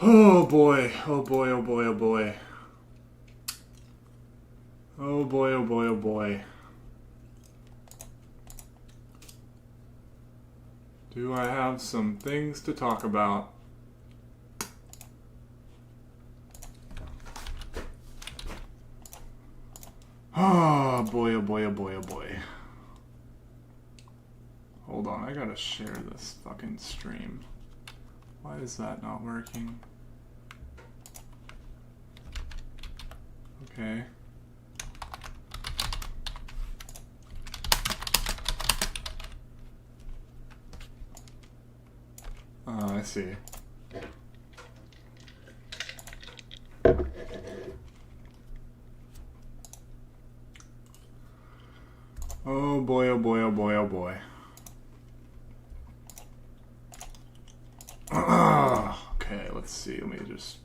Oh boy, oh boy, oh boy, oh boy. Oh boy, oh boy, oh boy. Do I have some things to talk about? Oh boy, oh boy, oh boy, oh boy. Hold on, I gotta share this fucking stream. Why is that not working? Okay. Oh, I see. Oh boy, oh boy, oh boy, oh boy. Okay, let's see. Let me just...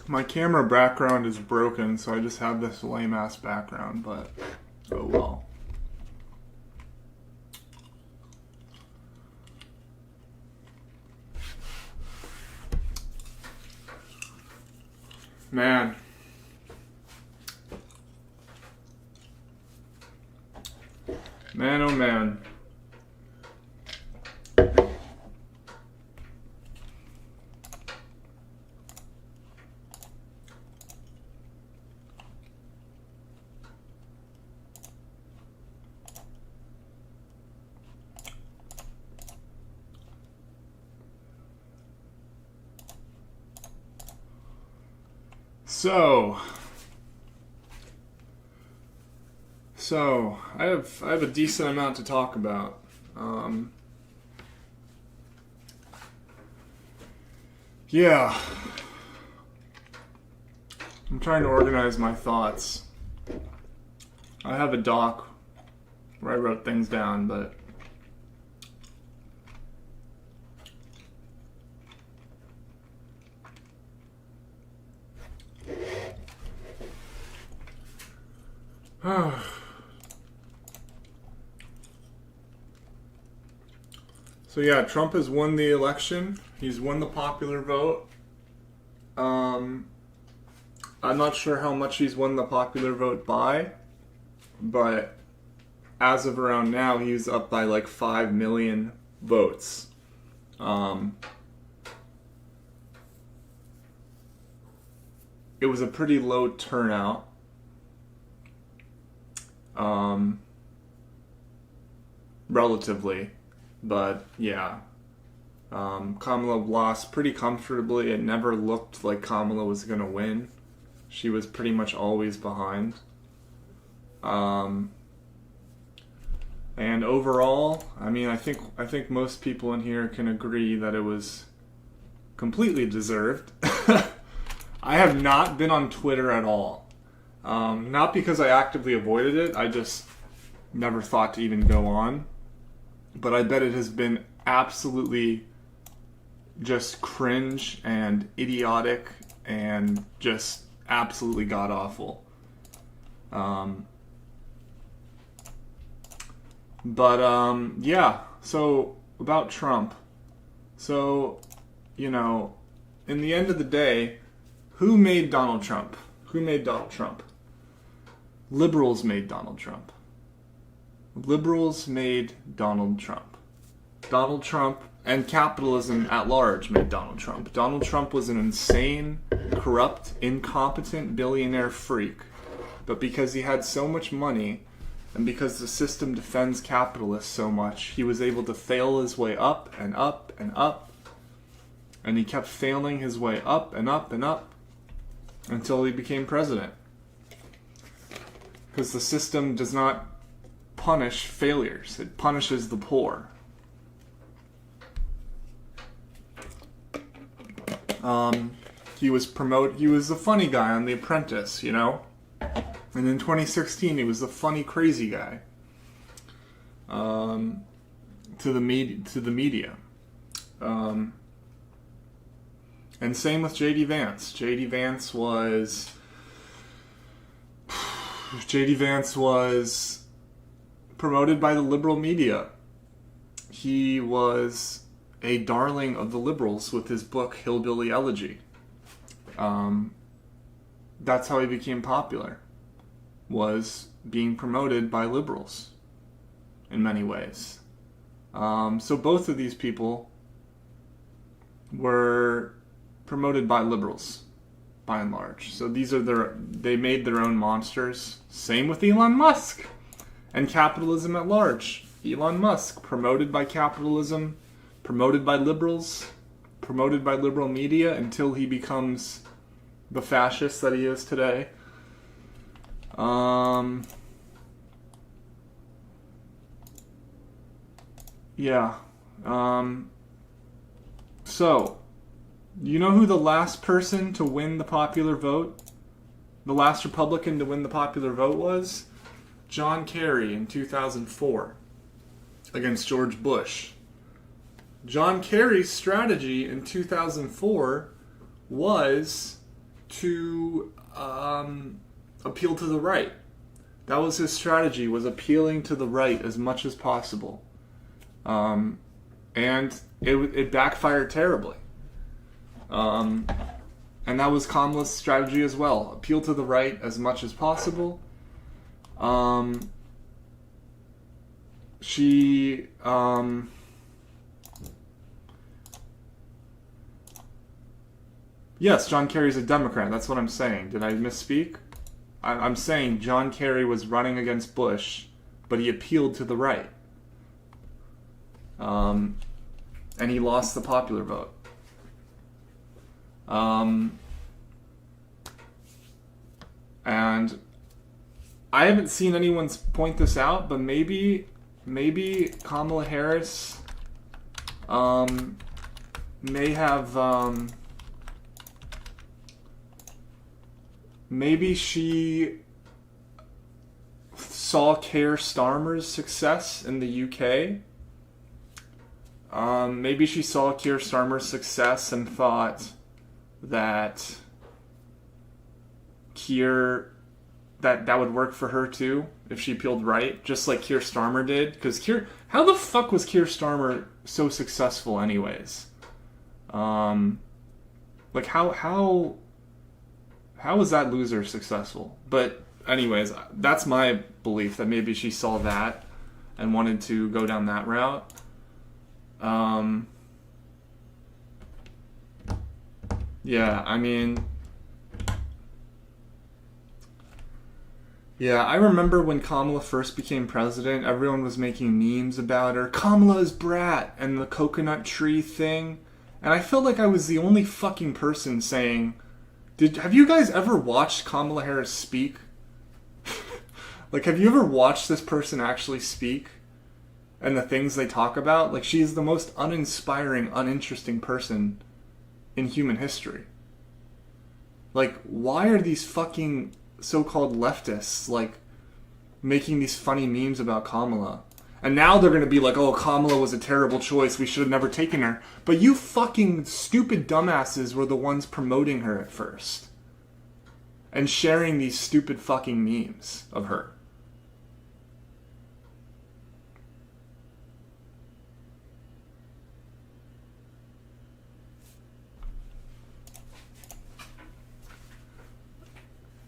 My camera background is broken, so I just have this lame-ass background, but oh well. Man. Man, oh man. So I have a decent amount to talk about. Yeah. I'm trying to organize my thoughts. I have a doc where I wrote things down, but so yeah, Trump has won the election. He's won the popular vote. I'm not sure how much he's won the popular vote by, but as of around now, he's up by like 5 million votes. It was a pretty low turnout. Relatively, but yeah. Kamala lost pretty comfortably. It never looked like Kamala was gonna win. She was pretty much always behind. And overall, I mean, I think most people in here can agree that it was completely deserved. I have not been on Twitter at all. Not because I actively avoided it, I just never thought to even go on. But I bet it has been absolutely just cringe and idiotic and just absolutely god-awful. Yeah, so about Trump. So, you know, in the end of the day, who made Donald Trump? Who made Donald Trump? Liberals made Donald Trump. Liberals made Donald Trump. Donald Trump and capitalism at large made Donald Trump. Donald Trump was an insane, corrupt, incompetent billionaire freak. But because he had so much money, and because the system defends capitalists so much, he was able to fail his way up and up and up. And he kept failing his way up and up and up until he became president. Because the system does not punish failures. It punishes the poor. He was the funny guy on The Apprentice, you know? And in 2016, he was the funny, crazy guy. To the media. And same with J.D. Vance. J.D. Vance was promoted by the liberal media. He was a darling of the liberals with his book Hillbilly Elegy. That's how he became popular, was being promoted by liberals in many ways. So both of these people were promoted by liberals, by and large. So they made their own monsters. Same with Elon Musk and capitalism at large. Elon Musk, promoted by capitalism, promoted by liberals, promoted by liberal media until he becomes the fascist that he is today. So, you know who the last person to win the popular vote? The last Republican to win the popular vote was? John Kerry in 2004 against George Bush. John Kerry's strategy in 2004 was to appeal to the right. That was his strategy, was appealing to the right as much as possible. And it backfired terribly. And that was Kamala's strategy as well. Appeal to the right as much as possible. Yes, John Kerry's a Democrat. That's what I'm saying. Did I misspeak? I'm saying John Kerry was running against Bush, but he appealed to the right. And he lost the popular vote. And I haven't seen anyone point this out, but maybe Kamala Harris may have maybe she saw Keir Starmer's success in the UK. Maybe she saw Keir Starmer's success and thought that that would work for her too if she appealed right, just like Keir Starmer did. Because how the fuck was Keir Starmer so successful, anyways? Like how was that loser successful? But anyways, that's my belief, that maybe she saw that and wanted to go down that route. Yeah, I mean, yeah, I remember when Kamala first became president, everyone was making memes about her. Kamala's brat and the coconut tree thing. And I felt like I was the only fucking person saying, have you guys ever watched Kamala Harris speak? Like, have you ever watched this person actually speak? And the things they talk about? Like, she's the most uninspiring, uninteresting person in human history. Like, why are these fucking so-called leftists, like, making these funny memes about Kamala? And now they're going to be like, oh, Kamala was a terrible choice, we should have never taken her. But you fucking stupid dumbasses were the ones promoting her at first. And sharing these stupid fucking memes of her.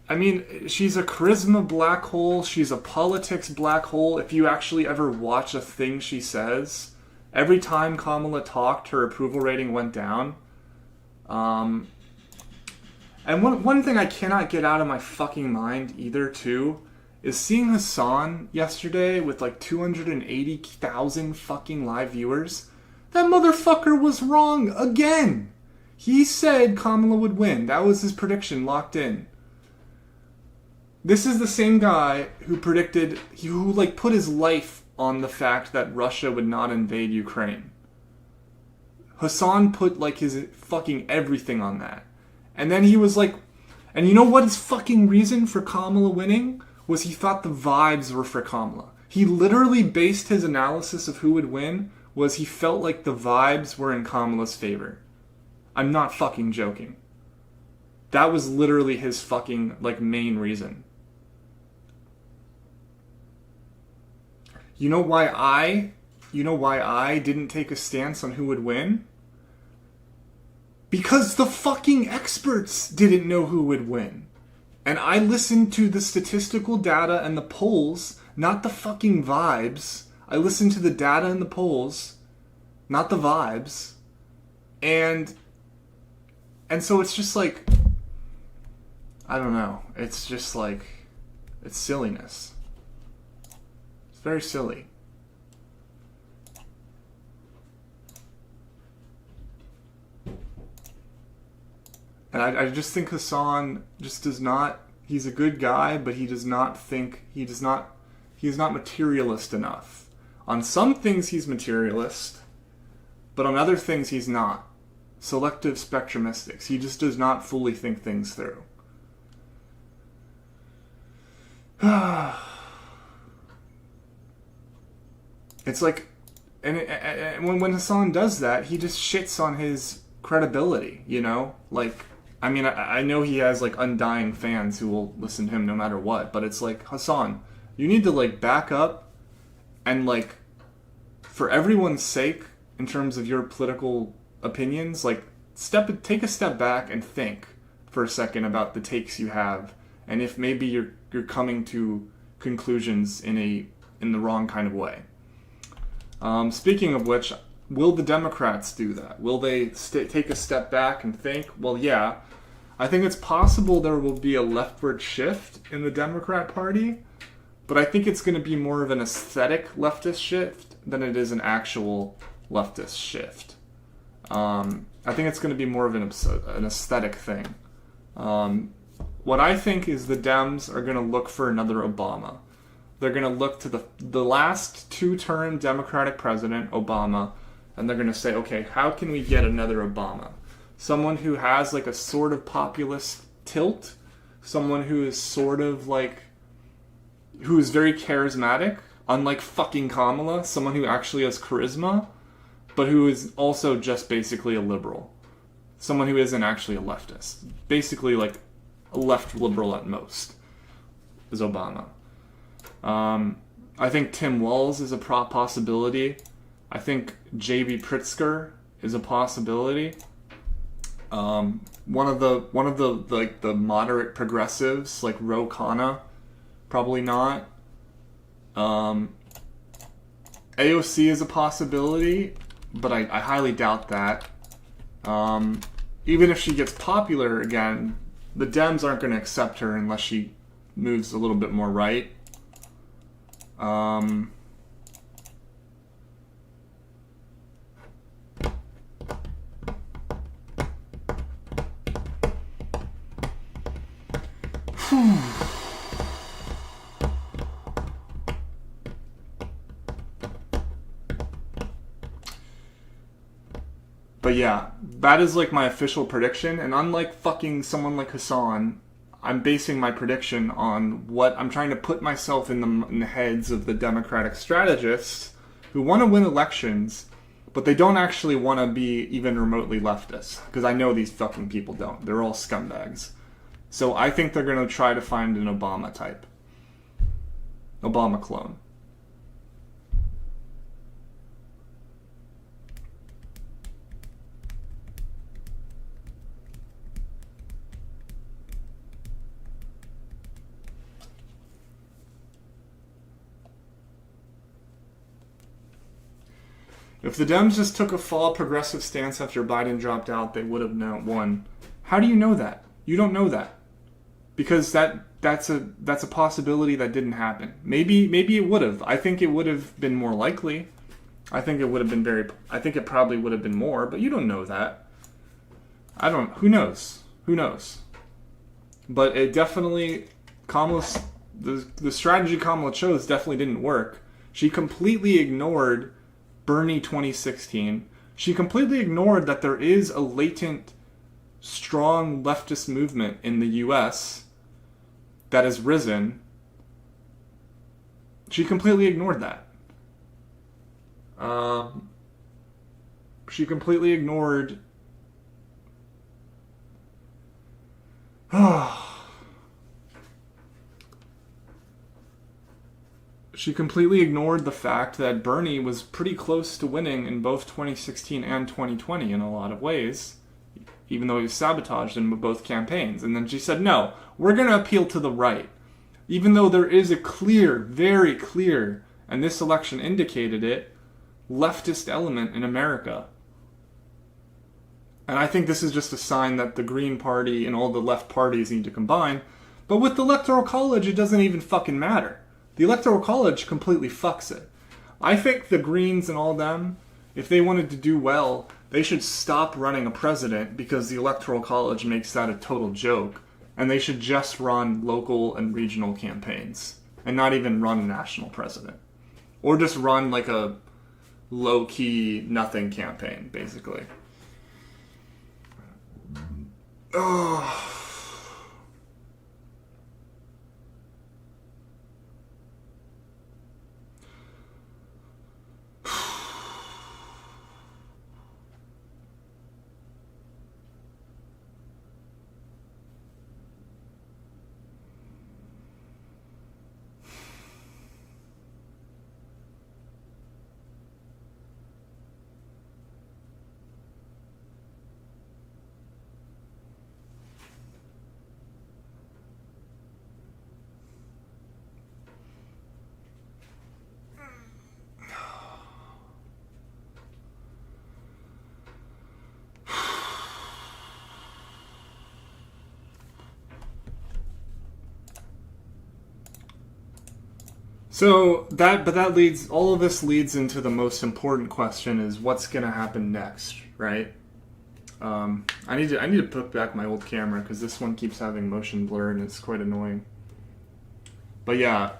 I mean, she's a charisma black hole. She's a politics black hole. If you actually ever watch a thing she says, every time Kamala talked, her approval rating went down. And one thing I cannot get out of my fucking mind either, too, is seeing Hassan yesterday with like 280,000 fucking live viewers. That motherfucker was wrong again. He said Kamala would win. That was his prediction, locked in. This is the same guy who predicted, who like put his life on the fact that Russia would not invade Ukraine. Hassan put like his fucking everything on that. And then he was like, and you know what his fucking reason for Kamala winning was? He thought the vibes were for Kamala. He literally based his analysis of who would win was he felt like the vibes were in Kamala's favor. I'm not fucking joking. That was literally his fucking, like, main reason. You know why I didn't take a stance on who would win? Because the fucking experts didn't know who would win. And I listened to the statistical data and the polls, not the fucking vibes. I listened to the data and the polls, not the vibes. And so it's just like, I don't know. It's just like, it's silliness. It's very silly. And I just think Hassan just does not, he's a good guy, but he is not materialist enough. On some things he's materialist, but on other things he's not. Selective spectrumistics. He just does not fully think things through. It's like, and when Hassan does that, he just shits on his credibility, you know? Like, I mean, I know he has, like, undying fans who will listen to him no matter what, but it's like, Hassan, you need to, like, back up and, like, for everyone's sake, in terms of your political opinions, like, take a step back and think for a second about the takes you have, and if maybe you're coming to conclusions in the wrong kind of way. Speaking of which, will the Democrats do that? Will they take a step back and think, well, yeah, I think it's possible there will be a leftward shift in the Democrat Party, but I think it's going to be more of an aesthetic leftist shift than it is an actual leftist shift. I think it's going to be more of an aesthetic thing. What I think is the Dems are going to look for another Obama. They're going to look to the last two-term Democratic president, Obama, and they're going to say, okay, how can we get another Obama? Someone who has, like, a sort of populist tilt. Someone who is sort of, like, who is very charismatic, unlike fucking Kamala. Someone who actually has charisma, but who is also just basically a liberal. Someone who isn't actually a leftist. Basically, like, a left liberal at most is Obama. I think Tim Walz is a possibility. I think J.B. Pritzker is a possibility. One of the like the moderate progressives, like Ro Khanna, probably not. AOC is a possibility, but I highly doubt that. Even if she gets popular again, the Dems aren't going to accept her unless she moves a little bit more right. But yeah, that is like my official prediction, and unlike fucking someone like Hassan, I'm basing my prediction on what I'm trying to put myself in the heads of the Democratic strategists who want to win elections, but they don't actually want to be even remotely leftist, because I know these fucking people don't. They're all scumbags. So I think they're going to try to find an Obama type. Obama clone. If the Dems just took a fall progressive stance after Biden dropped out, they would have won. How do you know that? You don't know that. Because that's a possibility that didn't happen. Maybe it would have. I think it would have been more likely. I think it probably would have been more, but you don't know that. Who knows? Who knows? But it definitely, the strategy Kamala chose definitely didn't work. She completely ignored Bernie 2016. She completely ignored that there is a latent, strong leftist movement in the US that has risen. She completely ignored that. She completely ignored she completely ignored the fact that Bernie was pretty close to winning in both 2016 and 2020 in a lot of ways, even though he was sabotaged in both campaigns. And then she said, no, we're going to appeal to the right. Even though there is a clear, very clear, and this election indicated it, leftist element in America. And I think this is just a sign that the Green Party and all the left parties need to combine. But with the Electoral College, it doesn't even fucking matter. The Electoral College completely fucks it. I think the Greens and all them, if they wanted to do well, they should stop running a president because the Electoral College makes that a total joke. And they should just run local and regional campaigns and not even run a national president. Or just run like a low-key nothing campaign, basically. Oh. So that leads, all of this leads into the most important question is what's going to happen next, right? I need to put back my old camera because this one keeps having motion blur and it's quite annoying. But yeah,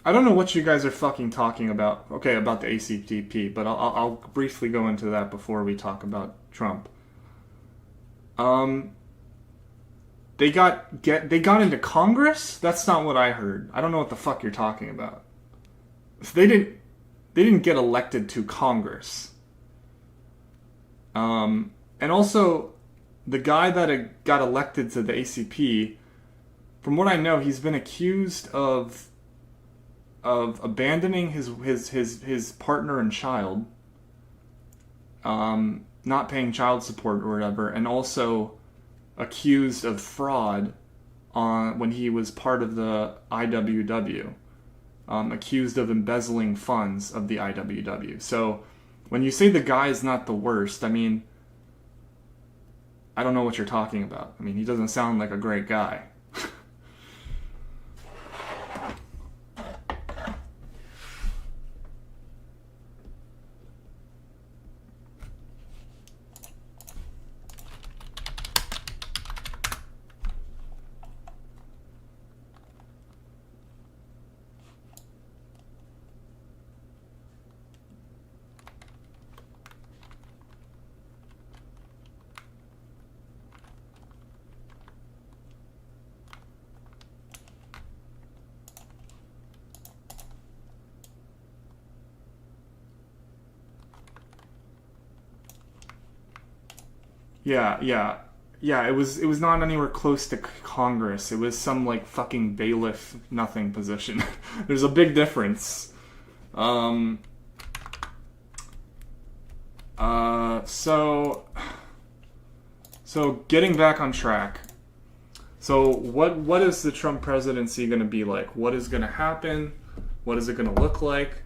I don't know what you guys are fucking talking about. Okay, about the ACP, but I'll briefly go into that before we talk about Trump. They got into Congress? That's not what I heard. I don't know what the fuck you're talking about. They didn't get elected to Congress. And also, the guy that got elected to the ACP, from what I know, he's been accused of abandoning his partner and child, not paying child support or whatever, and also accused of fraud when he was part of the IWW, accused of embezzling funds of the IWW. So when you say the guy is not the worst, I mean, I don't know what you're talking about. I mean, he doesn't sound like a great guy. Yeah. It was not anywhere close to Congress. It was some like fucking bailiff nothing position. There's a big difference. So getting back on track. So what is the Trump presidency going to be like? What is going to happen? What is it going to look like?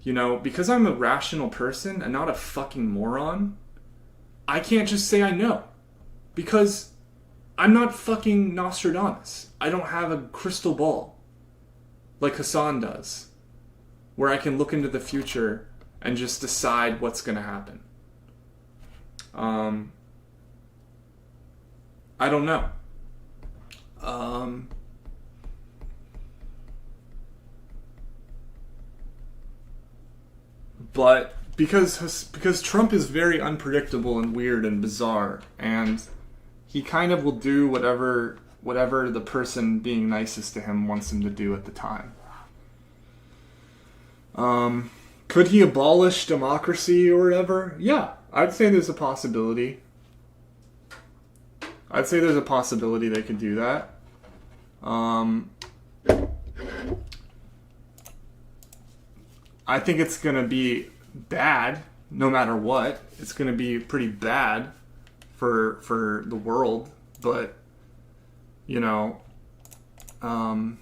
You know, because I'm a rational person and not a fucking moron, I can't just say I know. Because I'm not fucking Nostradamus. I don't have a crystal ball like Hassan does, where I can look into the future and just decide what's going to happen. I don't know. But because Trump is very unpredictable and weird and bizarre, and he kind of will do whatever the person being nicest to him wants him to do at the time. Could he abolish democracy or whatever? Yeah, I'd say there's a possibility. I'd say there's a possibility they could do that. I think it's going to be bad, no matter what. It's going to be pretty bad for the world, but, you know, and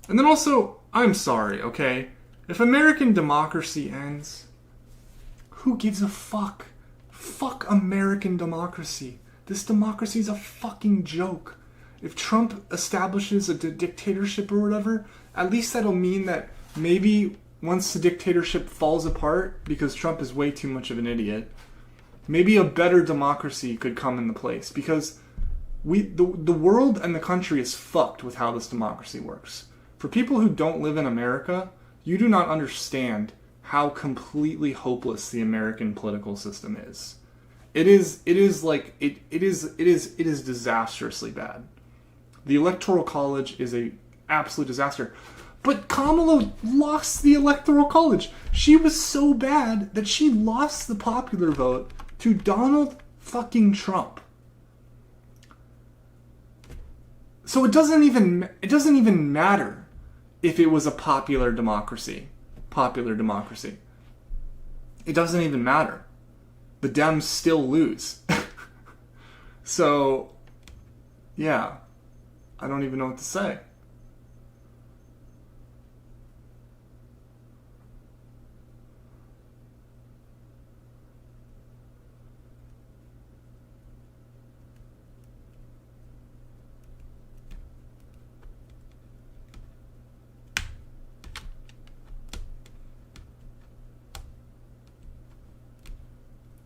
then also, I'm sorry, okay? If American democracy ends, who gives a fuck? Fuck American democracy. This democracy is a fucking joke. If Trump establishes a dictatorship or whatever, at least that'll mean that maybe once the dictatorship falls apart, because Trump is way too much of an idiot, maybe a better democracy could come into place. Because the world and the country is fucked with how this democracy works. For people who don't live in America, you do not understand how completely hopeless the American political system is. It is disastrously bad. The Electoral College is a absolute disaster. But Kamala lost the Electoral College. She was so bad that she lost the popular vote to Donald fucking Trump. So it doesn't even matter if it was a popular democracy. It doesn't even matter. The Dems still lose. So, yeah. I don't even know what to say.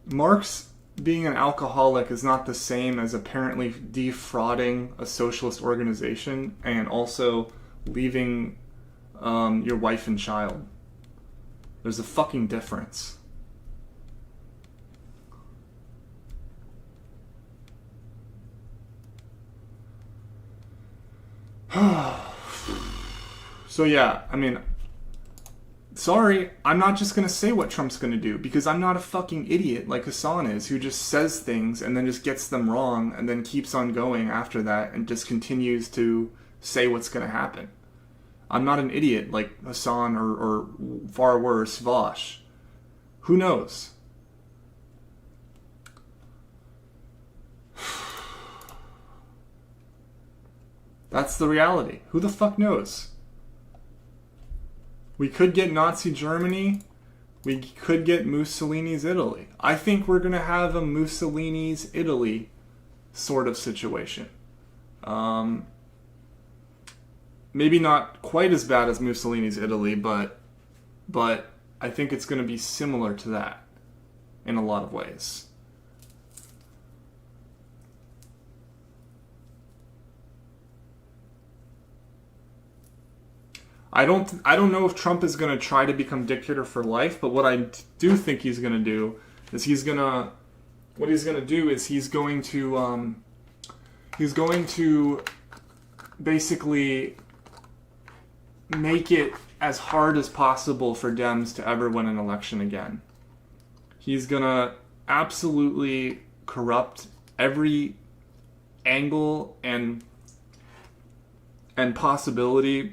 Marx being an alcoholic is not the same as apparently defrauding a socialist organization and also leaving your wife and child. There's a fucking difference. So yeah, I mean, sorry, I'm not just going to say what Trump's going to do, because I'm not a fucking idiot like Hassan is, who just says things and then just gets them wrong and then keeps on going after that and just continues to say what's going to happen. I'm not an idiot like Hassan or far worse, Vosch. Who knows? That's the reality. Who the fuck knows? We could get Nazi Germany. We could get Mussolini's Italy. I think we're going to have a Mussolini's Italy sort of situation. Maybe not quite as bad as Mussolini's Italy, but I think it's going to be similar to that in a lot of ways. I don't know if Trump is going to try to become dictator for life, but what I do think he's going to do is he's going to basically make it as hard as possible for Dems to ever win an election again. He's going to absolutely corrupt every angle and possibility.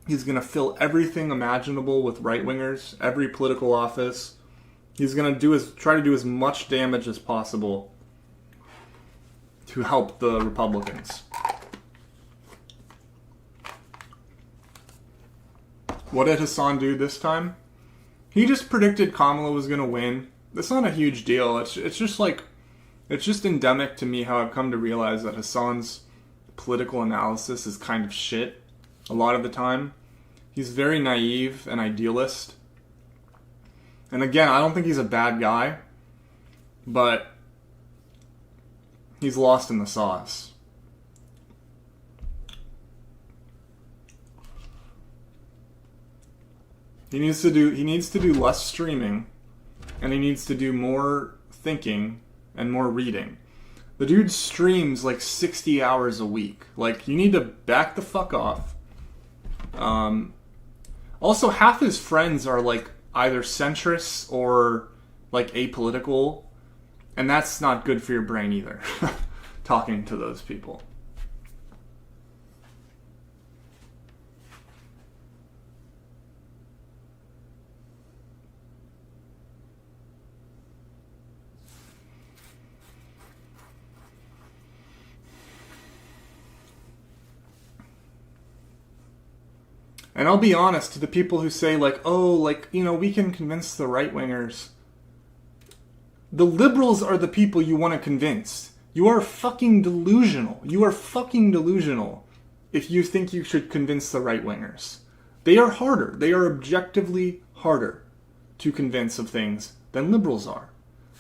He's going to fill everything imaginable with right-wingers, every political office. He's going to try to do as much damage as possible to help the Republicans. What did Hassan do this time? He just predicted Kamala was going to win. That's not a huge deal. It's just endemic to me how I've come to realize that Hassan's political analysis is kind of shit. A lot of the time. He's very naive and idealist. And again, I don't think he's a bad guy, but he's lost in the sauce. He needs to do less streaming, and he needs to do more thinking and more reading. The dude streams like 60 hours a week. Like, you need to back the fuck off. Also, half his friends are like either centrists or like apolitical, and that's not good for your brain either. Talking to those people. And I'll be honest, to the people who say, like, oh, like, you know, we can convince the right-wingers. The liberals are the people you want to convince. You are fucking delusional. You are fucking delusional if you think you should convince the right-wingers. They are harder. They are objectively harder to convince of things than liberals are.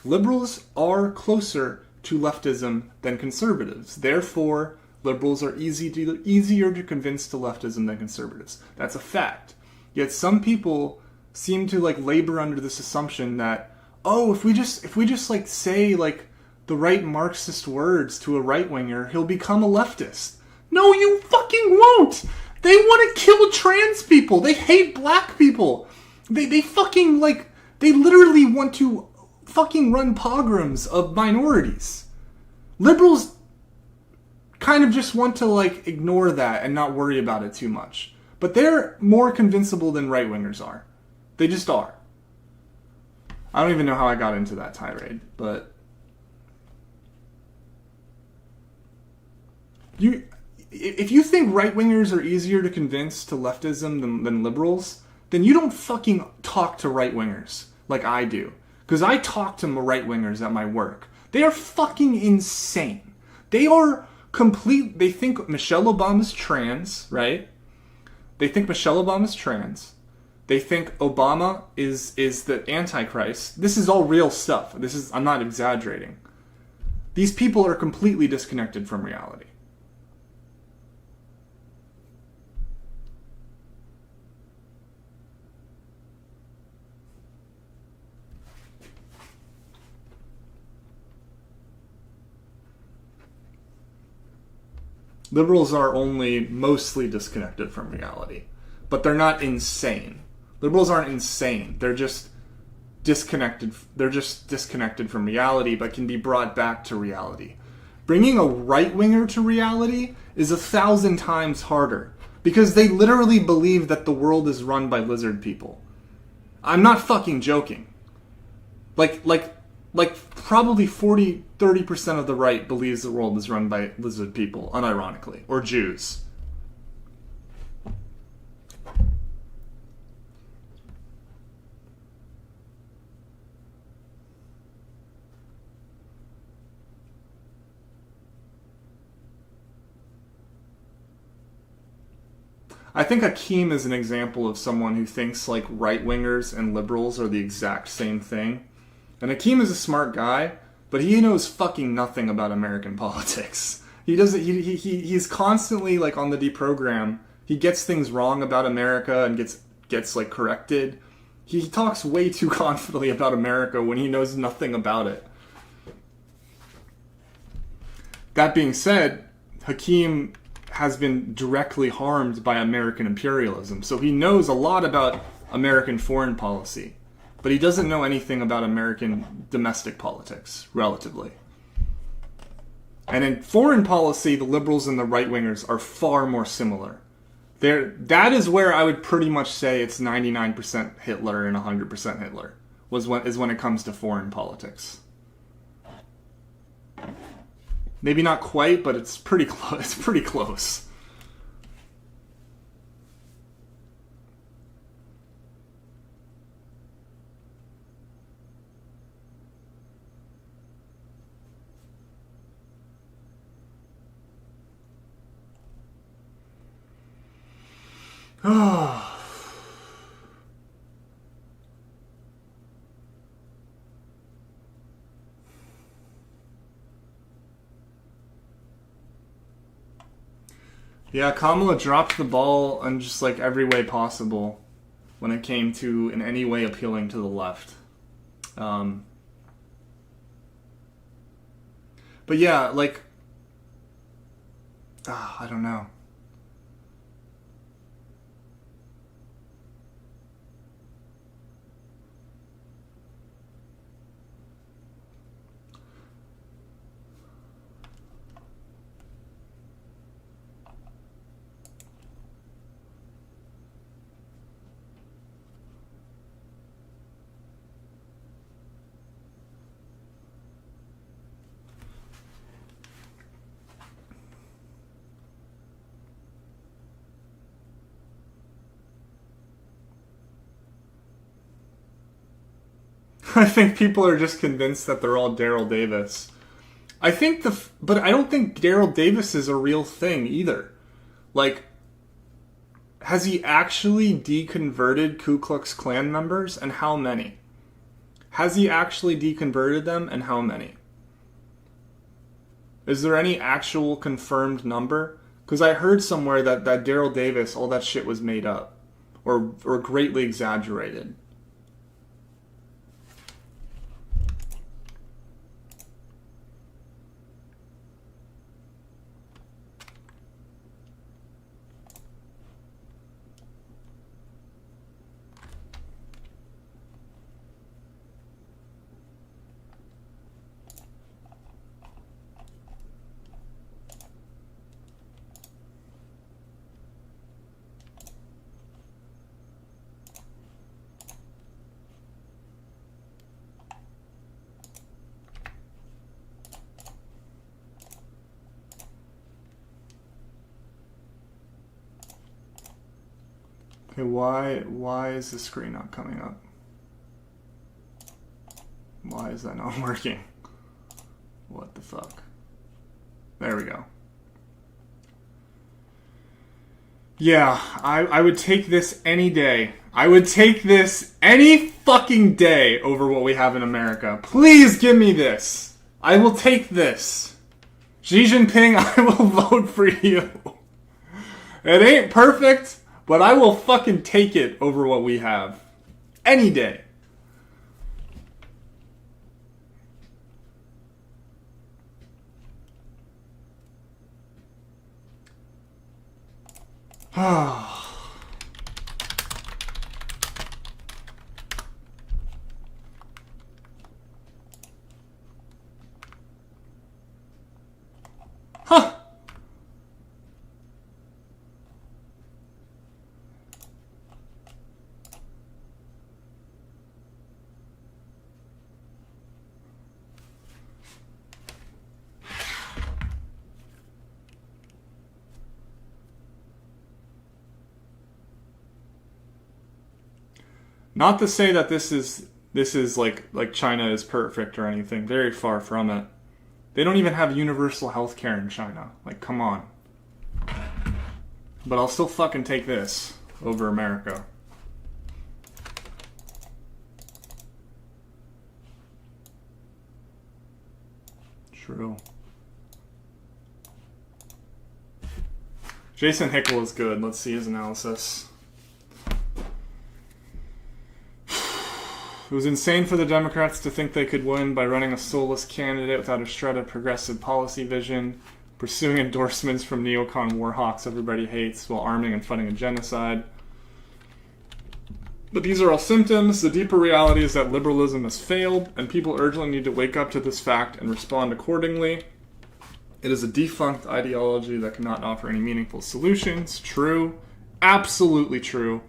Liberals are closer to leftism than conservatives. Therefore, liberals are easier to convince to leftism than conservatives. That's a fact. Yet some people seem to like labor under this assumption that, oh, if we just like say like the right Marxist words to a right-winger, he'll become a leftist. No, you fucking won't! They want to kill trans people! They hate black people! They fucking like, they literally want to fucking run pogroms of minorities. Liberals kind of just want to like ignore that and not worry about it too much. But they're more convincible than right-wingers are. They just are. I don't even know how I got into that tirade, but if you think right-wingers are easier to convince to leftism than liberals, then you don't fucking talk to right-wingers like I do. Because I talk to right-wingers at my work. They are fucking insane. They are they think Michelle Obama's trans, right? They think Michelle Obama's trans. They think Obama is the Antichrist. This is all real stuff. I'm not exaggerating. These people are completely disconnected from reality. Liberals are only mostly disconnected from reality. But they're not insane. Liberals aren't insane. They're just disconnected. They're just disconnected from reality, but can be brought back to reality. Bringing a right-winger to reality is 1,000 times harder. Because they literally believe that the world is run by lizard people. I'm not fucking joking. Like probably 30% of the right believes the world is run by lizard people, unironically, or Jews. I think Hakeem is an example of someone who thinks like right-wingers and liberals are the exact same thing. And Hakeem is a smart guy, but he knows fucking nothing about American politics. He's constantly like on the deprogram. He gets things wrong about America and gets like corrected. He talks way too confidently about America when he knows nothing about it. That being said, Hakeem has been directly harmed by American imperialism, so he knows a lot about American foreign policy. But he doesn't know anything about American domestic politics, relatively. And in foreign policy, the liberals and the right-wingers are far more similar. That is where I would pretty much say it's 99% Hitler and 100% Hitler, is when it comes to foreign politics. Maybe not quite, but it's pretty close. It's pretty close. Yeah, Kamala dropped the ball in just like every way possible when it came to in any way appealing to the left. But yeah, like, I don't know. I think people are just convinced that they're all Daryl Davis. But I don't think Daryl Davis is a real thing either. Like, has he actually deconverted Ku Klux Klan members, and how many? Has he actually deconverted them, and how many? Is there any actual confirmed number? Because I heard somewhere that Daryl Davis, all that shit was made up. Or greatly exaggerated. Okay, why is the screen not coming up? Why is that not working? What the fuck? There we go. Yeah, I would take this any day. I would take this any fucking day over what we have in America. Please give me this. I will take this. Xi Jinping, I will vote for you. It ain't perfect, but I will fucking take it over what we have. Any day. Huh. Not to say that this is like China is perfect or anything. Very far from it. They don't even have universal health care in China. Like, come on. But I'll still fucking take this over America. True. Jason Hickel is good. Let's see his analysis. It was insane for the Democrats to think they could win by running a soulless candidate without a shred of progressive policy vision, pursuing endorsements from neocon warhawks everybody hates while arming and funding a genocide. But these are all symptoms. The deeper reality is that liberalism has failed, and people urgently need to wake up to this fact and respond accordingly. It is a defunct ideology that cannot offer any meaningful solutions. True. Absolutely true.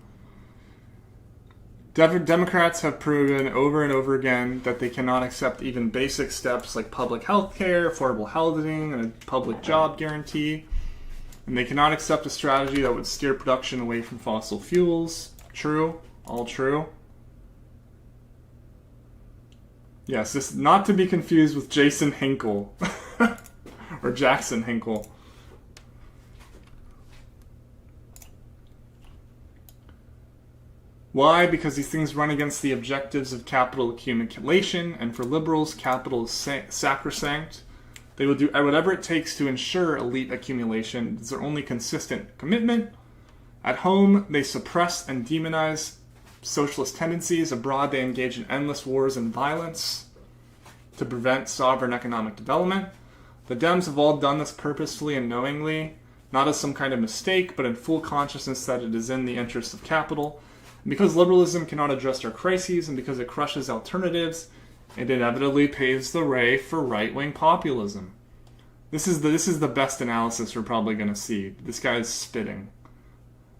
Democrats have proven over and over again that they cannot accept even basic steps like public health care, affordable housing, and a public job guarantee. And they cannot accept a strategy that would steer production away from fossil fuels. True. All true. Yes, this not to be confused with Jason Hinkle. Or Jackson Hinkle. Why? Because these things run against the objectives of capital accumulation, and for liberals, capital is sacrosanct. They will do whatever it takes to ensure elite accumulation. It's their only consistent commitment. At home, they suppress and demonize socialist tendencies. Abroad, they engage in endless wars and violence to prevent sovereign economic development. The Dems have all done this purposefully and knowingly, not as some kind of mistake, but in full consciousness that it is in the interest of capital. Because liberalism cannot address our crises, and because it crushes alternatives, it inevitably paves the way for right-wing populism. This is the best analysis we're probably going to see. This guy is spitting.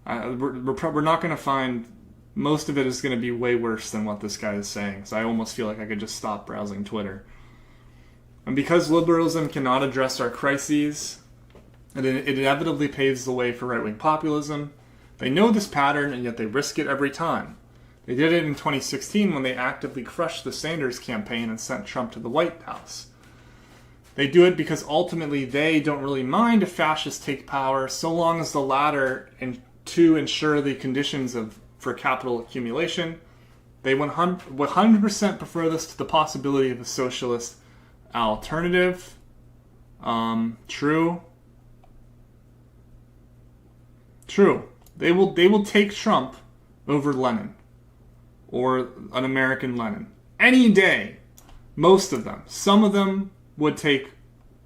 We're not going to find... Most of it is going to be way worse than what this guy is saying, so I almost feel like I could just stop browsing Twitter. And because liberalism cannot address our crises, it inevitably paves the way for right-wing populism. They know this pattern, and yet they risk it every time. They did it in 2016 when they actively crushed the Sanders campaign and sent Trump to the White House. They do it because ultimately they don't really mind if fascists take power so long as the latter, and to ensure the conditions for capital accumulation, they 100% prefer this to the possibility of a socialist alternative. True. They will take Trump over Lenin or an American Lenin any day. Most of them. Some of them would take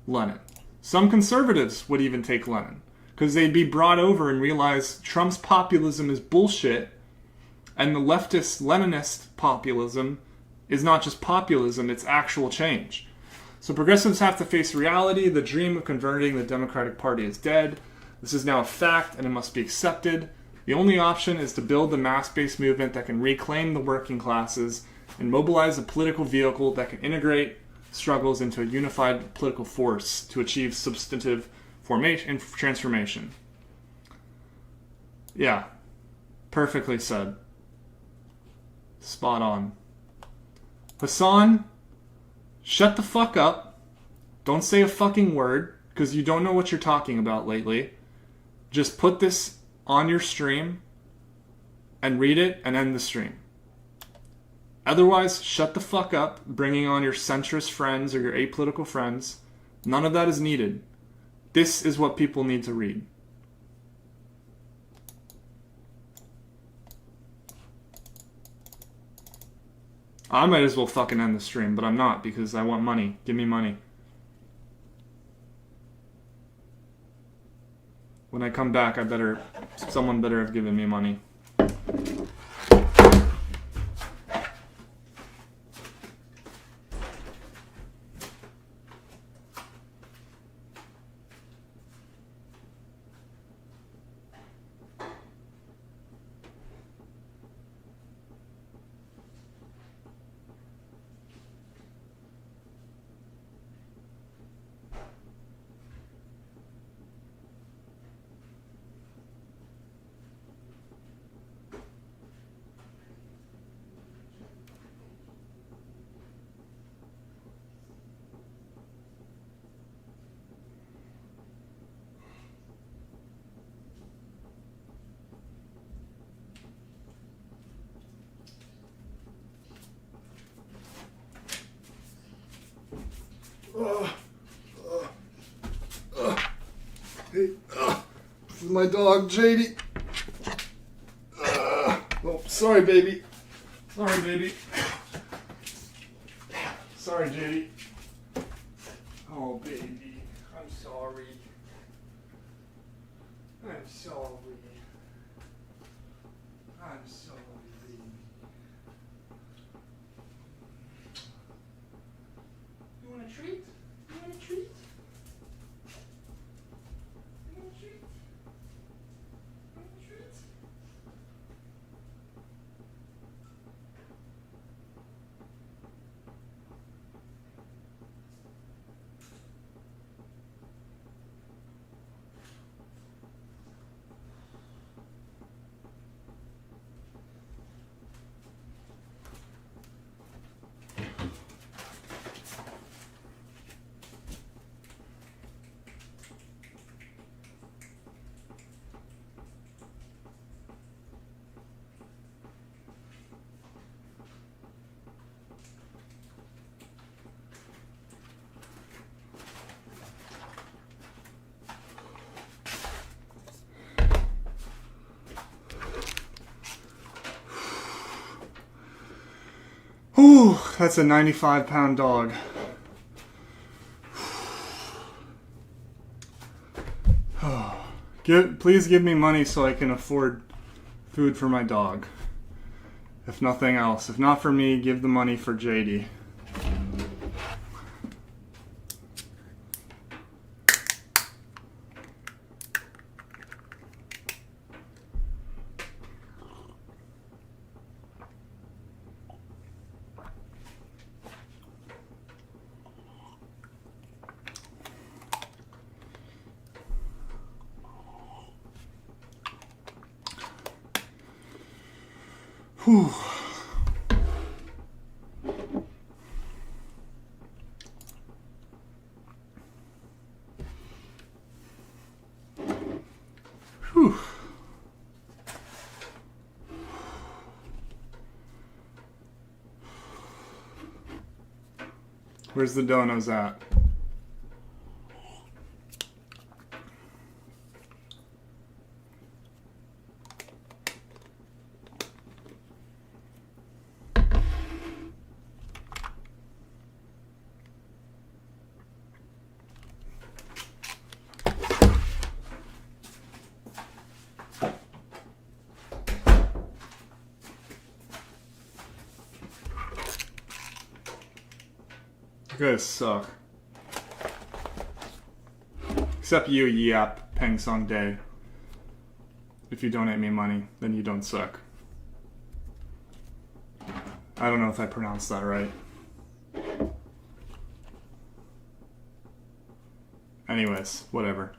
Lenin. Some conservatives would even take Lenin because they'd be brought over and realize Trump's populism is bullshit, and the leftist Leninist populism is not just populism, it's actual change. So progressives have to face reality. The dream of converting the Democratic Party is dead. This is now a fact, and it must be accepted. The only option is to build a mass-based movement that can reclaim the working classes and mobilize a political vehicle that can integrate struggles into a unified political force to achieve substantive formation and transformation. Yeah, perfectly said. Spot on. Hassan, shut the fuck up. Don't say a fucking word, because you don't know what you're talking about lately. Just put this on your stream and read it and end the stream. Otherwise, shut the fuck up, bringing on your centrist friends or your apolitical friends. None of that is needed. This is what people need to read. I might as well fucking end the stream, but I'm not because I want money. Give me money. When I come back, someone better have given me money. Hey, this is my dog, JD. Oh, sorry, baby. Sorry, baby. Sorry, JD. Oh, baby. I'm sorry. I'm sorry. I'm sorry, baby. You want a treat? You want a treat? You want a treat? You want a treat? Ooh, that's a 95-pound dog. Please give me money so I can afford food for my dog. If nothing else. If not for me, give the money for JD. Whew. Where's the donos at? You guys suck. Except you, Yap, Peng Song Day. If you donate me money, then you don't suck. I don't know if I pronounced that right. Anyways, whatever.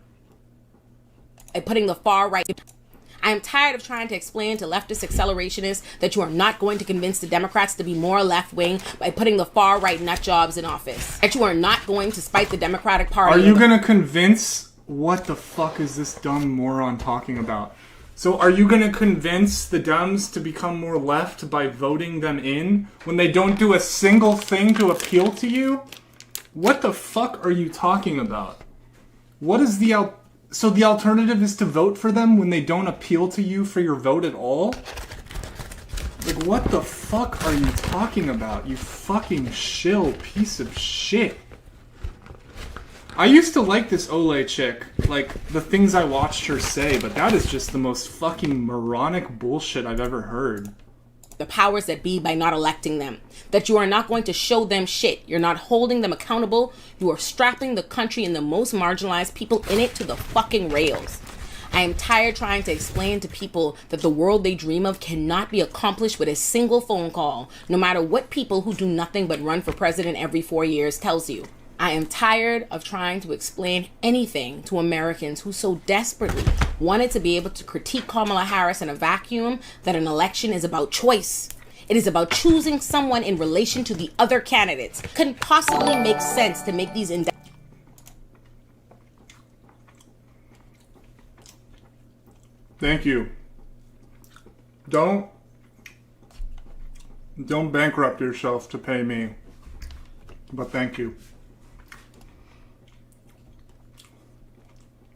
Putting the far right. I am tired of trying to explain to leftist accelerationists that you are not going to convince the Democrats to be more left-wing by putting the far right nut jobs in office. That you are not going to spite the Democratic Party. Are you going to convince... What the fuck is this dumb moron talking about? So are you going to convince the Dems to become more left by voting them in when they don't do a single thing to appeal to you? What the fuck are you talking about? What is the... So the alternative is to vote for them when they don't appeal to you for your vote at all? Like, what the fuck are you talking about, you fucking shill piece of shit? I used to like this Ole chick, like, the things I watched her say, but that is just the most fucking moronic bullshit I've ever heard. The powers that be by not electing them. That you are not going to show them shit. You're not holding them accountable. You are strapping the country and the most marginalized people in it to the fucking rails. I am tired trying to explain to people that the world they dream of cannot be accomplished with a single phone call, no matter what people who do nothing but run for president every 4 years tells you. I am tired of trying to explain anything to Americans who so desperately wanted to be able to critique Kamala Harris in a vacuum that an election is about choice. It is about choosing someone in relation to the other candidates. Couldn't possibly make sense to make these Thank you. Don't bankrupt yourself to pay me. But thank you.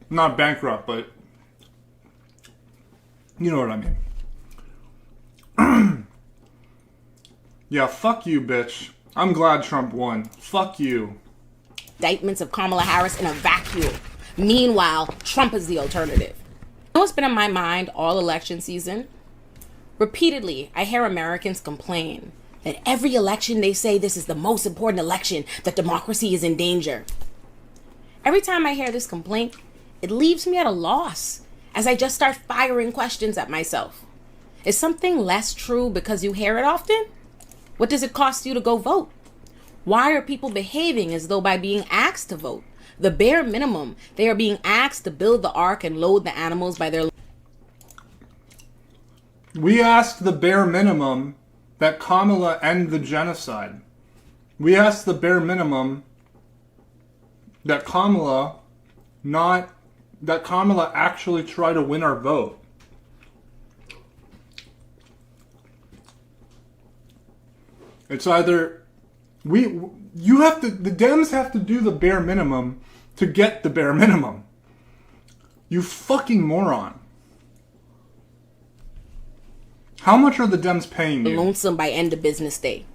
Not bankrupt, but you know what I mean. Yeah, fuck you, bitch. I'm glad Trump won. Fuck you. indictments of Kamala Harris in a vacuum. Meanwhile, Trump is the alternative. You know what's been on my mind all election season? Repeatedly, I hear Americans complain that every election they say this is the most important election, that democracy is in danger. Every time I hear this complaint, it leaves me at a loss as I just start firing questions at myself. Is something less true because you hear it often? What does it cost you to go vote? Why are people behaving as though by being asked to vote, the bare minimum, they are being asked to build the ark and load the animals by their... We asked the bare minimum that Kamala end the genocide. We asked the bare minimum that Kamala actually try to win our vote. It's either the Dems have to do the bare minimum to get the bare minimum. You fucking moron. How much are the Dems paying you? Lonesome by end of business day.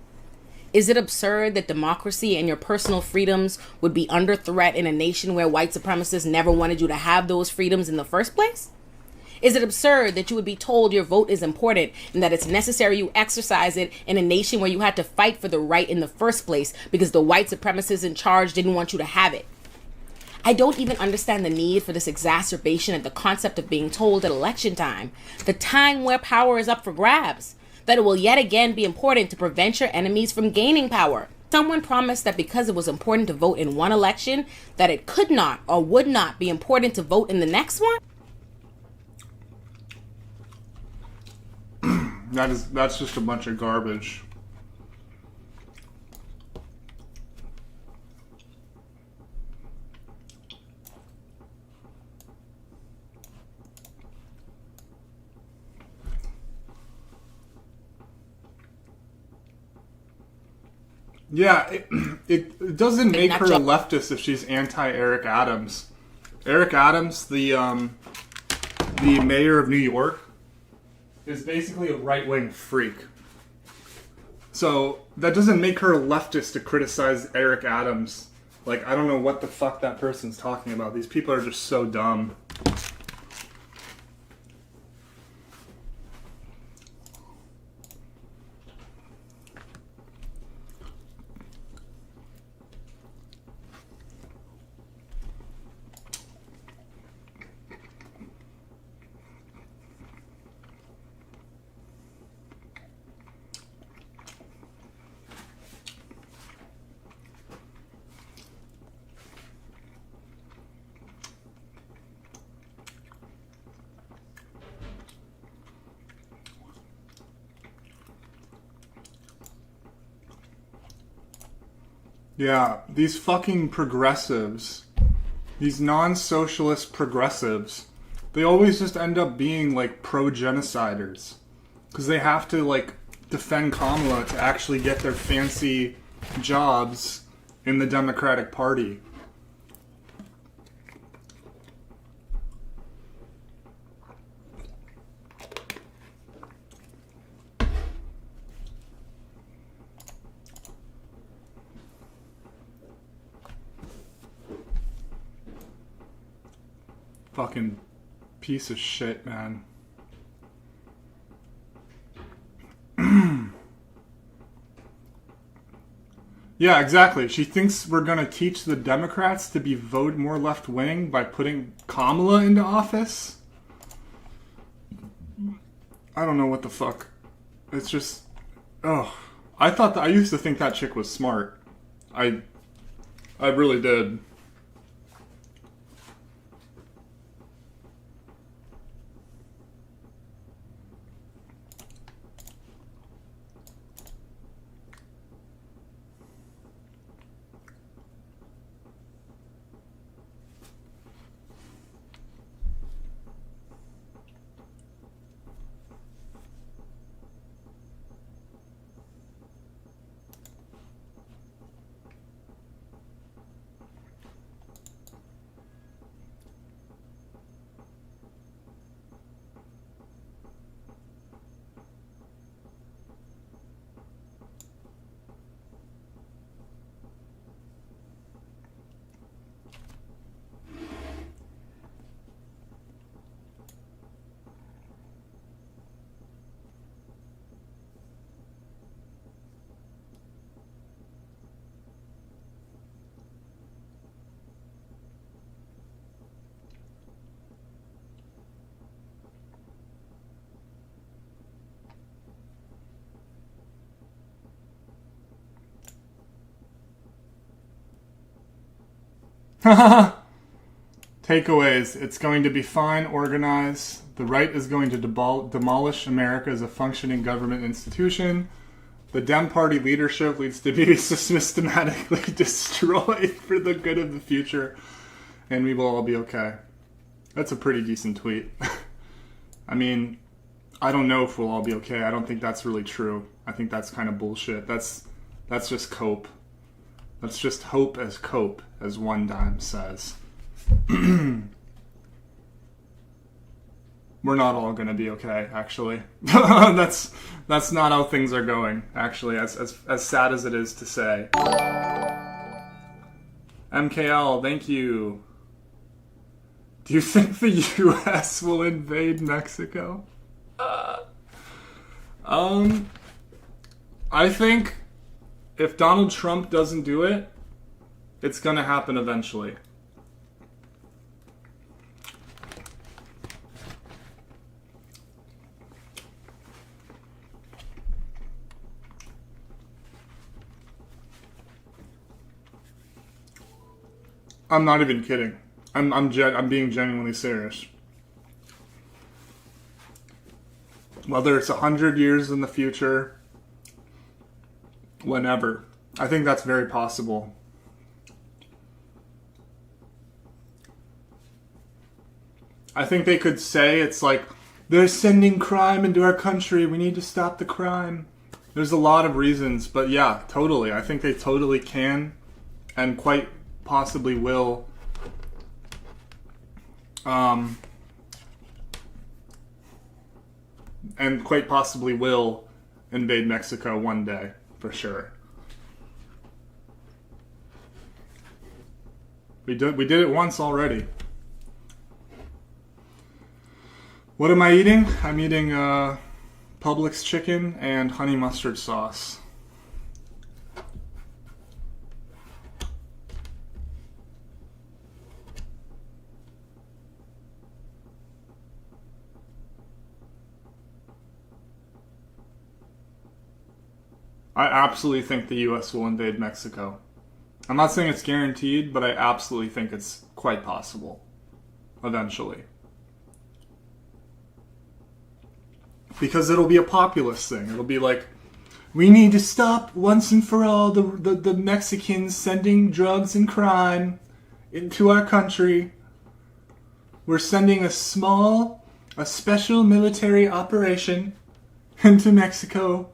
Is it absurd that democracy and your personal freedoms would be under threat in a nation where white supremacists never wanted you to have those freedoms in the first place? Is it absurd that you would be told your vote is important and that it's necessary you exercise it in a nation where you had to fight for the right in the first place because the white supremacists in charge didn't want you to have it? I don't even understand the need for this exacerbation of the concept of being told at election time, the time where power is up for grabs, that it will yet again be important to prevent your enemies from gaining power. Someone promised that because it was important to vote in one election, that it could not or would not be important to vote in the next one? That's just a bunch of garbage. Yeah, it doesn't make her a not leftist if she's anti-Eric Adams. Eric Adams, the mayor of New York, is basically a right-wing freak. So that doesn't make her a leftist to criticize Eric Adams. Like, I don't know what the fuck that person's talking about. These people are just so dumb. Yeah, these fucking progressives, these non-socialist progressives, they always just end up being like pro-genociders. Because they have to like defend Kamala to actually get their fancy jobs in the Democratic Party. Fucking piece of shit, man. Yeah, exactly. She thinks we're gonna teach the Democrats to be vote more left-wing by putting Kamala into office. I don't know what the fuck. It's just, oh, I used to think that chick was smart. I really did. Takeaways. It's going to be fine, organized. The right is going to demolish America as a functioning government institution. The Dem Party leadership needs to be systematically destroyed for the good of the future. And we will all be okay. That's a pretty decent tweet. I mean, I don't know if we'll all be okay. I don't think that's really true. I think that's kind of bullshit. That's just cope. Let's just hope as cope, as One Dime says. We're not all going to be okay, actually. That's not how things are going, actually, as sad as it is to say. MKL, thank you. Do you think the U.S. will invade Mexico? I think if Donald Trump doesn't do it, it's going to happen eventually. I'm not even kidding. I'm being genuinely serious. Whether it's 100 years in the future, whenever. I think that's very possible. I think they could say it's like, they're sending crime into our country, we need to stop the crime. There's a lot of reasons, but yeah, totally. I think they totally can and quite possibly will invade Mexico one day, for sure. We did it once already. What am I eating? I'm eating Publix chicken and honey mustard sauce. I absolutely think the US will invade Mexico. I'm not saying it's guaranteed, but I absolutely think it's quite possible. Eventually. Because it'll be a populist thing. It'll be like, we need to stop once and for all the Mexicans sending drugs and crime into our country. We're sending a special military operation into Mexico.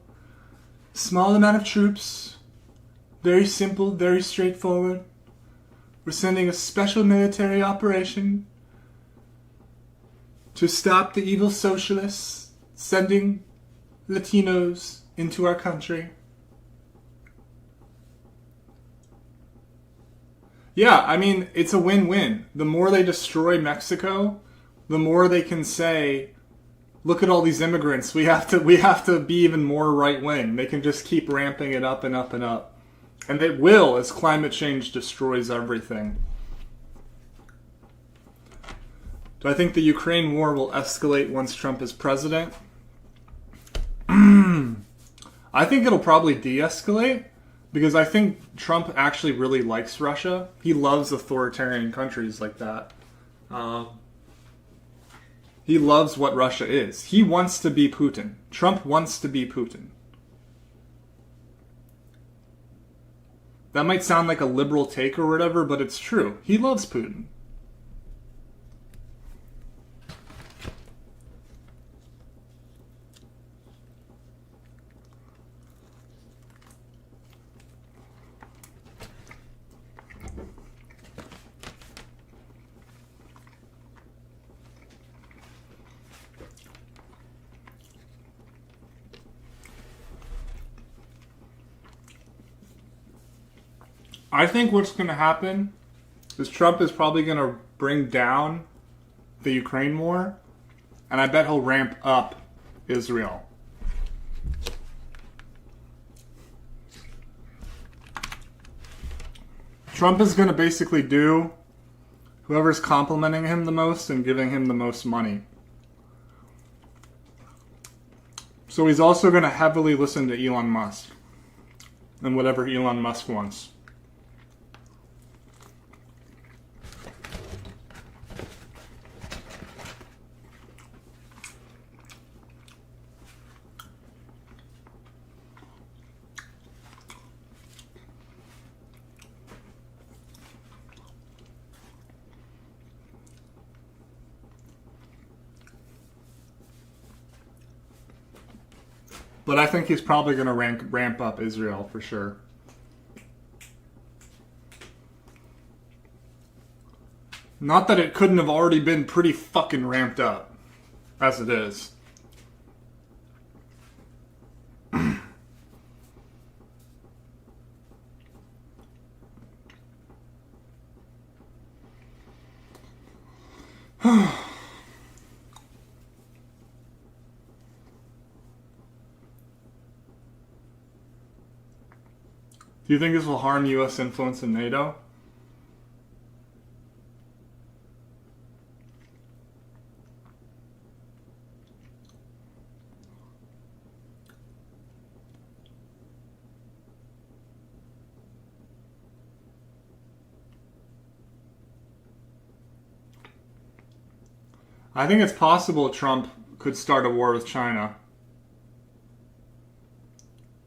Small amount of troops. Very simple, very straightforward. We're sending a special military operation to stop the evil socialists sending Latinos into our country. Yeah, I mean, it's a win-win. The more they destroy Mexico, the more they can say, look at all these immigrants. We have to be even more right-wing. They can just keep ramping it up and up and up. And it will, as climate change destroys everything. Do I think the Ukraine war will escalate once Trump is president? I think it'll probably de-escalate, because I think Trump actually really likes Russia. He loves authoritarian countries like that. He loves what Russia is. He wants to be Putin. Trump wants to be Putin. That might sound like a liberal take or whatever, but it's true. He loves Putin. I think what's going to happen is Trump is probably going to bring down the Ukraine war, and I bet he'll ramp up Israel. Trump is going to basically do whoever's complimenting him the most and giving him the most money. So he's also going to heavily listen to Elon Musk and whatever Elon Musk wants. But I think he's probably going to ramp up Israel for sure. Not that it couldn't have already been pretty fucking ramped up, as it is. Do you think this will harm U.S. influence in NATO? I think it's possible Trump could start a war with China.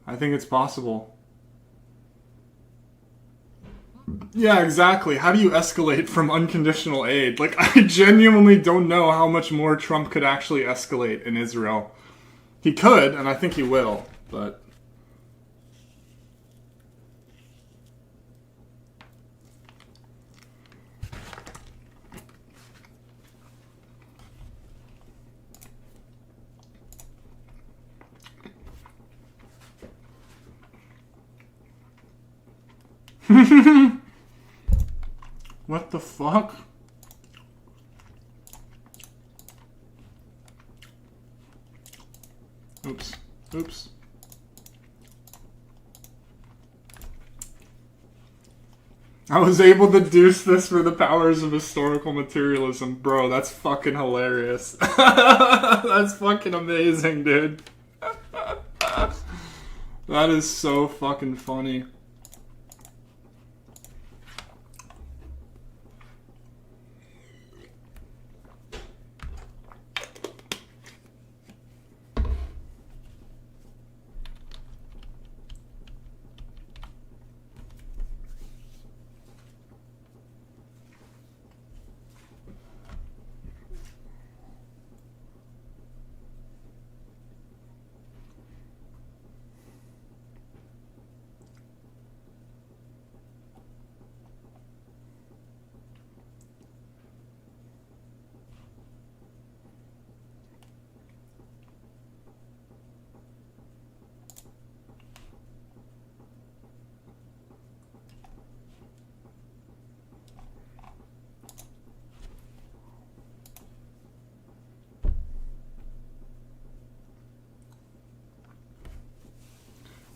I think it's possible. Yeah, exactly. How do you escalate from unconditional aid? Like, I genuinely don't know how much more Trump could actually escalate in Israel. He could, and I think he will, but What the fuck? Oops. Oops. I was able to deduce this for the powers of historical materialism. Bro, that's fucking hilarious. That's fucking amazing, dude. That is so fucking funny.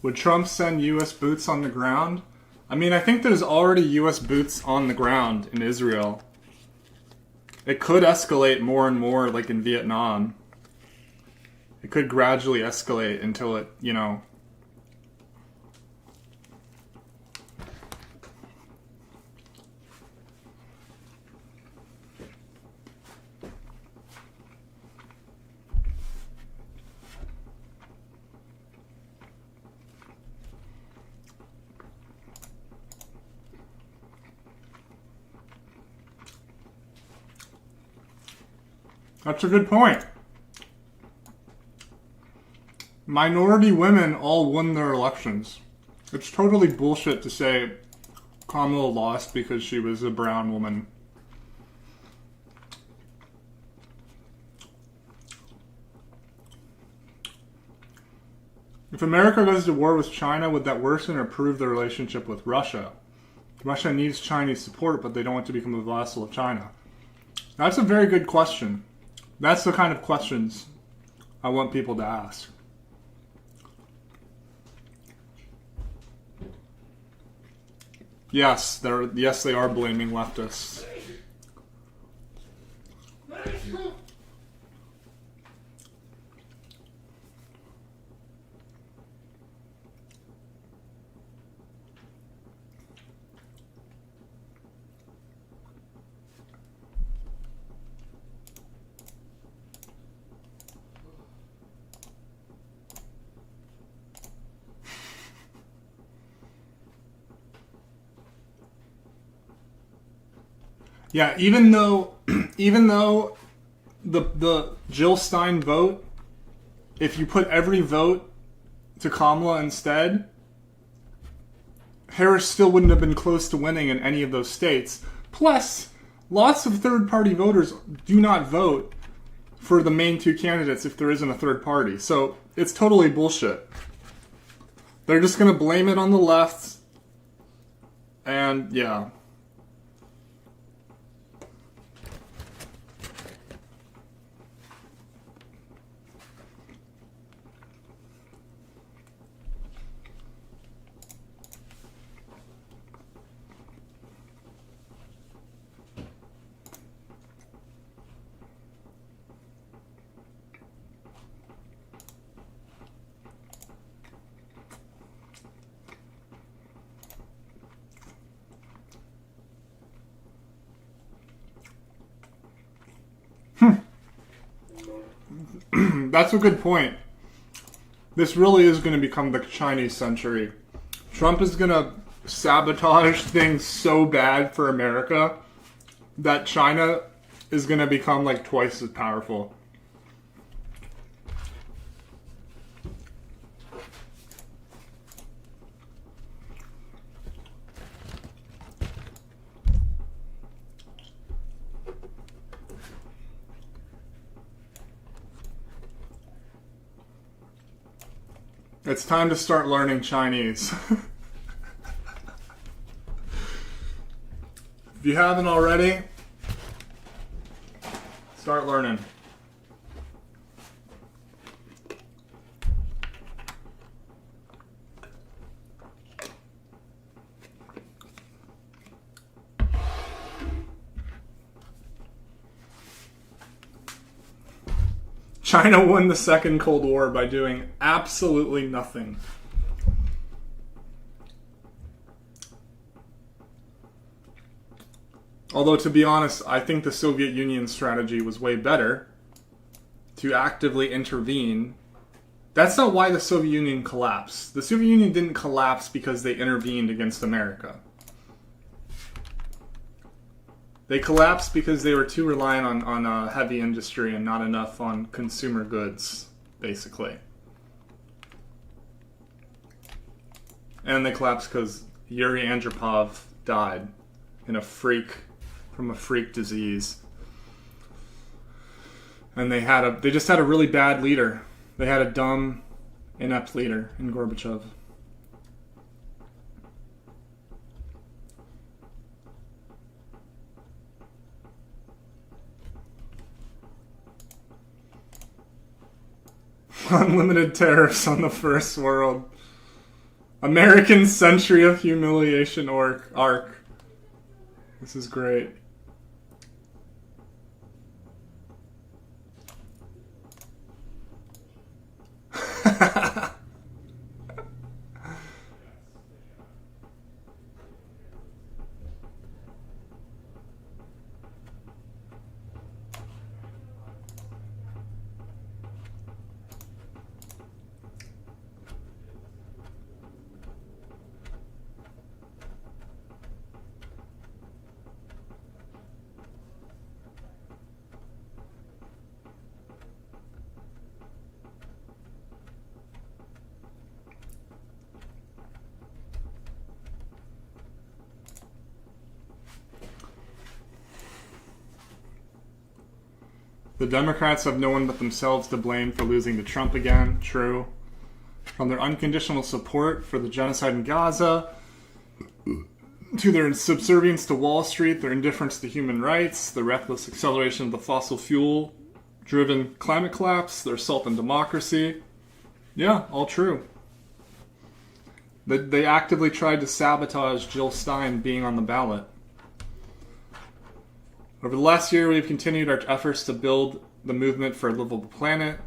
Would Trump send U.S. boots on the ground? I mean, I think there's already U.S. boots on the ground in Israel. It could escalate more and more, like in Vietnam. It could gradually escalate until it, you know... That's a good point. Minority women all won their elections. It's totally bullshit to say Kamala lost because she was a brown woman. If America goes to war with China, would that worsen or improve the relationship with Russia? Russia needs Chinese support, but they don't want to become a vassal of China. That's a very good question. That's the kind of questions I want people to ask. Yes, they are blaming leftists. Yeah, even though the Jill Stein vote, if you put every vote to Kamala instead, Harris still wouldn't have been close to winning in any of those states. Plus, lots of third-party voters do not vote for the main two candidates if there isn't a third party. So it's totally bullshit. They're just going to blame it on the left. And, yeah. That's a good point. This really is going to become the Chinese century. Trump is going to sabotage things so bad for America that China is going to become like twice as powerful. It's time to start learning Chinese. If you haven't already, start learning. China won the Second Cold War by doing absolutely nothing. Although, to be honest, I think the Soviet Union strategy was way better to actively intervene. That's not why the Soviet Union collapsed. The Soviet Union didn't collapse because they intervened against America. They collapsed because they were too reliant on heavy industry and not enough on consumer goods, basically. And they collapsed because Yuri Andropov died from a freak disease. And they just had a really bad leader. They had a dumb, inept leader in Gorbachev. Unlimited tariffs on the first world. American Century of Humiliation arc. This is great. The Democrats have no one but themselves to blame for losing to Trump again. True. From their unconditional support for the genocide in Gaza, to their subservience to Wall Street, their indifference to human rights, the reckless acceleration of the fossil fuel-driven climate collapse, their assault on democracy. Yeah, all true. They actively tried to sabotage Jill Stein being on the ballot. Over the last year, we've continued our efforts to build the movement for a livable planet.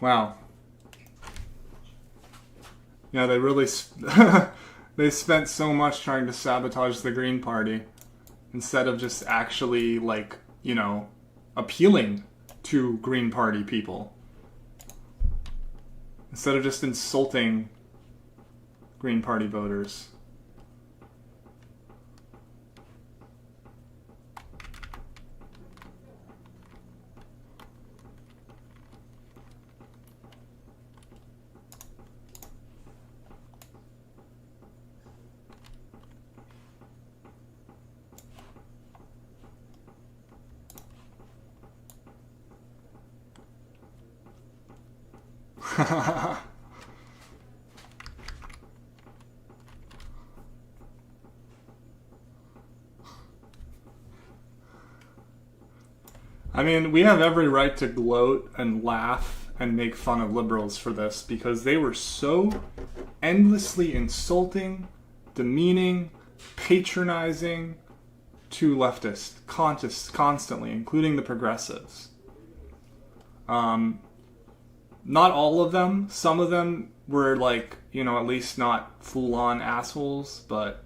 Wow. Yeah, they really they spent so much trying to sabotage the Green Party instead of just actually, appealing to Green Party people. Instead of just insulting Green Party voters. I mean, we have every right to gloat and laugh and make fun of liberals for this because they were so endlessly insulting, demeaning, patronizing to leftists constantly, including the progressives. Not all of them. Some of them were at least not full-on assholes, but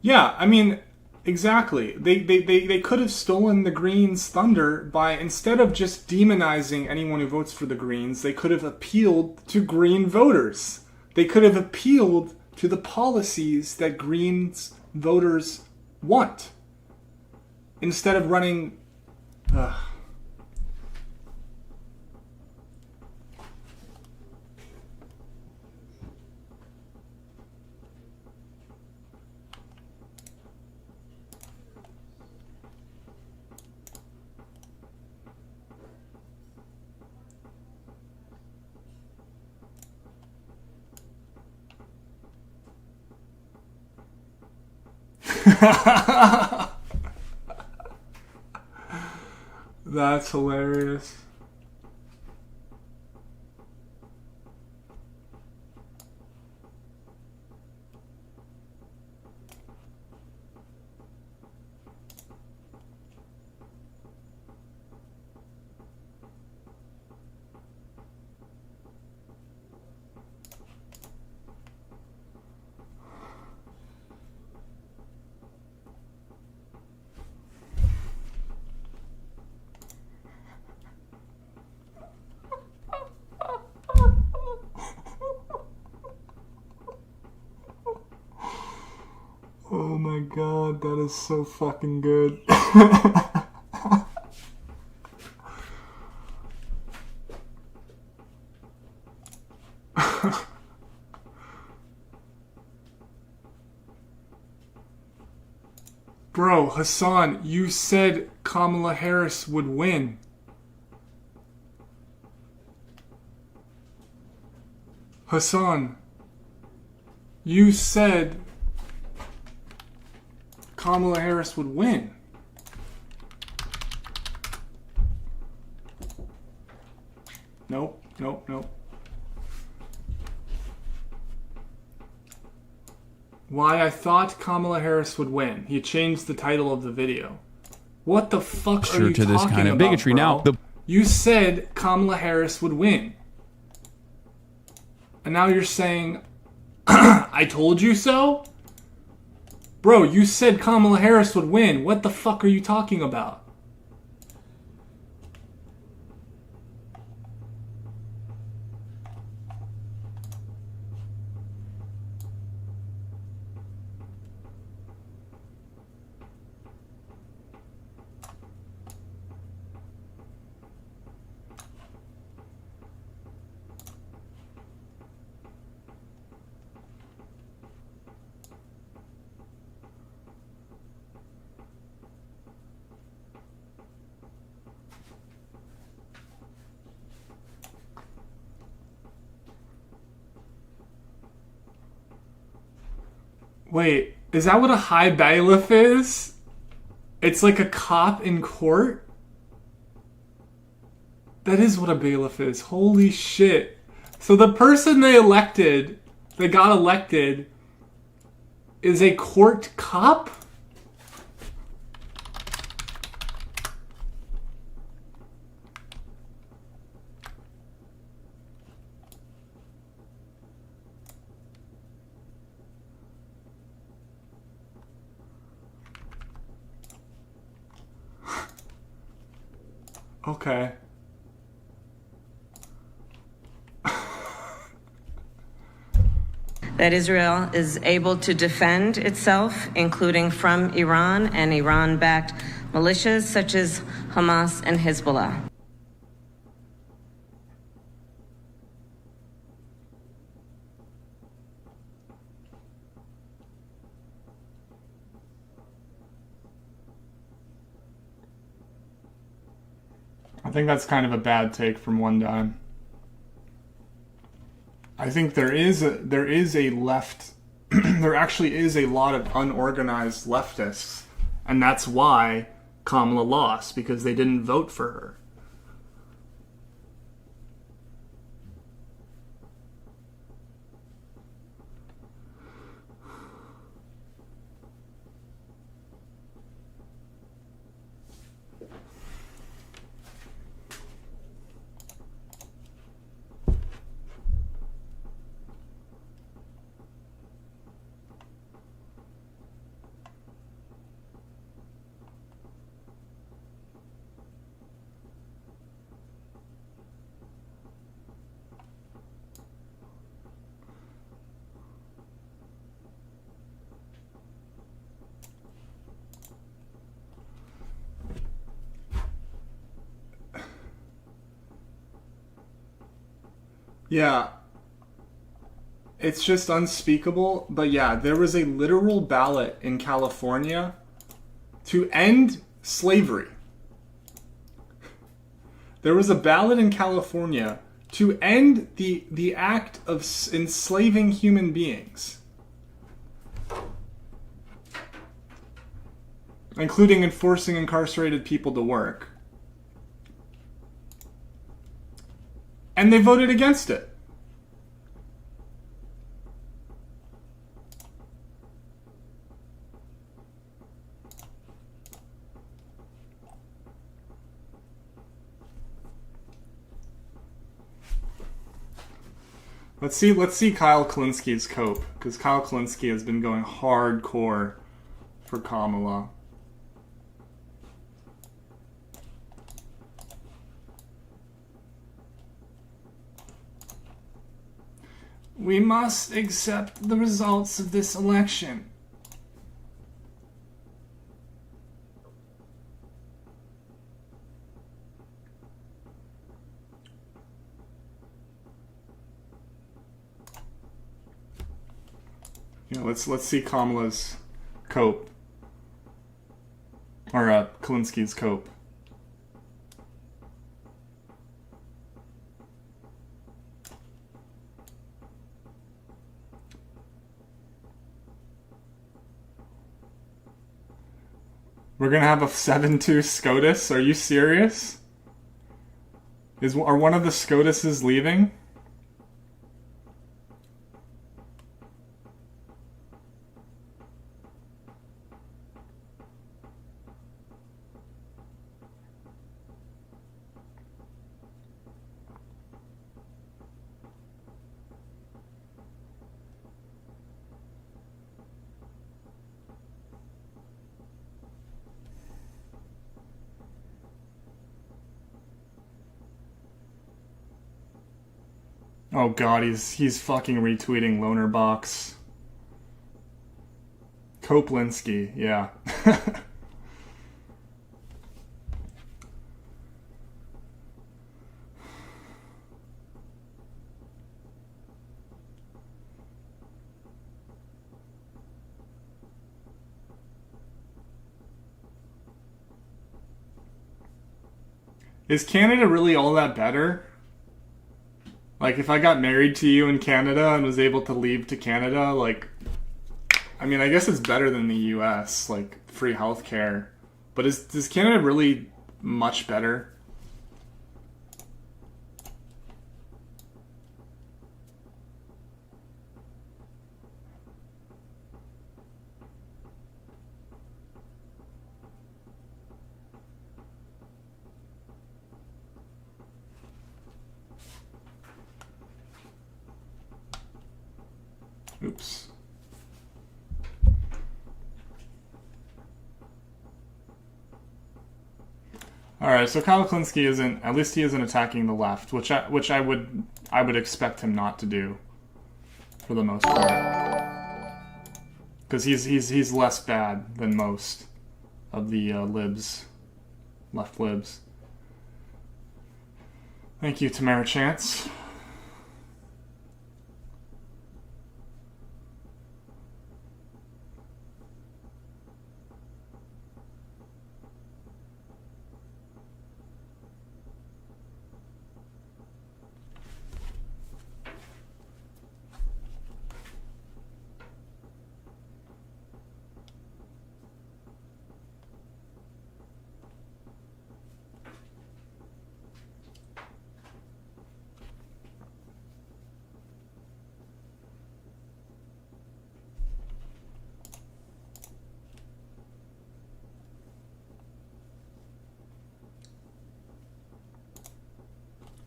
yeah, I mean, exactly. They could have stolen the Greens' thunder by, instead of just demonizing anyone who votes for the Greens, they could have appealed to Green voters. They could have appealed to the policies that Greens voters want. Instead of running... That's hilarious. Oh my god, that is so fucking good. Bro, Hassan, you said Kamala Harris would win. Hassan, you said Kamala Harris would win. Nope. Why I thought Kamala Harris would win. He changed the title of the video. What the fuck are you to this talking kind of about, bigotry. bro? Now, You said Kamala Harris would win. And now you're saying, I told you so? Bro, you said Kamala Harris would win. What the fuck are you talking about? Wait, is that what a high bailiff is? It's like a cop in court? That is what a bailiff is. Holy shit. So the person they got elected, is a court cop? Okay. That Israel is able to defend itself, including from Iran and Iran-backed militias such as Hamas and Hezbollah. I think that's kind of a bad take from One Dime. I think there is a left, there actually is a lot of unorganized leftists, and that's why Kamala lost, because they didn't vote for her. Yeah, it's just unspeakable. But yeah, there was a literal ballot in California to end slavery. There was a ballot in California to end the act of enslaving human beings. including enforcing incarcerated people to work. And they voted against it. Let's see Kyle Kalinski's cope, because Kyle Kalinski has been going hardcore for Kamala. We must accept the results of this election. Yeah, let's see Kamala's cope. Or Kalinski's cope. We're gonna have a 7-2 SCOTUS? Are you serious? Are one of the SCOTUSes leaving? Oh god, he's fucking retweeting Loner Box. Koplinski, yeah. Is Canada really all that better? Like, if I got married to you in Canada and was able to leave to Canada, like, I mean, I guess it's better than the US, like, free healthcare. But is Canada really much better? Oops. All right, so Kyle Kalinski isn't, at least he isn't attacking the left, which I would expect him not to do, for the most part, because he's less bad than most of the left libs. Thank you, Tamara Chance.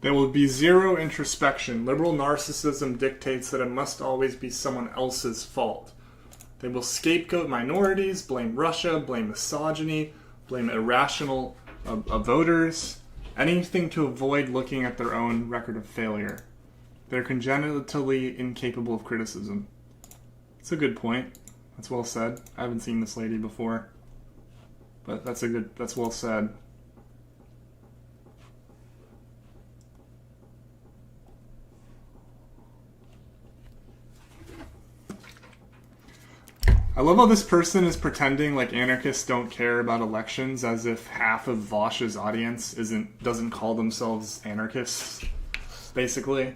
There will be zero introspection. Liberal narcissism dictates that it must always be someone else's fault. They will scapegoat minorities, blame Russia, blame misogyny, blame irrational voters, anything to avoid looking at their own record of failure. They're congenitally incapable of criticism. It's a good point. That's well said. I haven't seen this lady before, but that's well said. I love how this person is pretending like anarchists don't care about elections, as if half of Vosch's audience doesn't call themselves anarchists, basically.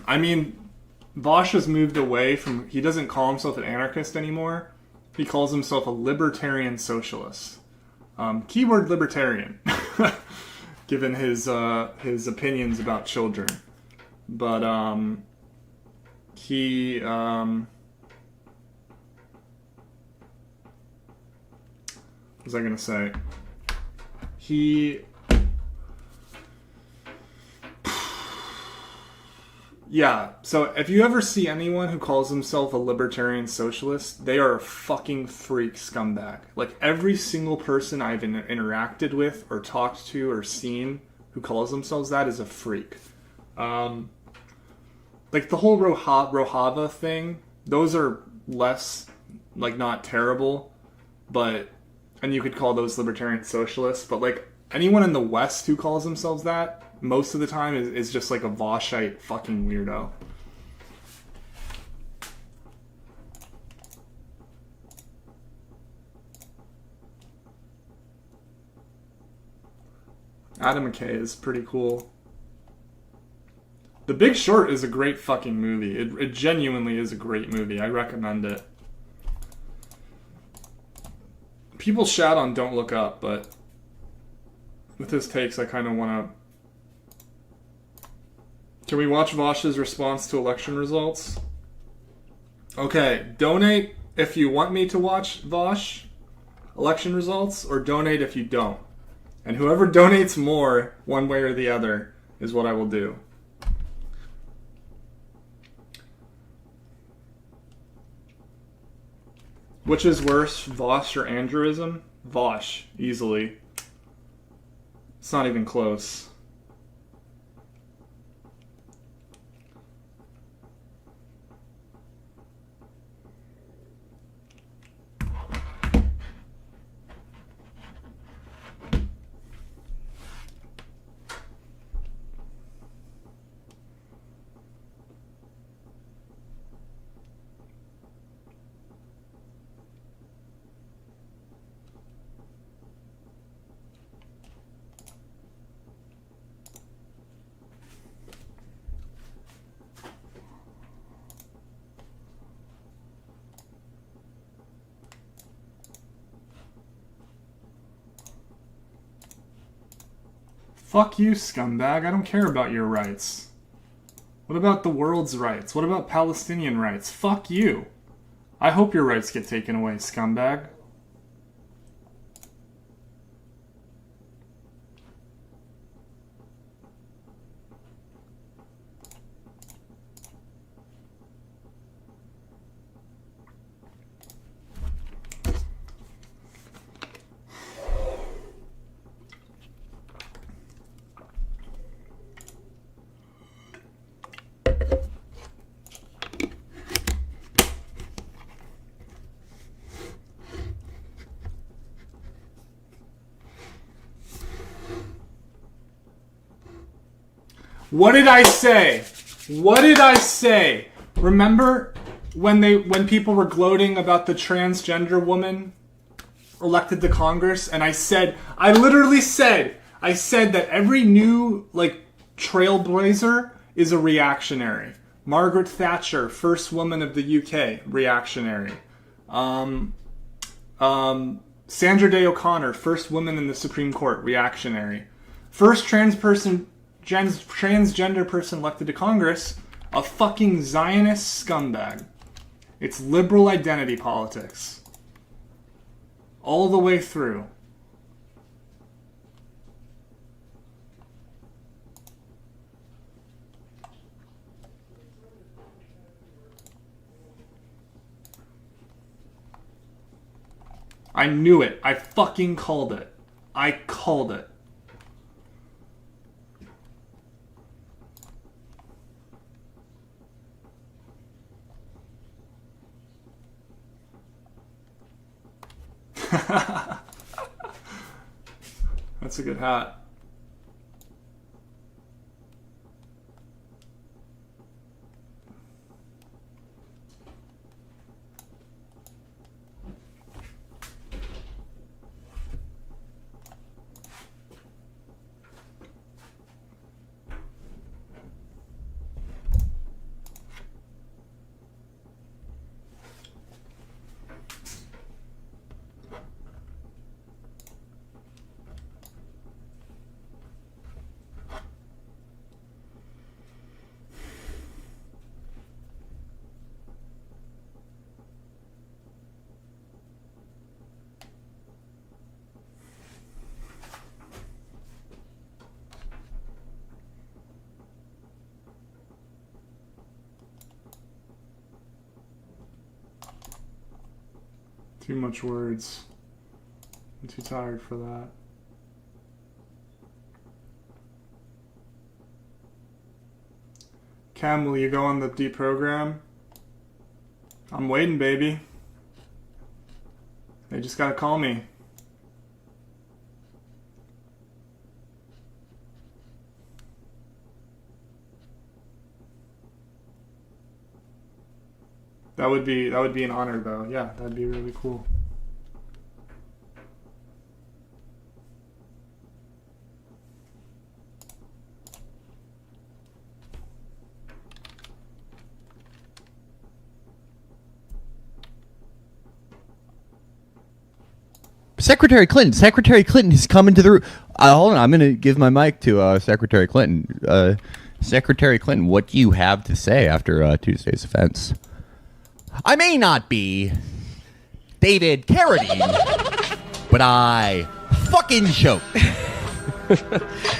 I mean, Vosch has moved away from... He doesn't call himself an anarchist anymore. He calls himself a libertarian socialist. Keyword libertarian, given his opinions about children. But he... what was I going to say? Yeah, so if you ever see anyone who calls himself a libertarian socialist, they are a fucking freak scumbag. Like, every single person I've interacted with or talked to or seen who calls themselves that is a freak. Like, the whole Rojava thing, those are less, like, not terrible, but, and you could call those libertarian socialists, but, like, anyone in the West who calls themselves that, most of the time is just like a Voschite fucking weirdo. Adam McKay is pretty cool. The Big Short is a great fucking movie. It genuinely is a great movie. I recommend it. People shout on Don't Look Up, but with his takes, I kind of want to... Can we watch Vosch's response to election results? Okay, donate if you want me to watch Vosch election results, or donate if you don't. And whoever donates more, one way or the other, is what I will do. Which is worse, Vosch or Andrewism? Vosch, easily. It's not even close. Fuck you, scumbag. I don't care about your rights. What about the world's rights? What about Palestinian rights? Fuck you. I hope your rights get taken away, scumbag. What did I say? What did I say? Remember when people were gloating about the transgender woman elected to Congress, and I literally said that every new, like, trailblazer is a reactionary. Margaret Thatcher, first woman of the UK, reactionary. Sandra Day O'Connor, first woman in the Supreme Court, reactionary. First transgender person elected to Congress, a fucking Zionist scumbag. It's liberal identity politics. All the way through. I knew it. I fucking called it. I called it. That's a good hat. Too much words. I'm too tired for that. Cam, will you go on the deprogram? I'm waiting, baby. They just gotta call me. That would be an honor, though. Yeah, that'd be really cool. Secretary Clinton is coming to the room. Hold on, I'm going to give my mic to Secretary Clinton. Secretary Clinton, what do you have to say after Tuesday's offense? I may not be David Carradine, but I fucking choke.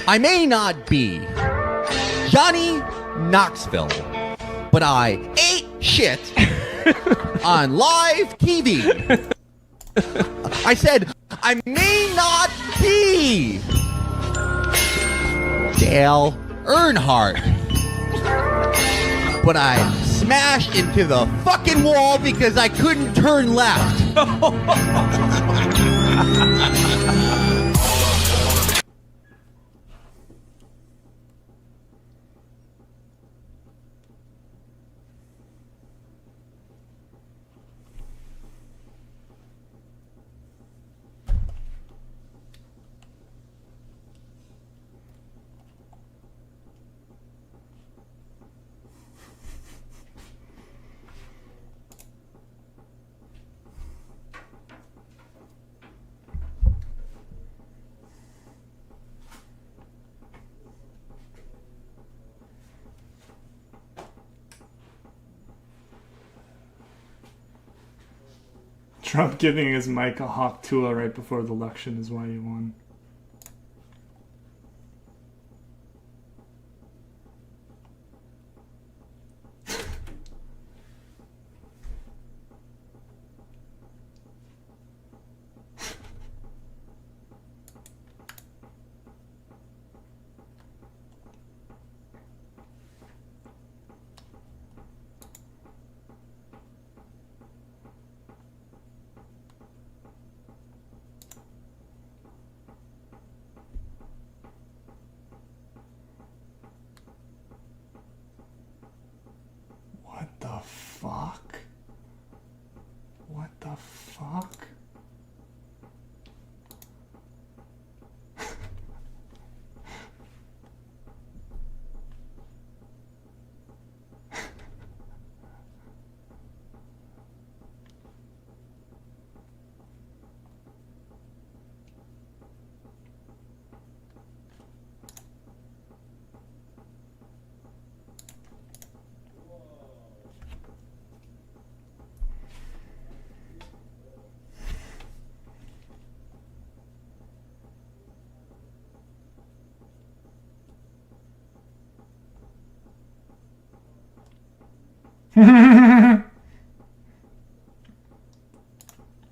I may not be Johnny Knoxville, but I ate shit on live TV. I said, I may not be Dale Earnhardt, but I smashed into the fucking wall because I couldn't turn left. Trump giving his mic a hawk Tua right before the election is why he won. What the fuck? What the fuck?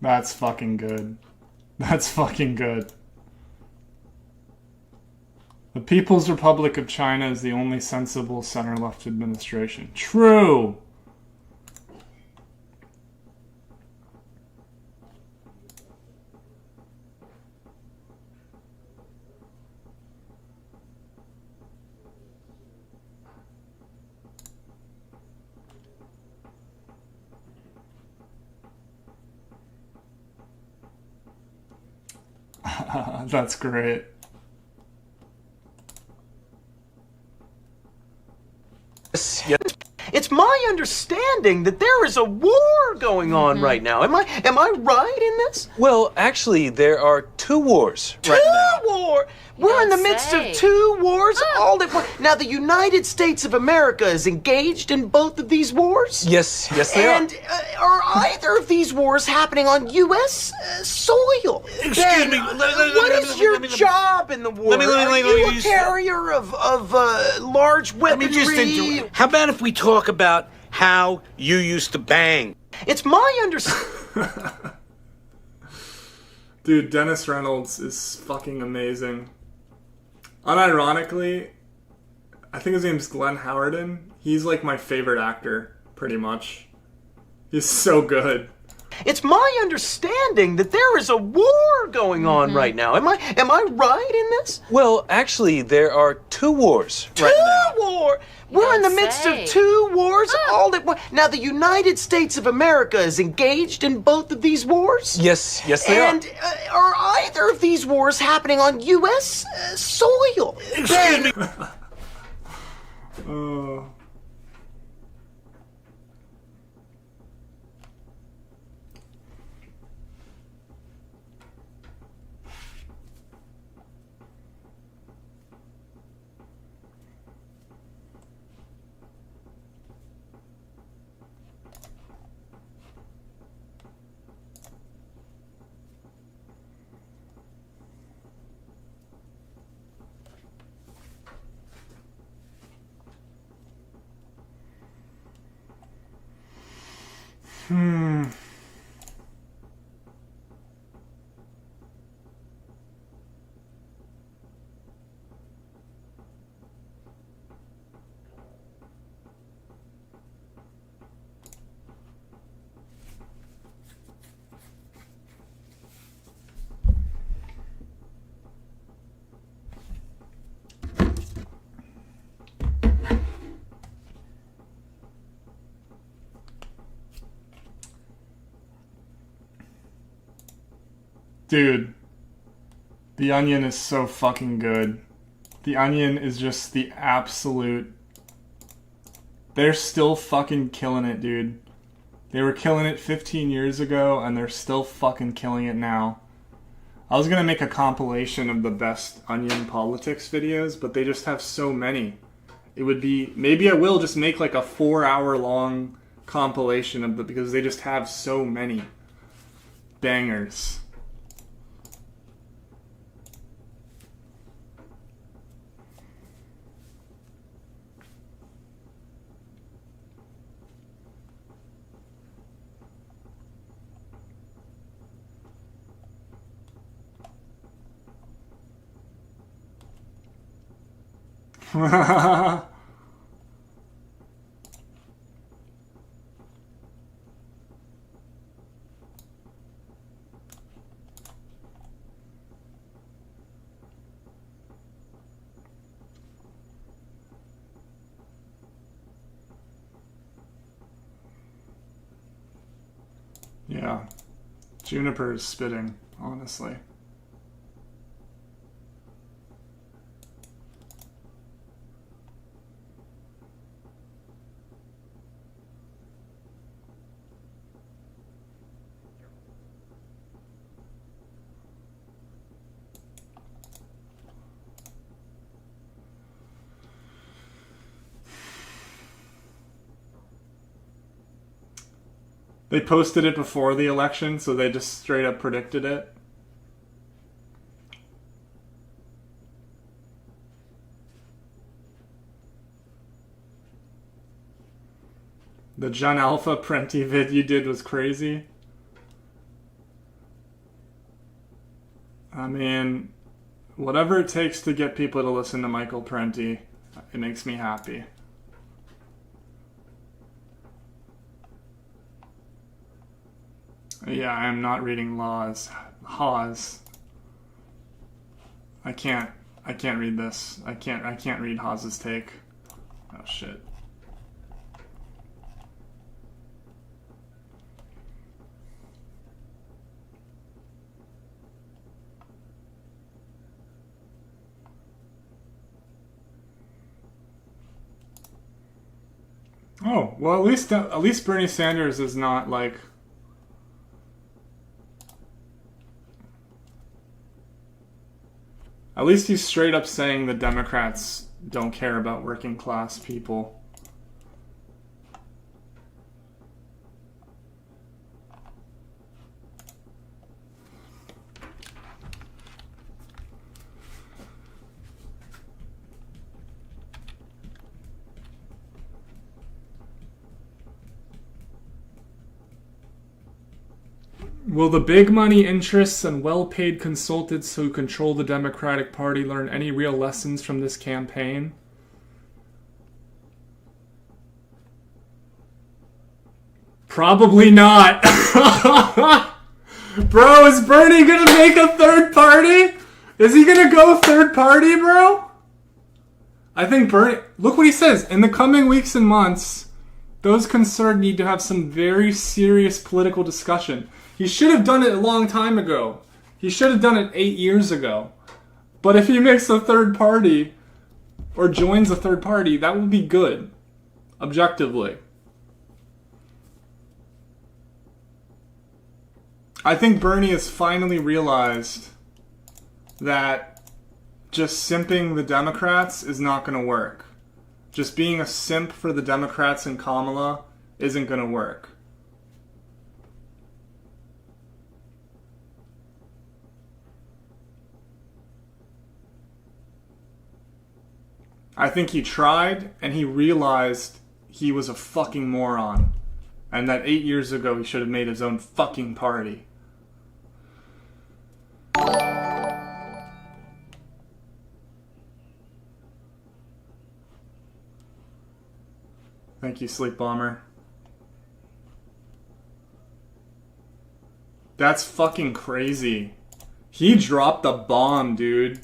That's fucking good. That's fucking good. The People's Republic of China is the only sensible center-left administration. True! That's great. Yes. It's my understanding that there is a war going on right now. Am I right in this? Well, actually, there are two wars right now. We're in the midst of two wars all at once. Now, the United States of America is engaged in both of these wars? Yes, they are. And are either of these wars happening on U.S. Soil? Excuse me. What is your job in the war? Are you a carrier of large weaponry? Let me just interrupt. How about if we talk about how you used to bang? It's my understanding. Dude, Dennis Reynolds is fucking amazing. Unironically, I think his name's Glenn Howerton. He's like my favorite actor, pretty much. He's so good. It's my understanding that there is a war going on right now. Am I right in this? Well, actually, there are two wars right now. We're in the midst of two wars all at once. Now, the United States of America is engaged in both of these wars? Yes, they are. And are either of these wars happening on U.S. Soil? Excuse me. Dude, The Onion is so fucking good. The Onion is just the absolute... They're still fucking killing it, dude. They were killing it 15 years ago, and they're still fucking killing it now. I was gonna make a compilation of the best Onion politics videos, but they just have so many. It would be... Maybe I will just make like a 4-hour long compilation of the... Because they just have so many bangers. Yeah. Juniper is spitting, honestly. They posted it before the election, so they just straight up predicted it. The John Alpha Prenti vid you did was crazy. I mean, whatever it takes to get people to listen to Michael Parenti, it makes me happy. Yeah, I am not reading Hawes. I can't read this. I can't read Hawes's take. Oh shit. Oh, well, at least Bernie Sanders is not like... At least he's straight up saying the Democrats don't care about working class people. Will the big money interests and well-paid consultants who control the Democratic Party learn any real lessons from this campaign? Probably not. Bro, is Bernie gonna make a third party? Is he gonna go third party, bro? I think Bernie... Look what he says. In the coming weeks and months, those concerned need to have some very serious political discussion. He should have done it a long time ago. He should have done it 8 years ago. But if he makes a third party, or joins a third party, that would be good. Objectively. I think Bernie has finally realized that just simping the Democrats is not going to work. Just being a simp for the Democrats and Kamala isn't going to work. I think he tried, and he realized he was a fucking moron. And that 8 years ago he should have made his own fucking party. Thank you, Sleep Bomber. That's fucking crazy. He dropped the bomb, dude.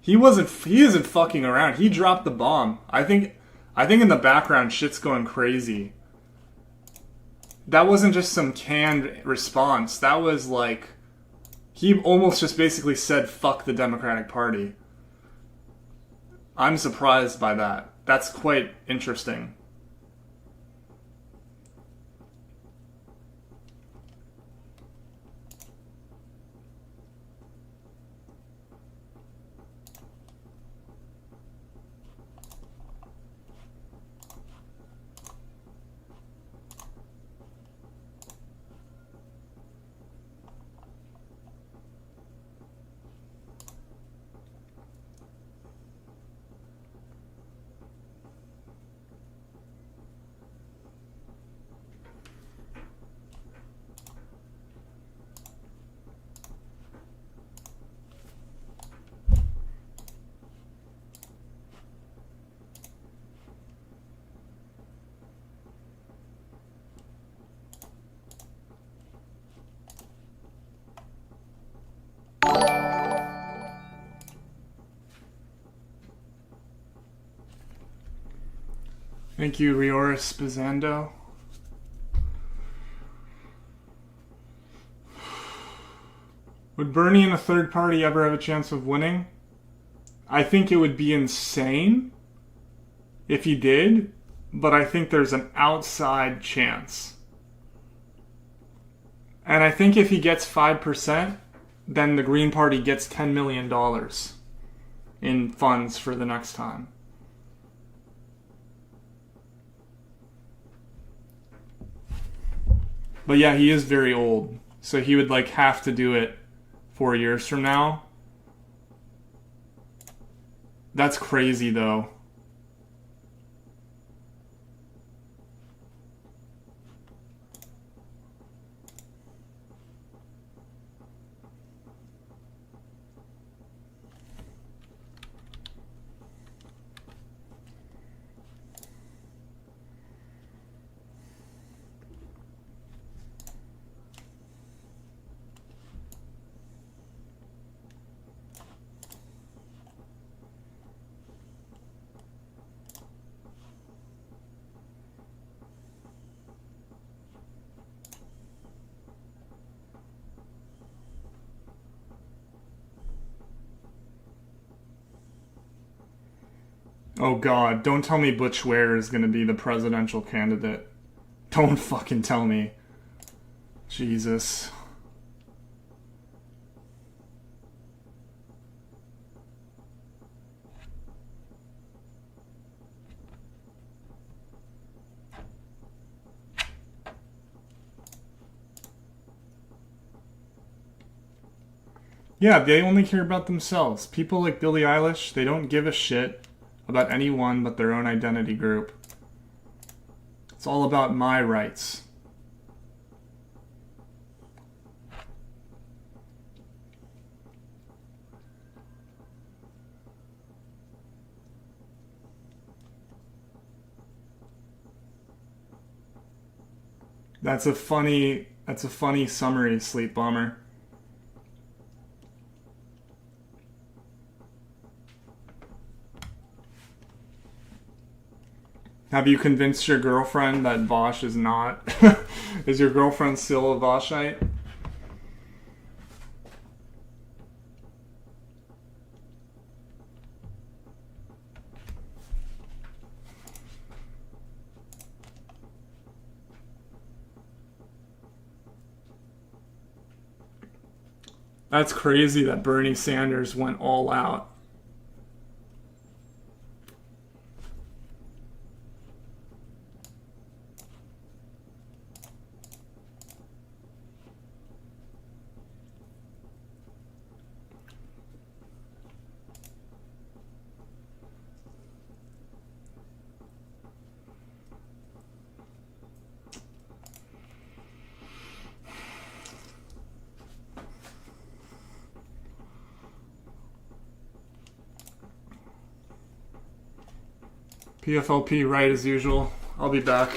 He isn't fucking around. He dropped the bomb. I think in the background shit's going crazy. That wasn't just some canned response. That was like, he almost just basically said fuck the Democratic Party. I'm surprised by that. That's quite interesting. Thank you, Rioris Bizando. Would Bernie and a third party ever have a chance of winning? I think it would be insane if he did, but I think there's an outside chance. And I think if he gets 5%, then the Green Party gets $10 million in funds for the next time. But yeah, he is very old. So he would like have to do it 4 years from now. That's crazy though. Oh God, don't tell me Butch Ware is gonna be the presidential candidate. Don't fucking tell me. Jesus. Yeah, they only care about themselves. People like Billie Eilish, they don't give a shit about anyone but their own identity group. It's all about my rights. That's a funny summary, Sleep Bomber. Have you convinced your girlfriend that Vosch is not? Is your girlfriend still a Voschite? That's crazy that Bernie Sanders went all out. PFLP right as usual. I'll be back.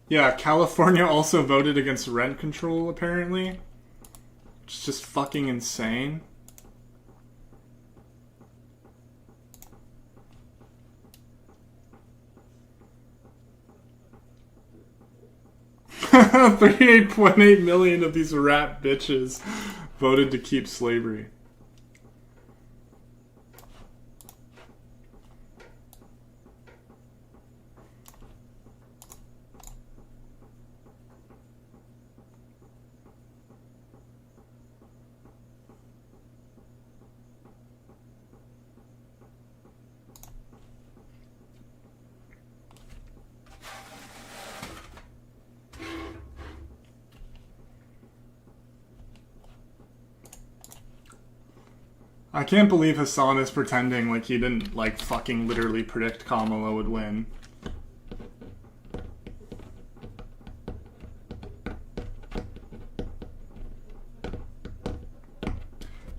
Yeah, California also voted against rent control, apparently. Which is just fucking insane. $38.8 million of these rat bitches voted to keep slavery. I can't believe Hassan is pretending like he didn't, like, fucking literally predict Kamala would win.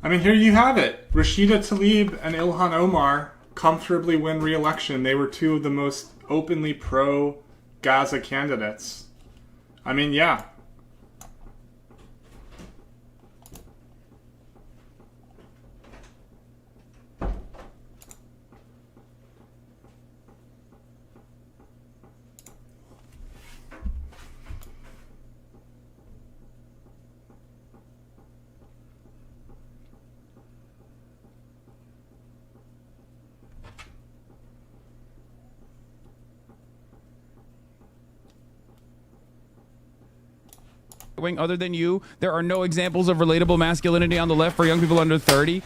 I mean, here you have it. Rashida Tlaib and Ilhan Omar comfortably win re-election. They were two of the most openly pro-Gaza candidates. I mean, yeah. Other than you, there are no examples of relatable masculinity on the left for young people under 30.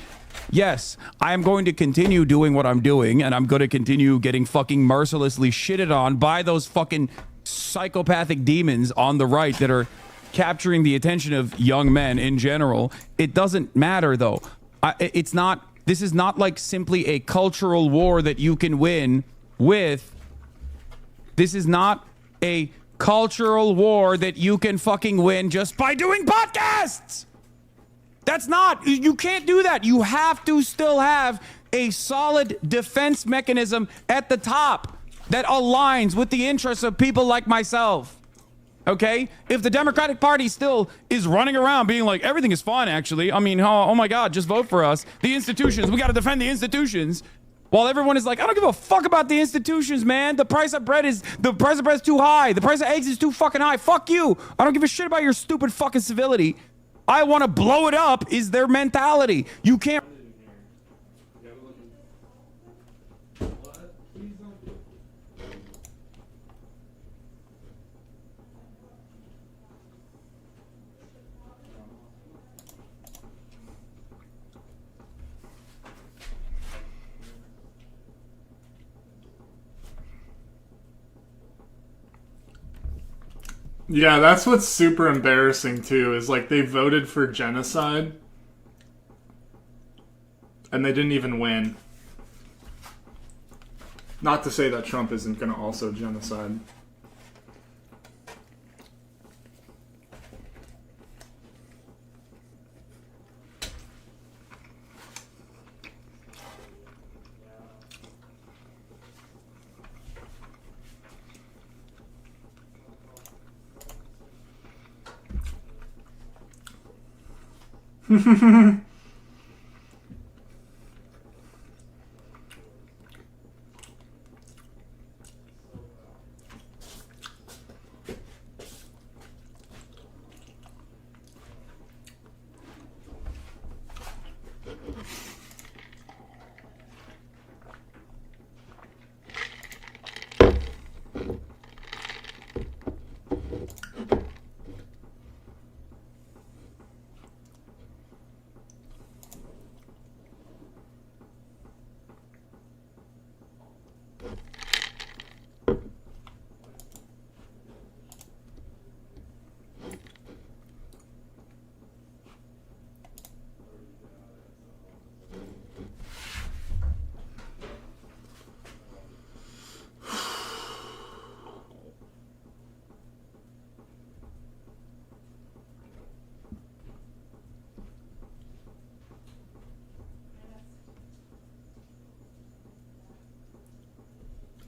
Yes, I am going to continue doing what I'm doing, and I'm going to continue getting fucking mercilessly shitted on by those fucking psychopathic demons on the right that are capturing the attention of young men in general. It doesn't matter, though. This is not like simply a cultural war that you can win with. This is not a cultural war that you can fucking win just by doing podcasts. That's not, you can't do that. You have to still have a solid defense mechanism at the top that aligns with the interests of people like myself. Okay? If the Democratic Party still is running around being like, everything is fine, actually. I mean, oh my God, just vote for us. The institutions, we got to defend the institutions. While everyone is like, I don't give a fuck about the institutions, man. The price of bread is too high. The price of eggs is too fucking high. Fuck you. I don't give a shit about your stupid fucking civility. I want to blow it up is their mentality. You can't. Yeah, that's what's super embarrassing too, is like they voted for genocide and they didn't even win. Not to say that Trump isn't going to also genocide.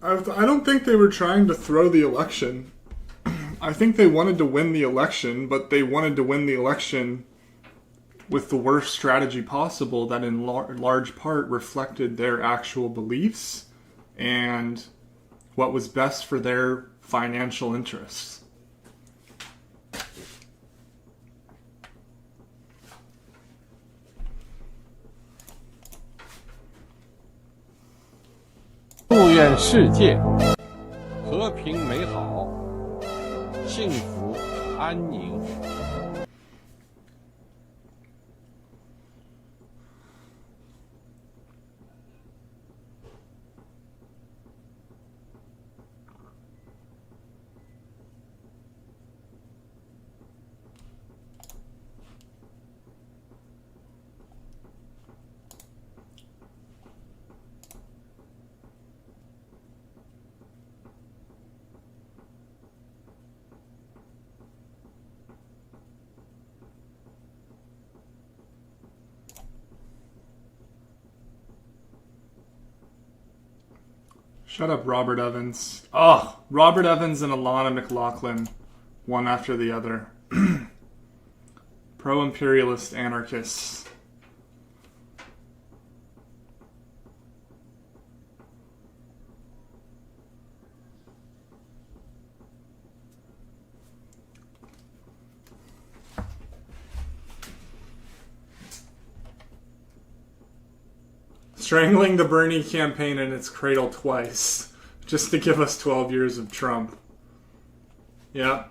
I don't think they were trying to throw the election. I think they wanted to win the election, but they wanted to win the election with the worst strategy possible that in large part reflected their actual beliefs and what was best for their financial interests.愿世界和平美好，幸福安宁。Shut up, Robert Evans. Oh, Robert Evans and Alana McLaughlin, one after the other. Pro-imperialist anarchists. Strangling the Bernie campaign in its cradle twice, just to give us 12 years of Trump. Yeah.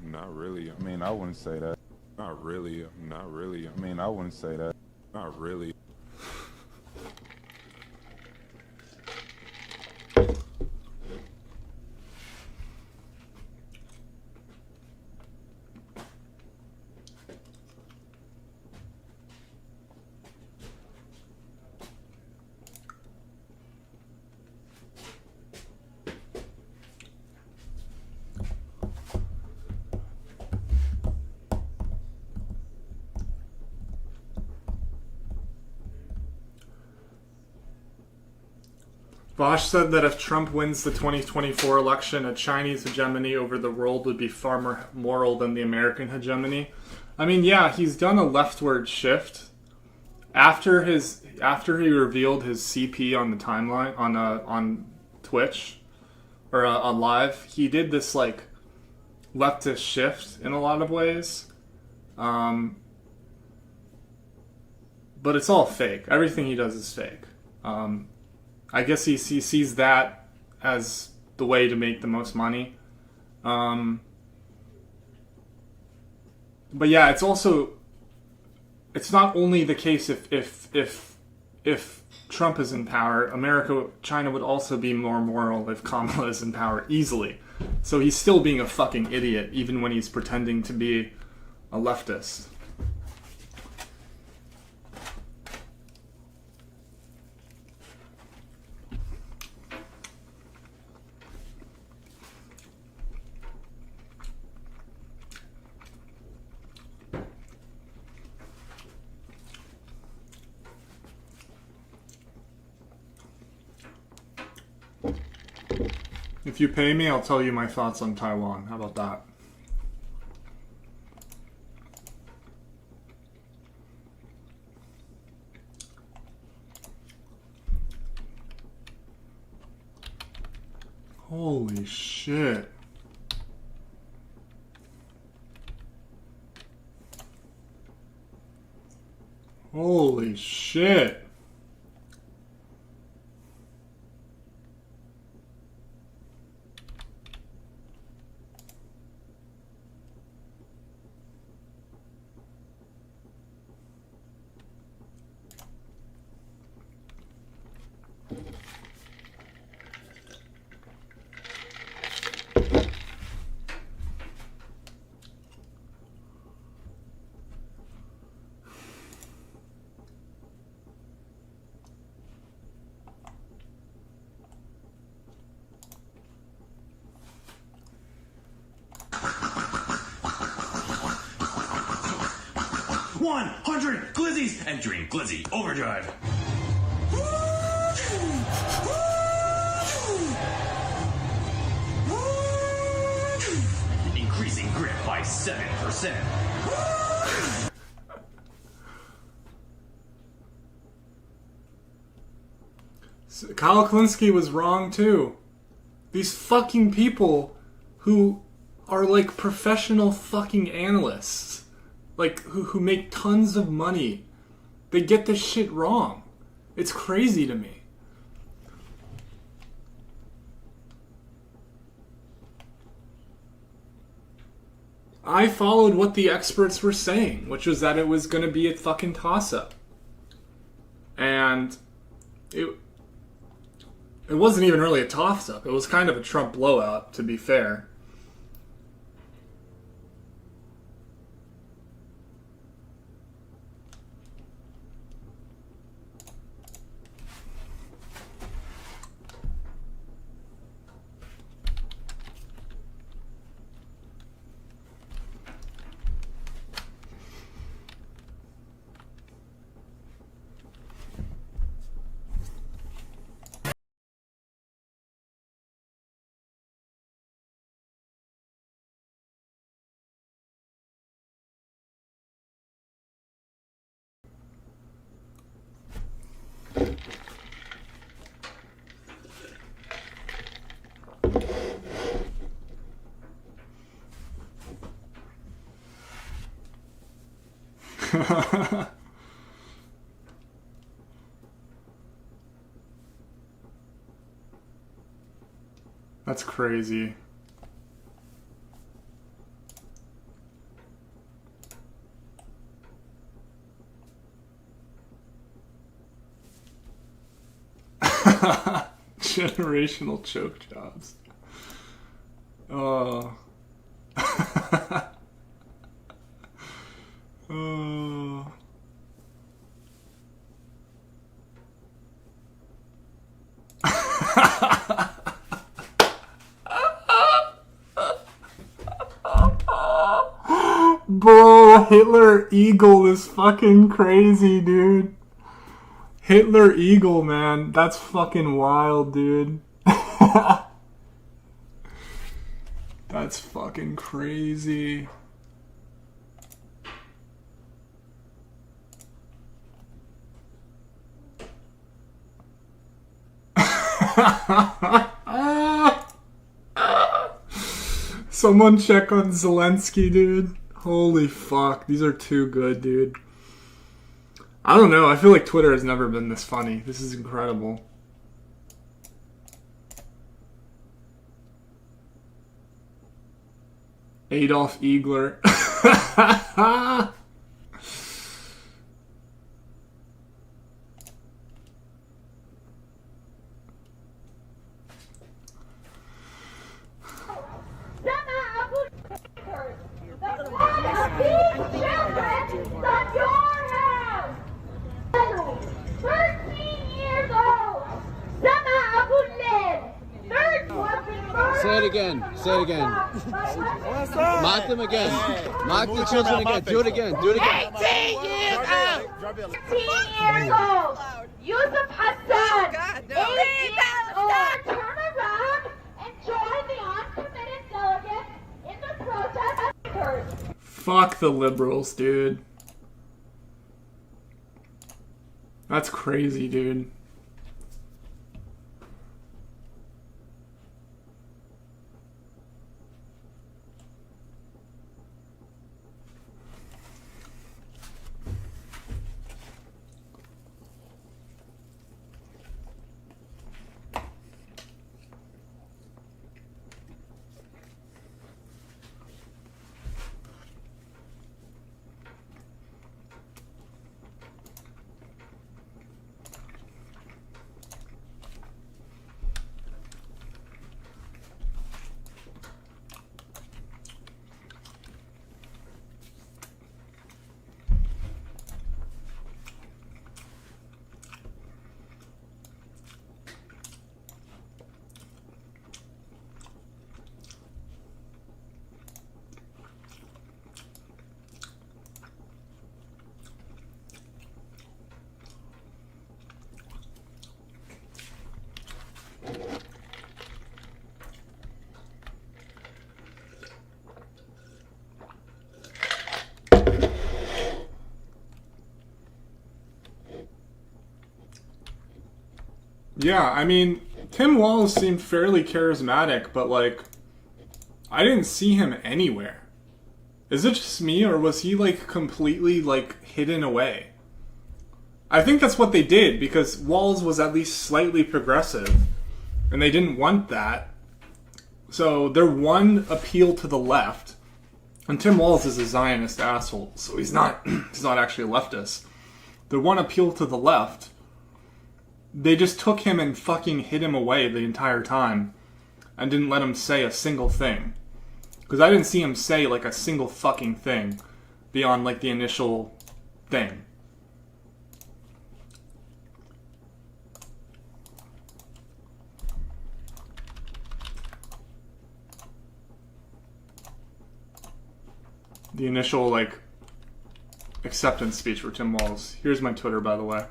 Not really. I mean, I wouldn't say that. Not really. Not really. I mean, I wouldn't say that. Not really. Vosch said that if Trump wins the 2024 election, a Chinese hegemony over the world would be far more moral than the American hegemony. I mean, yeah, he's done a leftward shift. After he revealed his CP on the timeline on Twitch or on live, he did this like leftist shift in a lot of ways. But it's all fake. Everything he does is fake. I guess he sees that as the way to make the most money. But yeah, it's not only the case if Trump is in power, China would also be more moral if Kamala is in power easily. So he's still being a fucking idiot, even when he's pretending to be a leftist. If you pay me, I'll tell you my thoughts on Taiwan. How about that? Holy shit. Holy shit. Glizzies entering Glizzy Overdrive. Increasing grip by 7%. Kyle Klinsky was wrong too. These fucking people who are like professional fucking analysts, like who make tons of money, they get this shit wrong. It's crazy to me. I followed what the experts were saying, which was that it was going to be a fucking toss-up. And it wasn't even really a toss-up. It was kind of a Trump blowout, to be fair. That's crazy. Generational choke jobs. Oh. Oh. Bro, Hitler Eagle is fucking crazy, dude. Hitler Eagle, man. That's fucking wild, dude. That's fucking crazy. Someone check on Zelensky, dude. Holy fuck. These are too good, dude. I don't know. I feel like Twitter has never been this funny. This is incredible. Adolf Eagler. Say it again. Say it again. Mock them again. Mock the children again. Do it again. Do it again. 18 years old. 18 years old. Yusuf Hassan. 8 years old. Turn around and join the uncommitted delegates in the protest. Fuck the liberals, dude. That's crazy, dude. Yeah, I mean, Tim Walz seemed fairly charismatic, but, like, I didn't see him anywhere. Is it just me, or was he, like, completely, like, hidden away? I think that's what they did, because Walz was at least slightly progressive, and they didn't want that. So their one appeal to the left, and Tim Walz is a Zionist asshole, so he's not actually a leftist. Their one appeal to the left, they just took him and fucking hid him away the entire time and didn't let him say a single thing. Because I didn't see him say, like, a single fucking thing beyond, like, the initial thing. The initial, like, acceptance speech for Tim Walz. Here's my Twitter, by the way.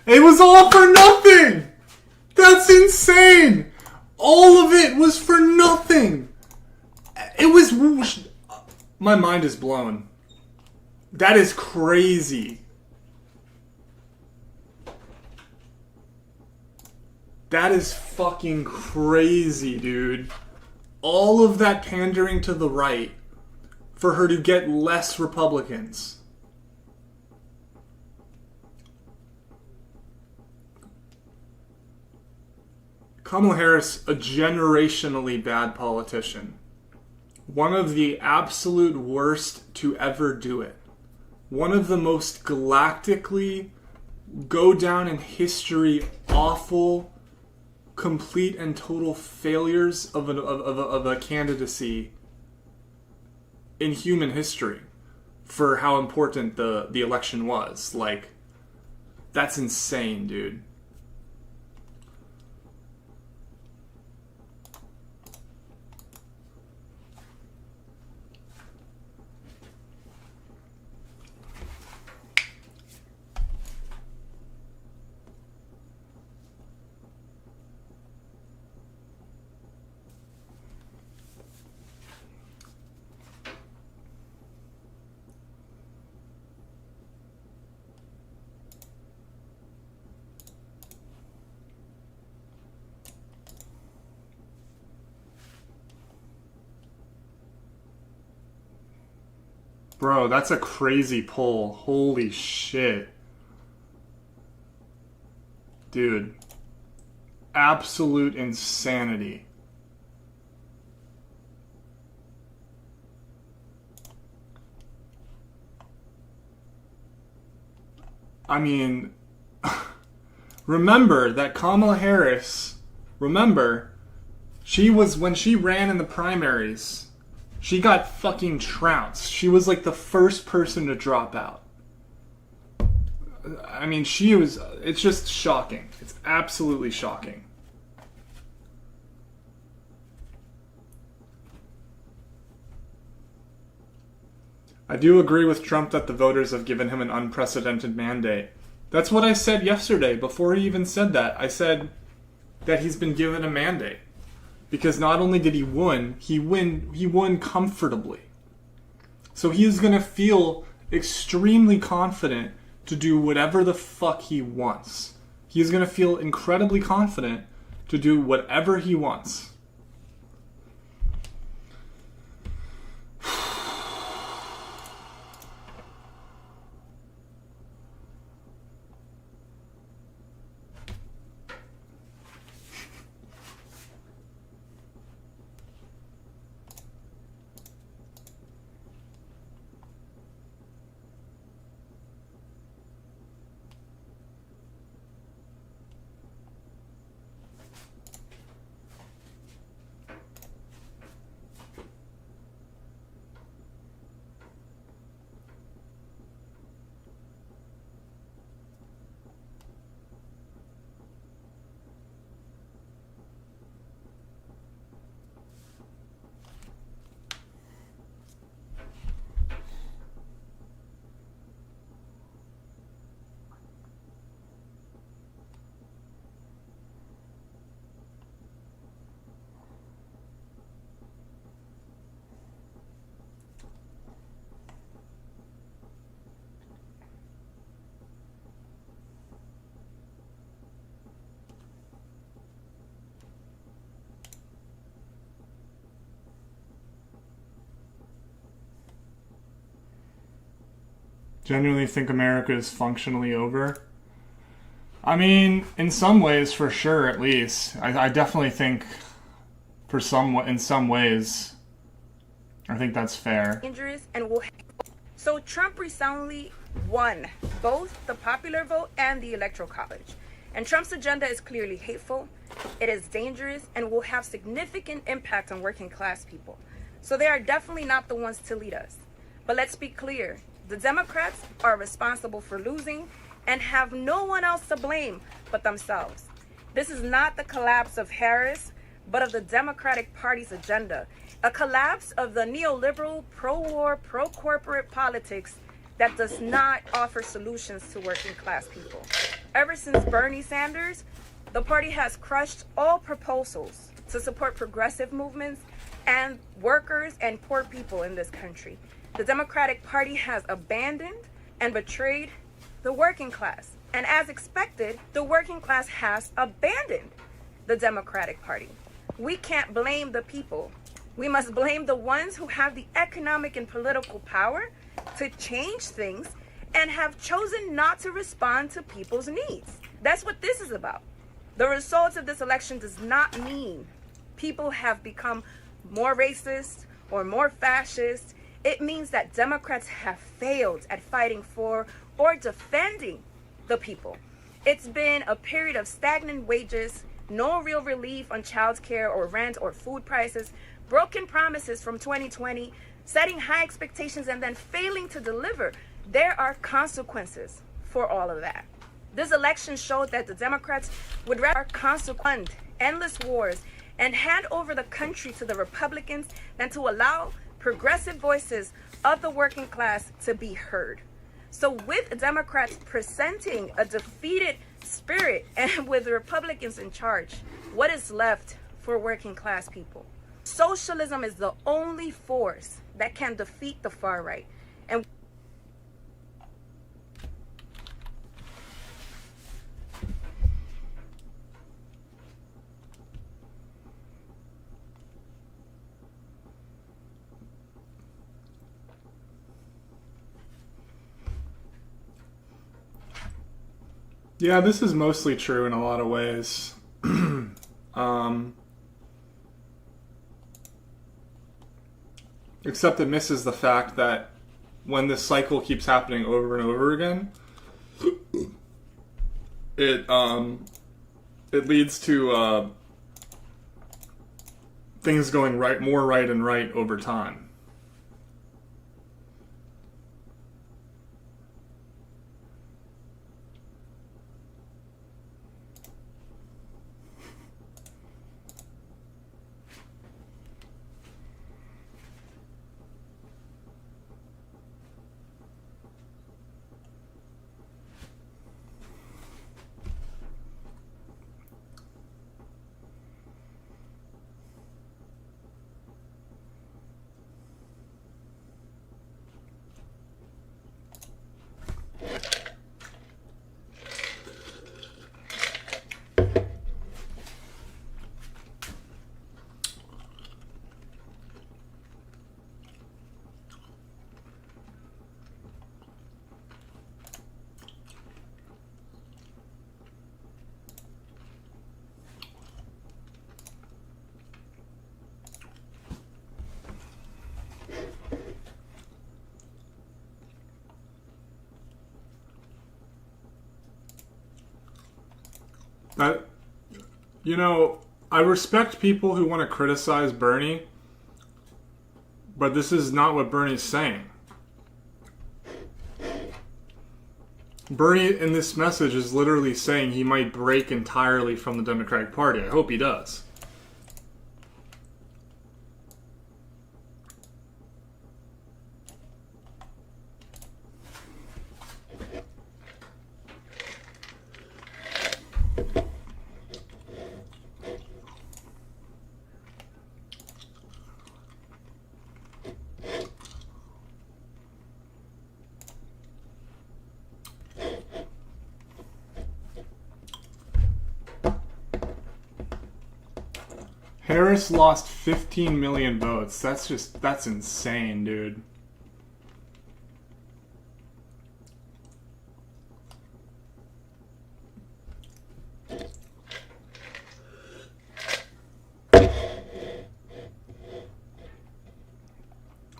It was all for nothing! That's insane! All of it was for nothing! It was... My mind is blown. That is crazy. That is fucking crazy, dude. All of that pandering to the right for her to get less Republicans. Kamala Harris, a generationally bad politician. One of the absolute worst to ever do it. One of the most galactically go down in history awful, complete and total failures of a candidacy in human history for how important the election was. Like, that's insane, dude. Bro, that's a crazy poll. Holy shit. Dude. Absolute insanity. I mean, remember that Kamala Harris, she was, when she ran in the primaries, she got fucking trounced. She was like the first person to drop out. I mean, it's just shocking. It's absolutely shocking. I do agree with Trump that the voters have given him an unprecedented mandate. That's what I said yesterday. Before he even said that, I said that he's been given a mandate. Because not only did he win, he won comfortably. So he is going to feel extremely confident to do whatever the fuck he wants. He is going to feel incredibly confident to do whatever he wants. Genuinely think America is functionally over? I mean, in some ways, for sure, at least. I definitely think in some ways, I think that's fair. Dangerous and will. So Trump resoundingly won both the popular vote and the electoral college. And Trump's agenda is clearly hateful, it is dangerous, and will have significant impact on working class people. So they are definitely not the ones to lead us. But let's be clear. The Democrats are responsible for losing and have no one else to blame but themselves. This is not the collapse of Harris, but of the Democratic Party's agenda. A collapse of the neoliberal, pro-war, pro-corporate politics that does not offer solutions to working class people. Ever since Bernie Sanders, the party has crushed all proposals to support progressive movements and workers and poor people in this country. The Democratic Party has abandoned and betrayed the working class. And as expected, the working class has abandoned the Democratic Party. We can't blame the people. We must blame the ones who have the economic and political power to change things and have chosen not to respond to people's needs. That's what this is about. The results of this election does not mean people have become more racist or more fascist. It means that Democrats have failed at fighting for or defending the people. It's been a period of stagnant wages, no real relief on childcare or rent or food prices, broken promises from 2020, setting high expectations and then failing to deliver. There are consequences for all of that. This election showed that the Democrats would rather fund endless wars and hand over the country to the Republicans than to allow progressive voices of the working class to be heard. So with Democrats presenting a defeated spirit and with Republicans in charge, what is left for working class people? Socialism is the only force that can defeat the far right. And yeah, this is mostly true in a lot of ways. Except it misses the fact that when this cycle keeps happening over and over again, it leads to things going more right and right over time. I respect people who want to criticize Bernie, but this is not what Bernie's saying. Bernie, in this message, is literally saying he might break entirely from the Democratic Party. I hope he does. Harris lost 15 million votes. That's insane, dude.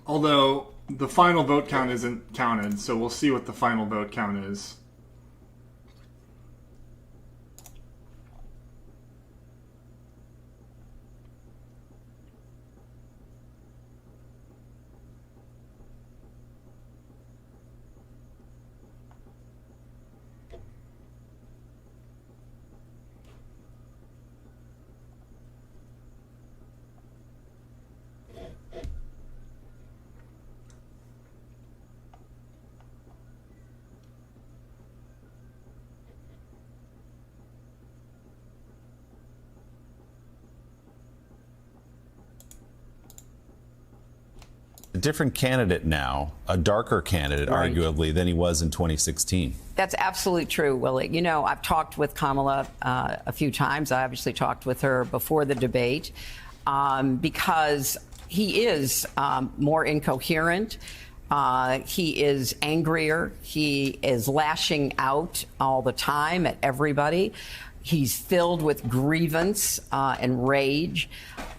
Although the final vote count isn't counted, so we'll see what the final vote count is. different candidate now, a darker candidate, Right. arguably, than he was in 2016. That's absolutely true, Willie. You know, I've talked with Kamala a few times. I obviously talked with her before the debate because he is more incoherent. He is angrier. He is lashing out all the time at everybody. He's filled with grievance and rage.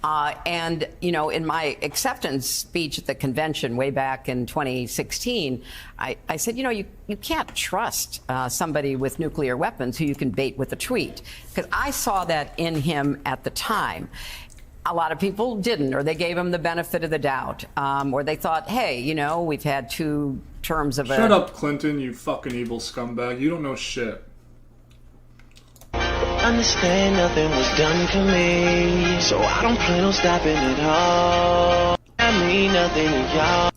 And, you know, in my acceptance speech at the convention way back in 2016, I said, you know, you can't trust somebody with nuclear weapons who you can bait with a tweet, because I saw that in him at the time. A lot of people didn't, or they gave him the benefit of the doubt, or they thought, hey, you know, we've had 2 terms of Shut up, Clinton, you fucking evil scumbag. You don't know shit. Understand nothing was done for me, so I don't plan on stopping at all. I mean nothing to y'all.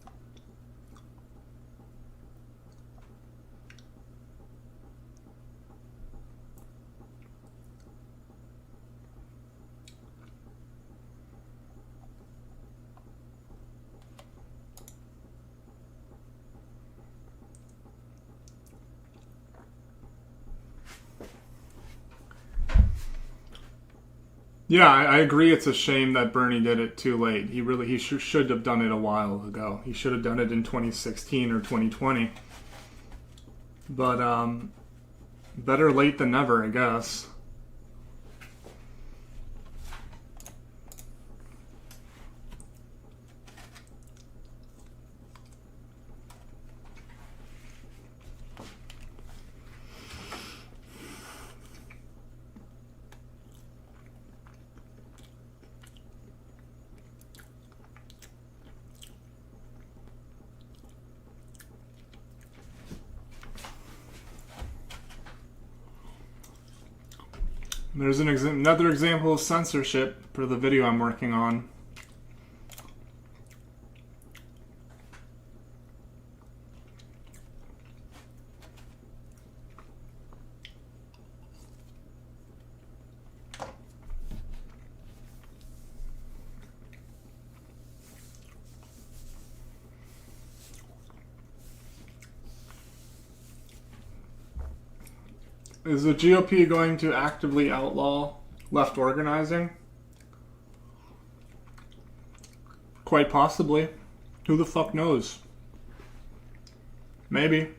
Yeah, I agree. It's a shame that Bernie did it too late. He should have done it a while ago. He should have done it in 2016 or 2020. But better late than never, I guess. There's another example of censorship for the video I'm working on. Is the GOP going to actively outlaw left organizing? Quite possibly. Who the fuck knows? Maybe.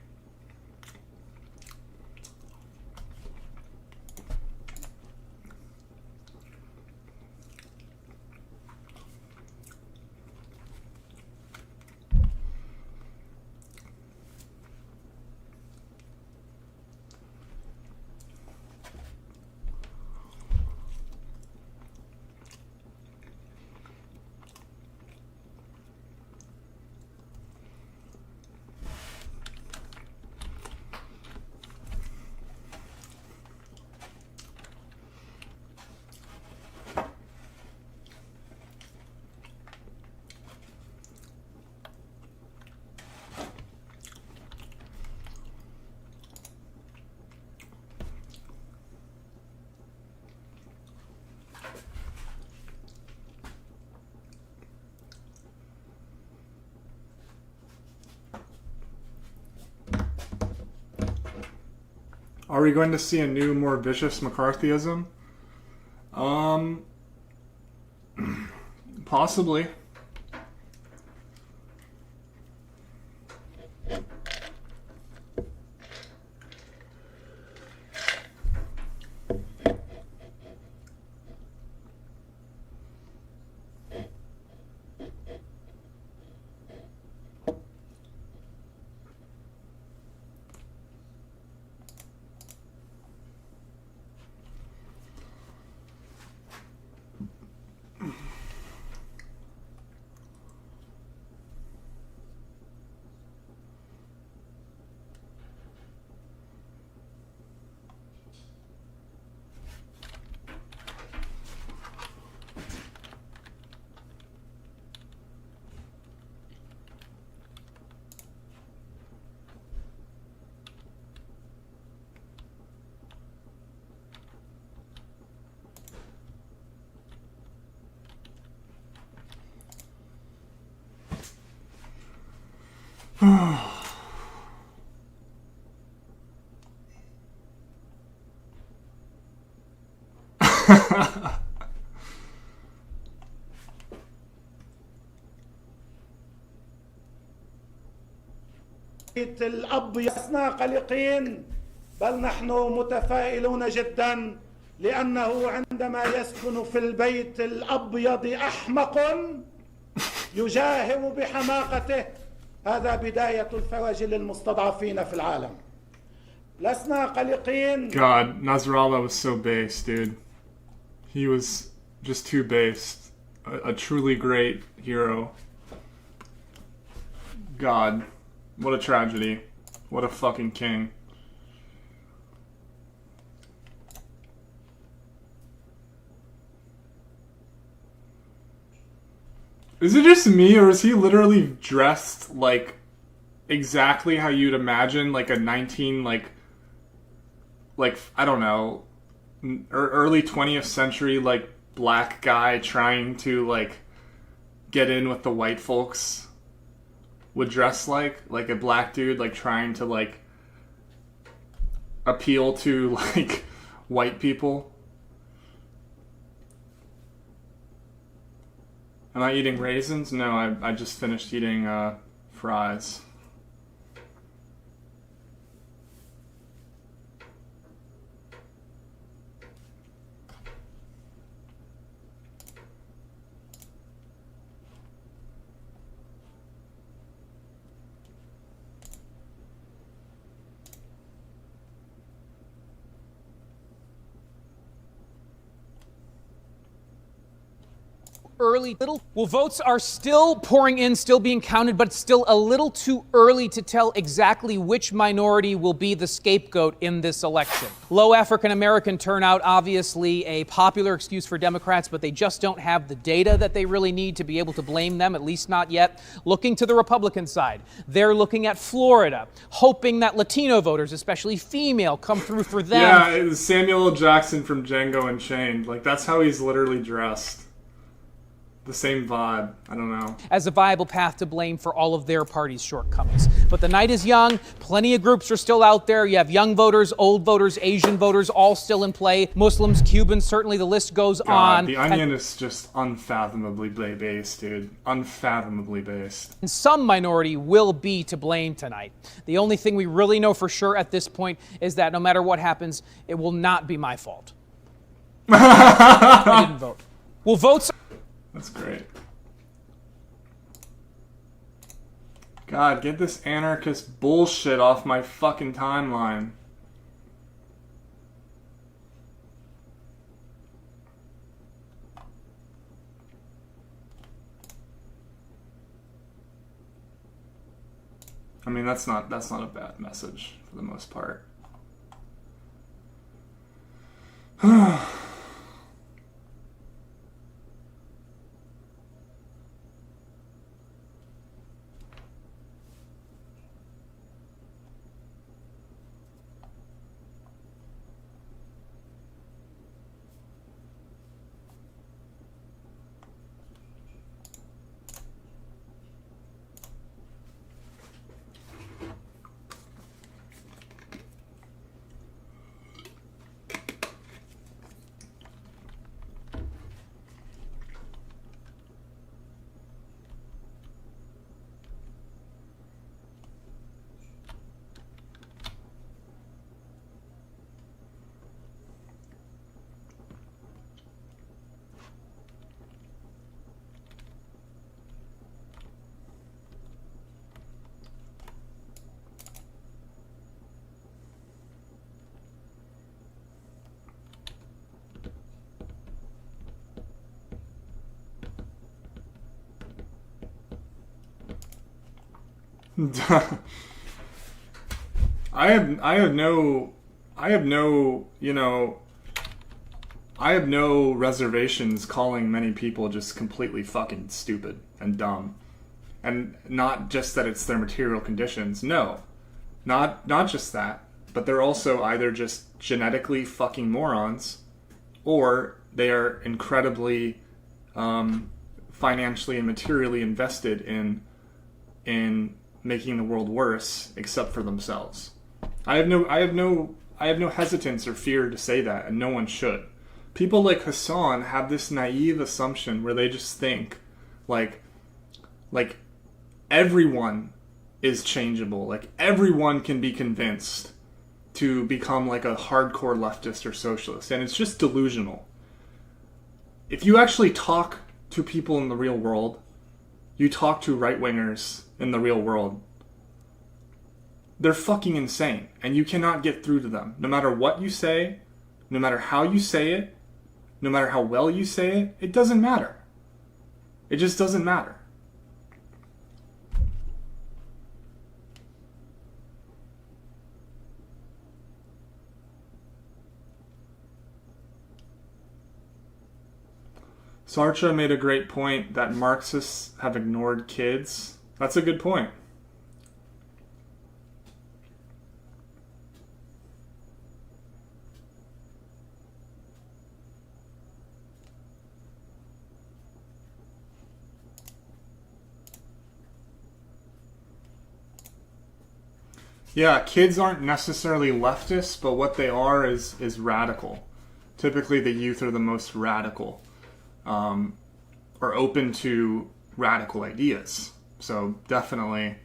Are we going to see a new, more vicious McCarthyism? Possibly. الأب لسنا قلقين بل نحن متفائلون جدا لأنه عندما يسكن في البيت الأبيض أحمق يجاهر بحماقته هذا بداية الفرج للمستضعفين في العالم لسنا قلقين. God, Nasrallah was so base, dude. He was just too base. A truly great hero. God, what a tragedy. What a fucking king. Is it just me, or is he literally dressed like exactly how you'd imagine like a 19 like I don't know, early 20th century like black guy trying to like get in with the white folks would dress like a black dude like trying to like appeal to like white people? Am I eating raisins? No, I just finished eating fries. Early little well, votes are still pouring in, still being counted, but it's still a little too early to tell exactly which minority will be the scapegoat in this election. Low African American turnout, obviously a popular excuse for Democrats, but they just don't have the data that they really need to be able to blame them, at least not yet. Looking to the Republican side, they're looking at Florida, hoping that Latino voters, especially female, come through for them. Yeah, it was Samuel L. Jackson from Django Unchained. Like, that's how he's literally dressed. The same vibe. I don't know. As a viable path to blame for all of their party's shortcomings. But the night is young. Plenty of groups are still out there. You have young voters, old voters, Asian voters, all still in play. Muslims, Cubans, certainly the list goes on. The Onion is just unfathomably based, dude. Unfathomably based. And some minority will be to blame tonight. The only thing we really know for sure at this point is that no matter what happens, it will not be my fault. I didn't vote. Well, votes... That's great. God, get this anarchist bullshit off my fucking timeline. I mean, that's not a bad message for the most part. I have no reservations calling many people just completely fucking stupid and dumb. And not just that it's their material conditions. No. Not just that. But they're also either just genetically fucking morons, or they are incredibly financially and materially invested in making the world worse except for themselves. I have no hesitance or fear to say that, and no one should. People like Hassan have this naive assumption where they just think like everyone is changeable, like everyone can be convinced to become like a hardcore leftist or socialist, and it's just delusional. If you actually talk to people in the real world, you talk to right-wingers in the real world, they're fucking insane, and you cannot get through to them. No matter what you say, no matter how you say it, no matter how well you say it, it doesn't matter. It just doesn't matter. Sartre made a great point that Marxists have ignored kids. That's a good point. Yeah, kids aren't necessarily leftists, but what they are is radical. Typically the youth are the most radical. Are open to radical ideas. So definitely.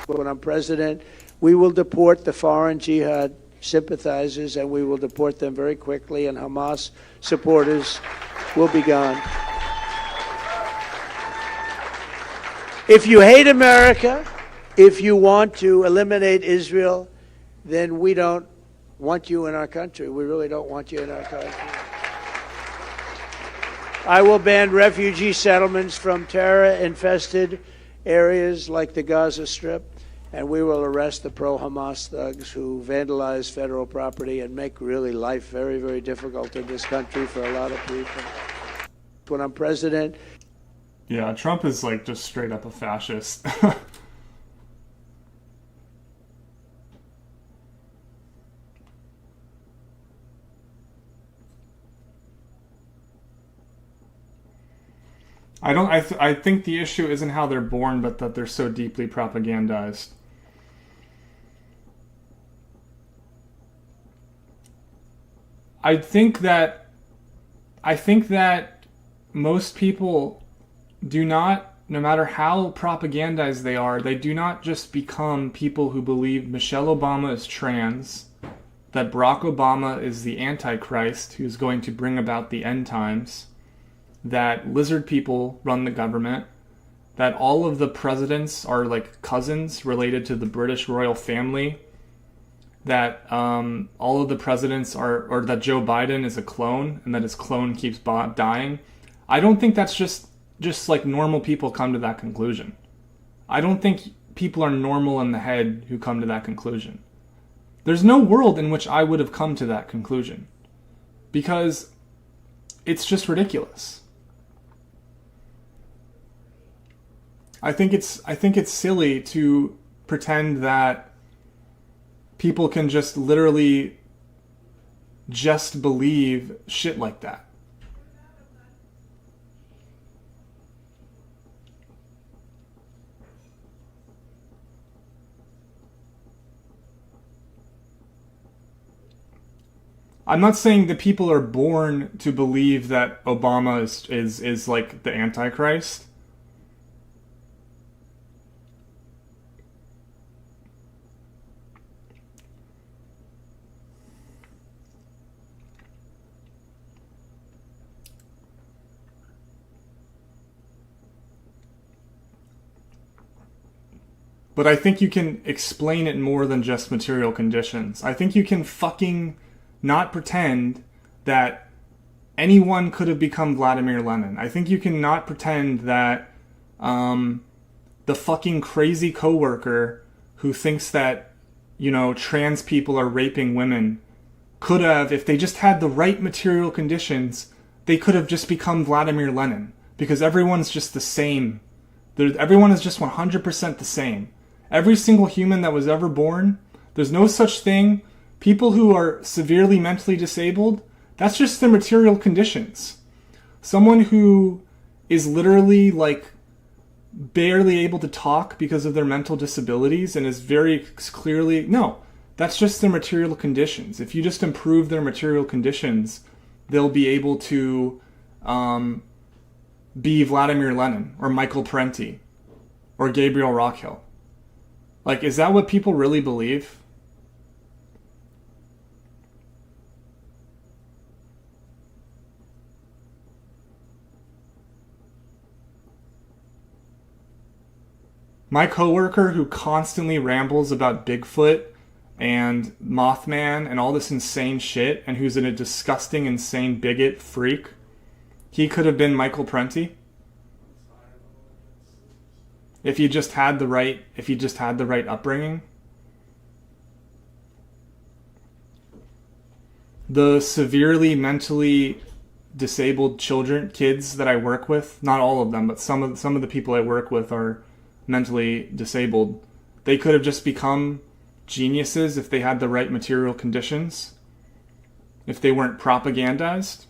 When I'm president, we will deport the foreign jihad sympathizers, and we will deport them very quickly, and Hamas supporters will be gone. If you hate America, if you want to eliminate Israel, then we don't want you in our country. We really don't want you in our country. I will ban refugee settlements from terror-infested areas like the Gaza Strip, and we will arrest the pro-Hamas thugs who vandalize federal property and make really life very, very difficult in this country for a lot of people. When I'm president... Yeah, Trump is like just straight up a fascist. I think the issue isn't how they're born, but that they're so deeply propagandized. I think that most people do not, no matter how propagandized they are, they do not just become people who believe Michelle Obama is trans, that Barack Obama is the Antichrist who's going to bring about the end times, that lizard people run the government, that all of the presidents are like cousins related to the British royal family, that all of the presidents are, or that Joe Biden is a clone and that his clone keeps dying. I don't think that's just like normal people come to that conclusion. I don't think people are normal in the head who come to that conclusion. There's no world in which I would have come to that conclusion, because it's just ridiculous. I think it's silly to pretend that people can just literally just believe shit like that. I'm not saying that people are born to believe that Obama is like the Antichrist. But I think you can explain it more than just material conditions. I think you can fucking not pretend that anyone could have become Vladimir Lenin. I think you cannot pretend that the fucking crazy coworker who thinks that, you know, trans people are raping women could have, if they just had the right material conditions, they could have just become Vladimir Lenin. Because everyone's just the same. Everyone is just 100% the same. Every single human that was ever born, there's no such thing. People who are severely mentally disabled, that's just their material conditions. Someone who is literally like barely able to talk because of their mental disabilities and is very clearly, no, that's just their material conditions. If you just improve their material conditions, they'll be able to be Vladimir Lenin or Michael Parenti or Gabriel Rockhill. Like, is that what people really believe? My coworker who constantly rambles about Bigfoot and Mothman and all this insane shit, and who's a disgusting, insane bigot freak, he could have been Michael Parenti if he just had the right upbringing. The severely mentally disabled kids that I work with, not all of them, but some of the people I work with are mentally disabled. They could have just become geniuses if they had the right material conditions, if they weren't propagandized.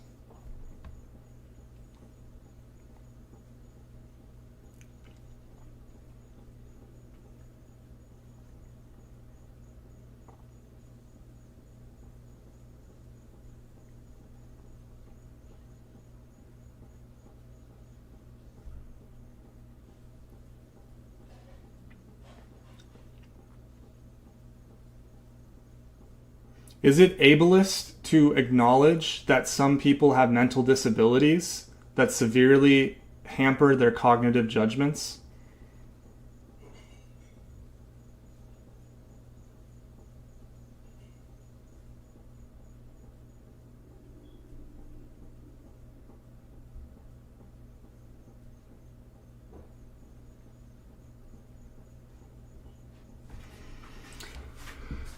Is it ableist to acknowledge that some people have mental disabilities that severely hamper their cognitive judgments?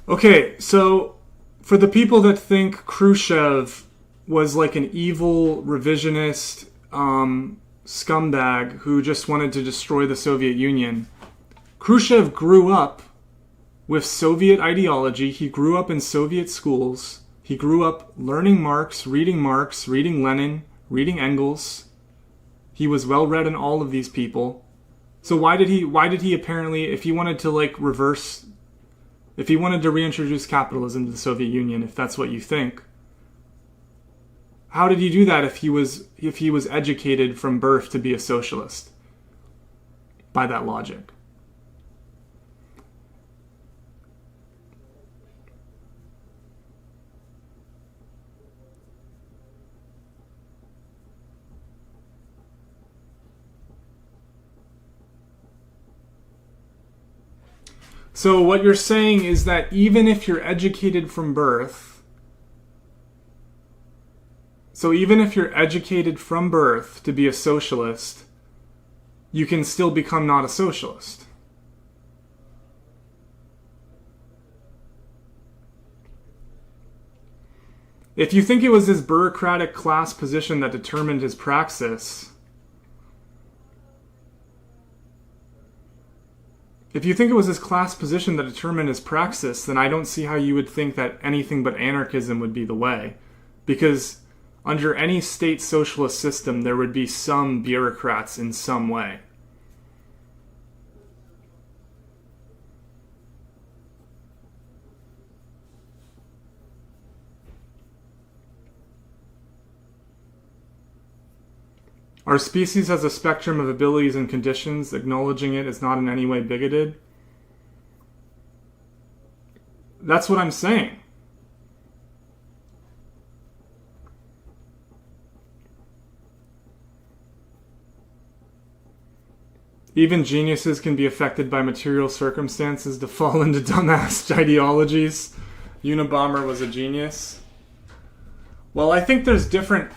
Okay, so for the people that think Khrushchev was like an evil, revisionist scumbag who just wanted to destroy the Soviet Union, Khrushchev grew up with Soviet ideology. He grew up in Soviet schools. He grew up learning Marx, reading Lenin, reading Engels. He was well read in all of these people. So why did he apparently, if he wanted to reintroduce capitalism to the Soviet Union, if that's what you think, how did he do that if he was educated from birth to be a socialist? By that logic. So what you're saying is that even if you're educated from birth, to be a socialist, you can still become not a socialist. If you think it was his bureaucratic class position that determined his praxis, then I don't see how you would think that anything but anarchism would be the way. Because under any state socialist system, there would be some bureaucrats in some way. Our species has a spectrum of abilities and conditions. Acknowledging it is not in any way bigoted. That's what I'm saying. Even geniuses can be affected by material circumstances to fall into dumbass ideologies. Unabomber was a genius. Well, I think there's different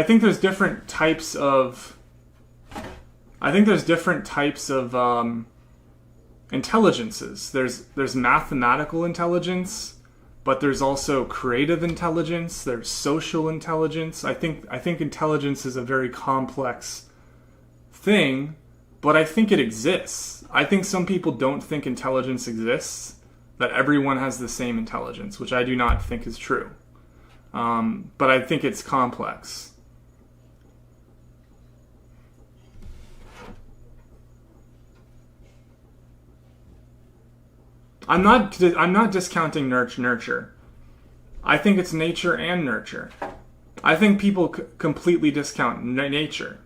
think there's different types of intelligences. There's mathematical intelligence, but there's also creative intelligence. There's social intelligence. I think intelligence is a very complex thing, but I think it exists. I think some people don't think intelligence exists, that everyone has the same intelligence, which I do not think is true. But I think it's complex. I'm not discounting nurture. I think it's nature and nurture. I think people completely discount nature.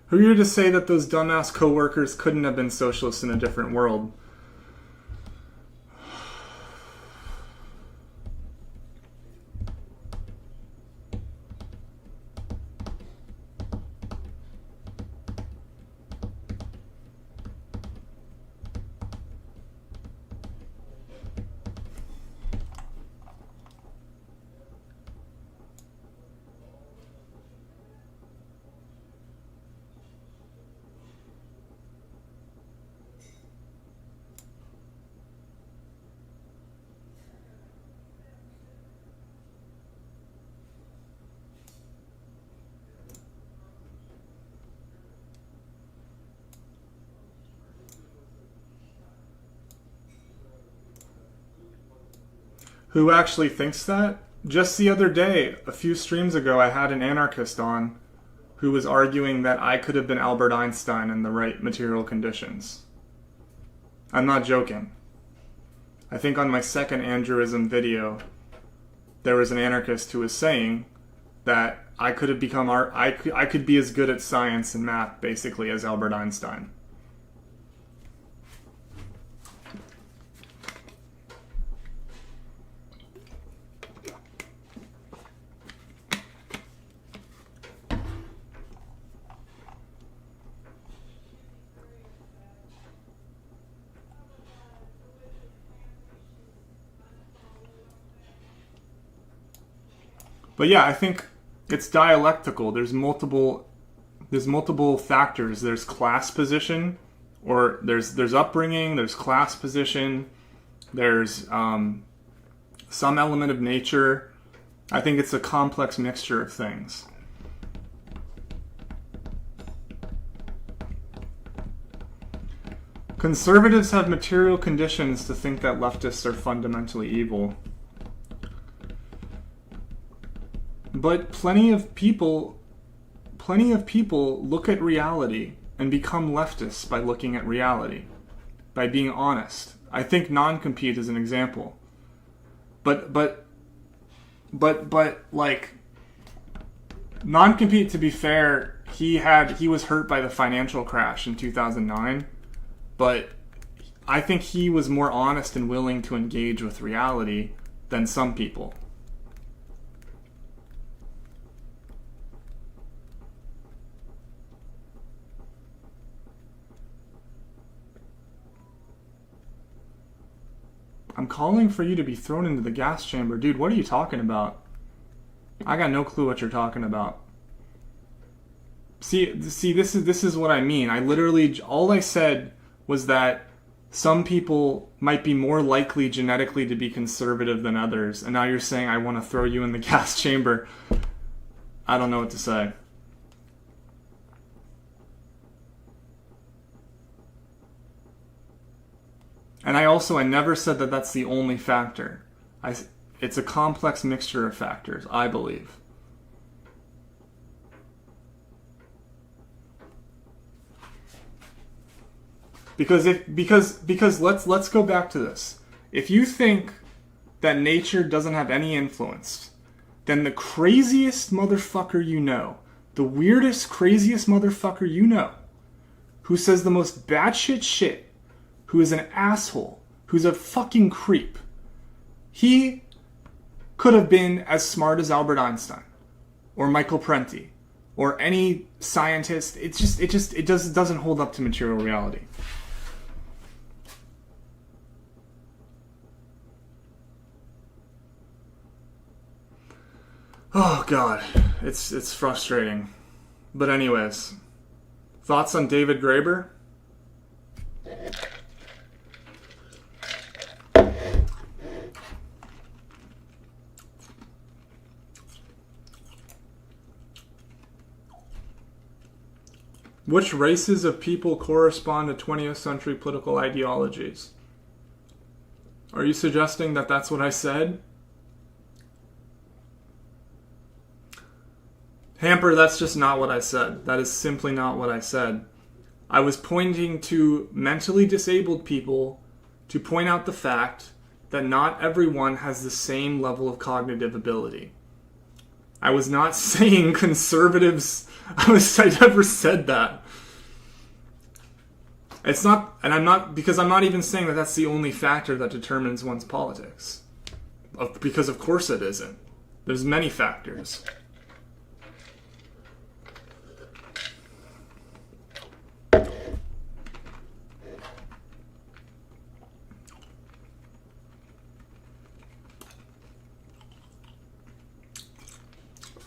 Who are you to say that those dumbass coworkers couldn't have been socialists in a different world? Who actually thinks that? Just the other day, a few streams ago, I had an anarchist on who was arguing that I could have been Albert Einstein in the right material conditions. I'm not joking. I think on my second Andrewism video, there was an anarchist who was saying that I could have become I could be as good at science and math, basically, as Albert Einstein. But yeah, I think it's dialectical. There's multiple factors. There's class position, or there's upbringing, there's class position, there's some element of nature. I think it's a complex mixture of things. Conservatives have material conditions to think that leftists are fundamentally evil. But plenty of people look at reality and become leftists by looking at reality, by being honest. I think non-compete is an example. But like non-compete, to be fair, he was hurt by the financial crash in 2009, but I think he was more honest and willing to engage with reality than some people. I'm calling for you to be thrown into the gas chamber. Dude, what are you talking about? I got no clue what you're talking about. See, this is what I mean. I literally, all I said was that some people might be more likely genetically to be conservative than others, and now you're saying I want to throw you in the gas chamber. I don't know what to say. And I never said that that's the only factor. It's a complex mixture of factors, I believe. Because let's go back to this. If you think that nature doesn't have any influence, then the craziest motherfucker you know, the weirdest, craziest motherfucker you know, who says the most batshit shit, who is an asshole, who's a fucking creep, he could have been as smart as Albert Einstein or Michael Prenti or any scientist. It doesn't hold up to material reality. Oh God, it's frustrating. But anyways, thoughts on David Graeber? Which races of people correspond to 20th century political ideologies? Are you suggesting that that's what I said? Hamper, that's just not what I said. That is simply not what I said. I was pointing to mentally disabled people to point out the fact that not everyone has the same level of cognitive ability. I was not saying conservatives... I never said that. It's not, and I'm not, because I'm not even saying that that's the only factor that determines one's politics. Because of course it isn't. There's many factors.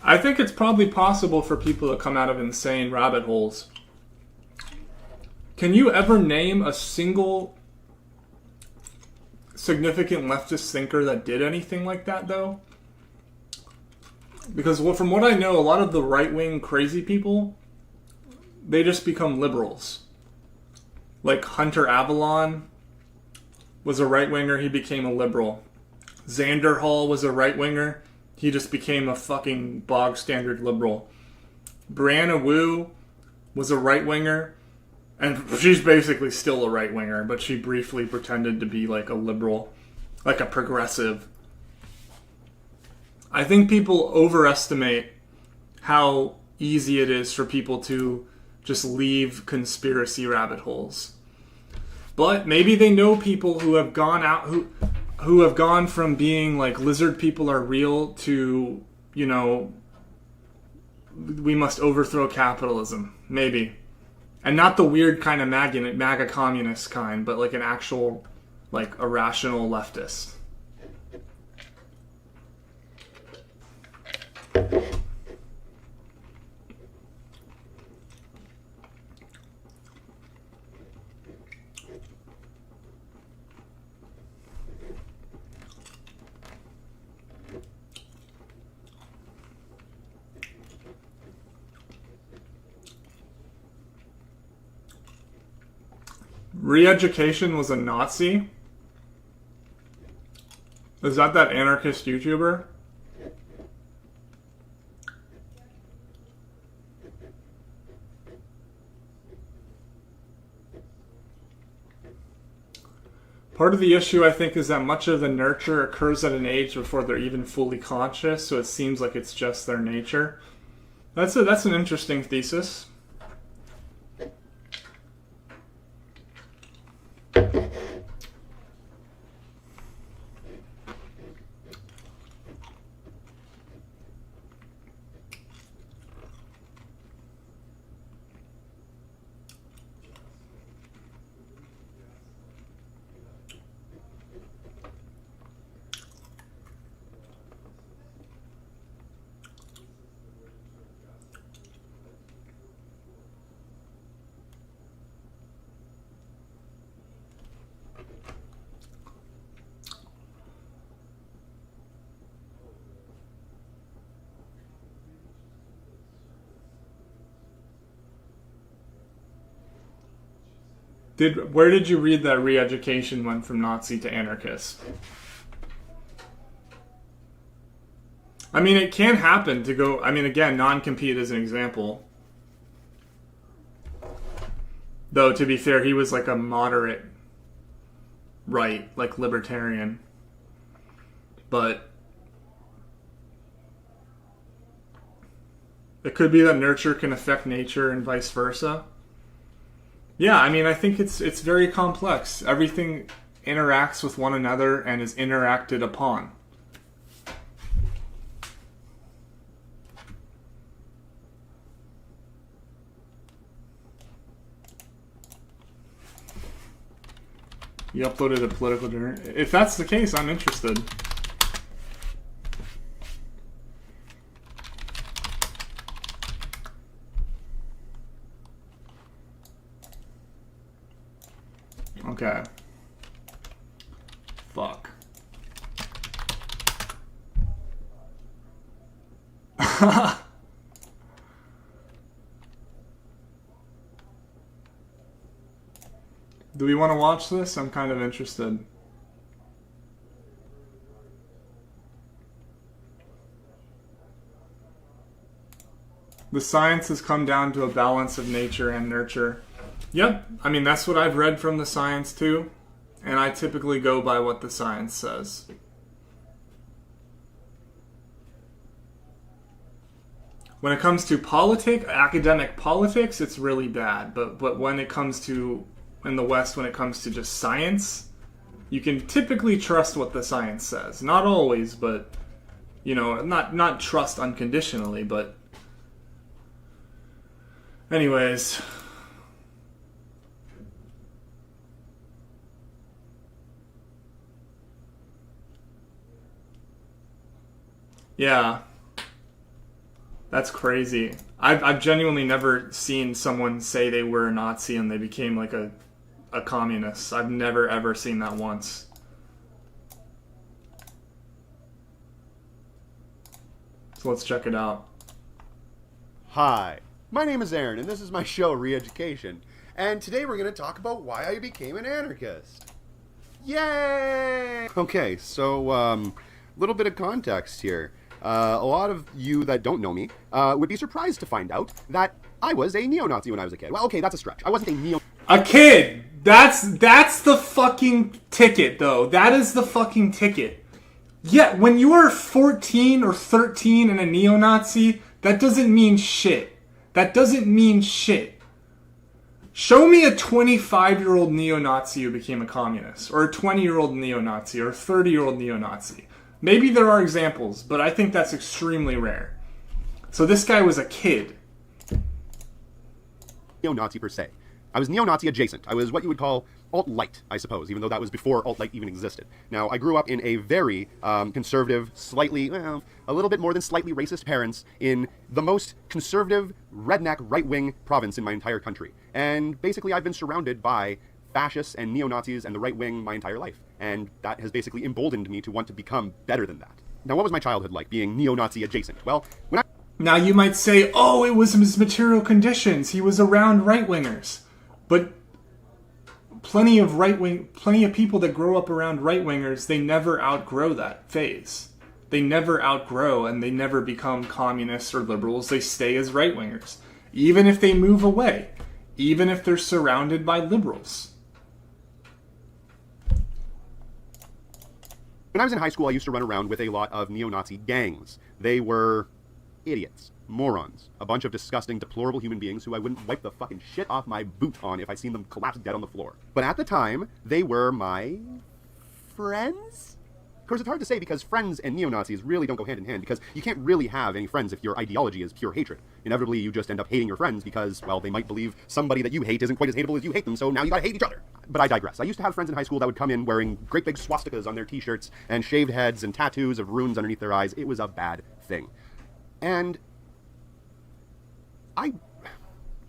I think it's probably possible for people to come out of insane rabbit holes. Can you ever name a single significant leftist thinker that did anything like that, though? Because from what I know, a lot of the right-wing crazy people, they just become liberals. Like Hunter Avalon was a right-winger, he became a liberal. Xander Hall was a right-winger, he just became a fucking bog-standard liberal. Brianna Wu was a right-winger, and she's basically still a right-winger, but she briefly pretended to be like a liberal, like a progressive. I think people overestimate how easy it is for people to just leave conspiracy rabbit holes. But maybe they know people who have gone out, who have gone from being like lizard people are real to, you know, we must overthrow capitalism. Maybe. And not the weird kind of MAGA communist kind, but like an actual, like, irrational leftist. Re-Education was a Nazi? Is that anarchist YouTuber? Part of the issue, I think, is that much of the nurture occurs at an age before they're even fully conscious, so it seems like it's just their nature. That's an interesting thesis. Where did you read that re-education went from Nazi to anarchist? I mean, it can happen to go... I mean, again, non-compete is an example. Though, to be fair, he was like a moderate right, like libertarian. But it could be that nurture can affect nature and vice versa. Yeah, I mean, I think it's very complex. Everything interacts with one another and is interacted upon. You uploaded a political journal. If that's the case, I'm interested. Okay. Fuck. Do we want to watch this? I'm kind of interested. The science has come down to a balance of nature and nurture. Yep, I mean, that's what I've read from the science too, and I typically go by what the science says. When it comes to academic politics, it's really bad, but when it comes to, in the West, when it comes to just science, you can typically trust what the science says. Not always, but, you know, not trust unconditionally, but anyways. Yeah. That's crazy. I've genuinely never seen someone say they were a Nazi and they became like a communist. I've never ever seen that once. So let's check it out. Hi, my name is Aaron and this is my show Re-Education. And today we're going to talk about why I became an anarchist. Yay! Okay, so little bit of context here. A lot of you that don't know me would be surprised to find out that I was a neo-Nazi when I was a kid. Well, okay, that's a stretch. I wasn't a neo... A kid! That's the fucking ticket, though. That is the fucking ticket. Yeah, when you are 14 or 13 and a neo-Nazi, that doesn't mean shit. That doesn't mean shit. Show me a 25-year-old neo-Nazi who became a communist, or a 20-year-old neo-Nazi, or a 30-year-old neo-Nazi. Maybe there are examples, but I think that's extremely rare. So this guy was a kid. Neo-Nazi per se. I was neo-Nazi adjacent. I was what you would call alt-light, I suppose, even though that was before alt-light even existed. Now, I grew up in a very conservative, slightly, well, a little bit more than slightly racist parents in the most conservative, redneck, right-wing province in my entire country. And basically, I've been surrounded by fascists and neo-Nazis and the right wing my entire life. And that has basically emboldened me to want to become better than that. Now, what was my childhood like, being neo-Nazi adjacent? Well, when I... Now you might say, oh, it was his material conditions. He was around right-wingers. But plenty of people that grow up around right-wingers, they never outgrow that phase. They never outgrow and they never become communists or liberals. They stay as right-wingers. Even if they move away. Even if they're surrounded by liberals. When I was in high school, I used to run around with a lot of neo-Nazi gangs. They were idiots, morons, a bunch of disgusting, deplorable human beings who I wouldn't wipe the fucking shit off my boot on if I seen them collapse dead on the floor. But at the time, they were my friends? Of course, it's hard to say because friends and neo-Nazis really don't go hand in hand because you can't really have any friends if your ideology is pure hatred. Inevitably, you just end up hating your friends because, well, they might believe somebody that you hate isn't quite as hateable as you hate them, so now you gotta hate each other. But I digress. I used to have friends in high school that would come in wearing great big swastikas on their t-shirts and shaved heads and tattoos of runes underneath their eyes. It was a bad thing. And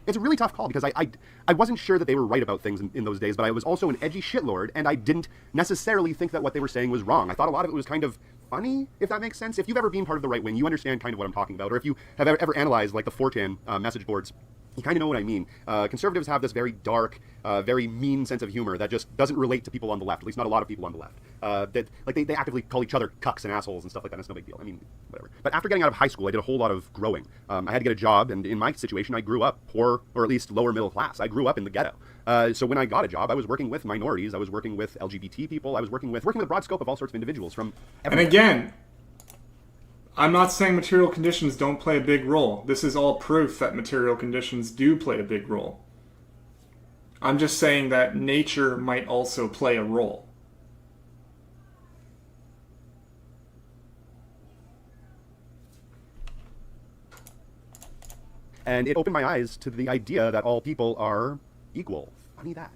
it's a really tough call because I wasn't sure that they were right about things in those days, but I was also an edgy shitlord, and I didn't necessarily think that what they were saying was wrong. I thought a lot of it was kind of funny, if that makes sense. If you've ever been part of the right wing, you understand kind of what I'm talking about, or if you have ever analyzed like the 4chan message boards, you kind of know what I mean. Conservatives have this very dark, very mean sense of humor that just doesn't relate to people on the left, at least not a lot of people on the left. They actively call each other cucks and assholes and stuff like that. It's no big deal. I mean, whatever. But after getting out of high school, I did a whole lot of growing. I had to get a job, and in my situation, I grew up poor, or at least lower middle class. I grew up in the ghetto. So when I got a job, I was working with minorities. I was working with LGBT people. I was working with a broad scope of all sorts of individuals from everywhere. And again, I'm not saying material conditions don't play a big role. This is all proof that material conditions do play a big role. I'm just saying that nature might also play a role. And it opened my eyes to the idea that all people are equal. Funny that.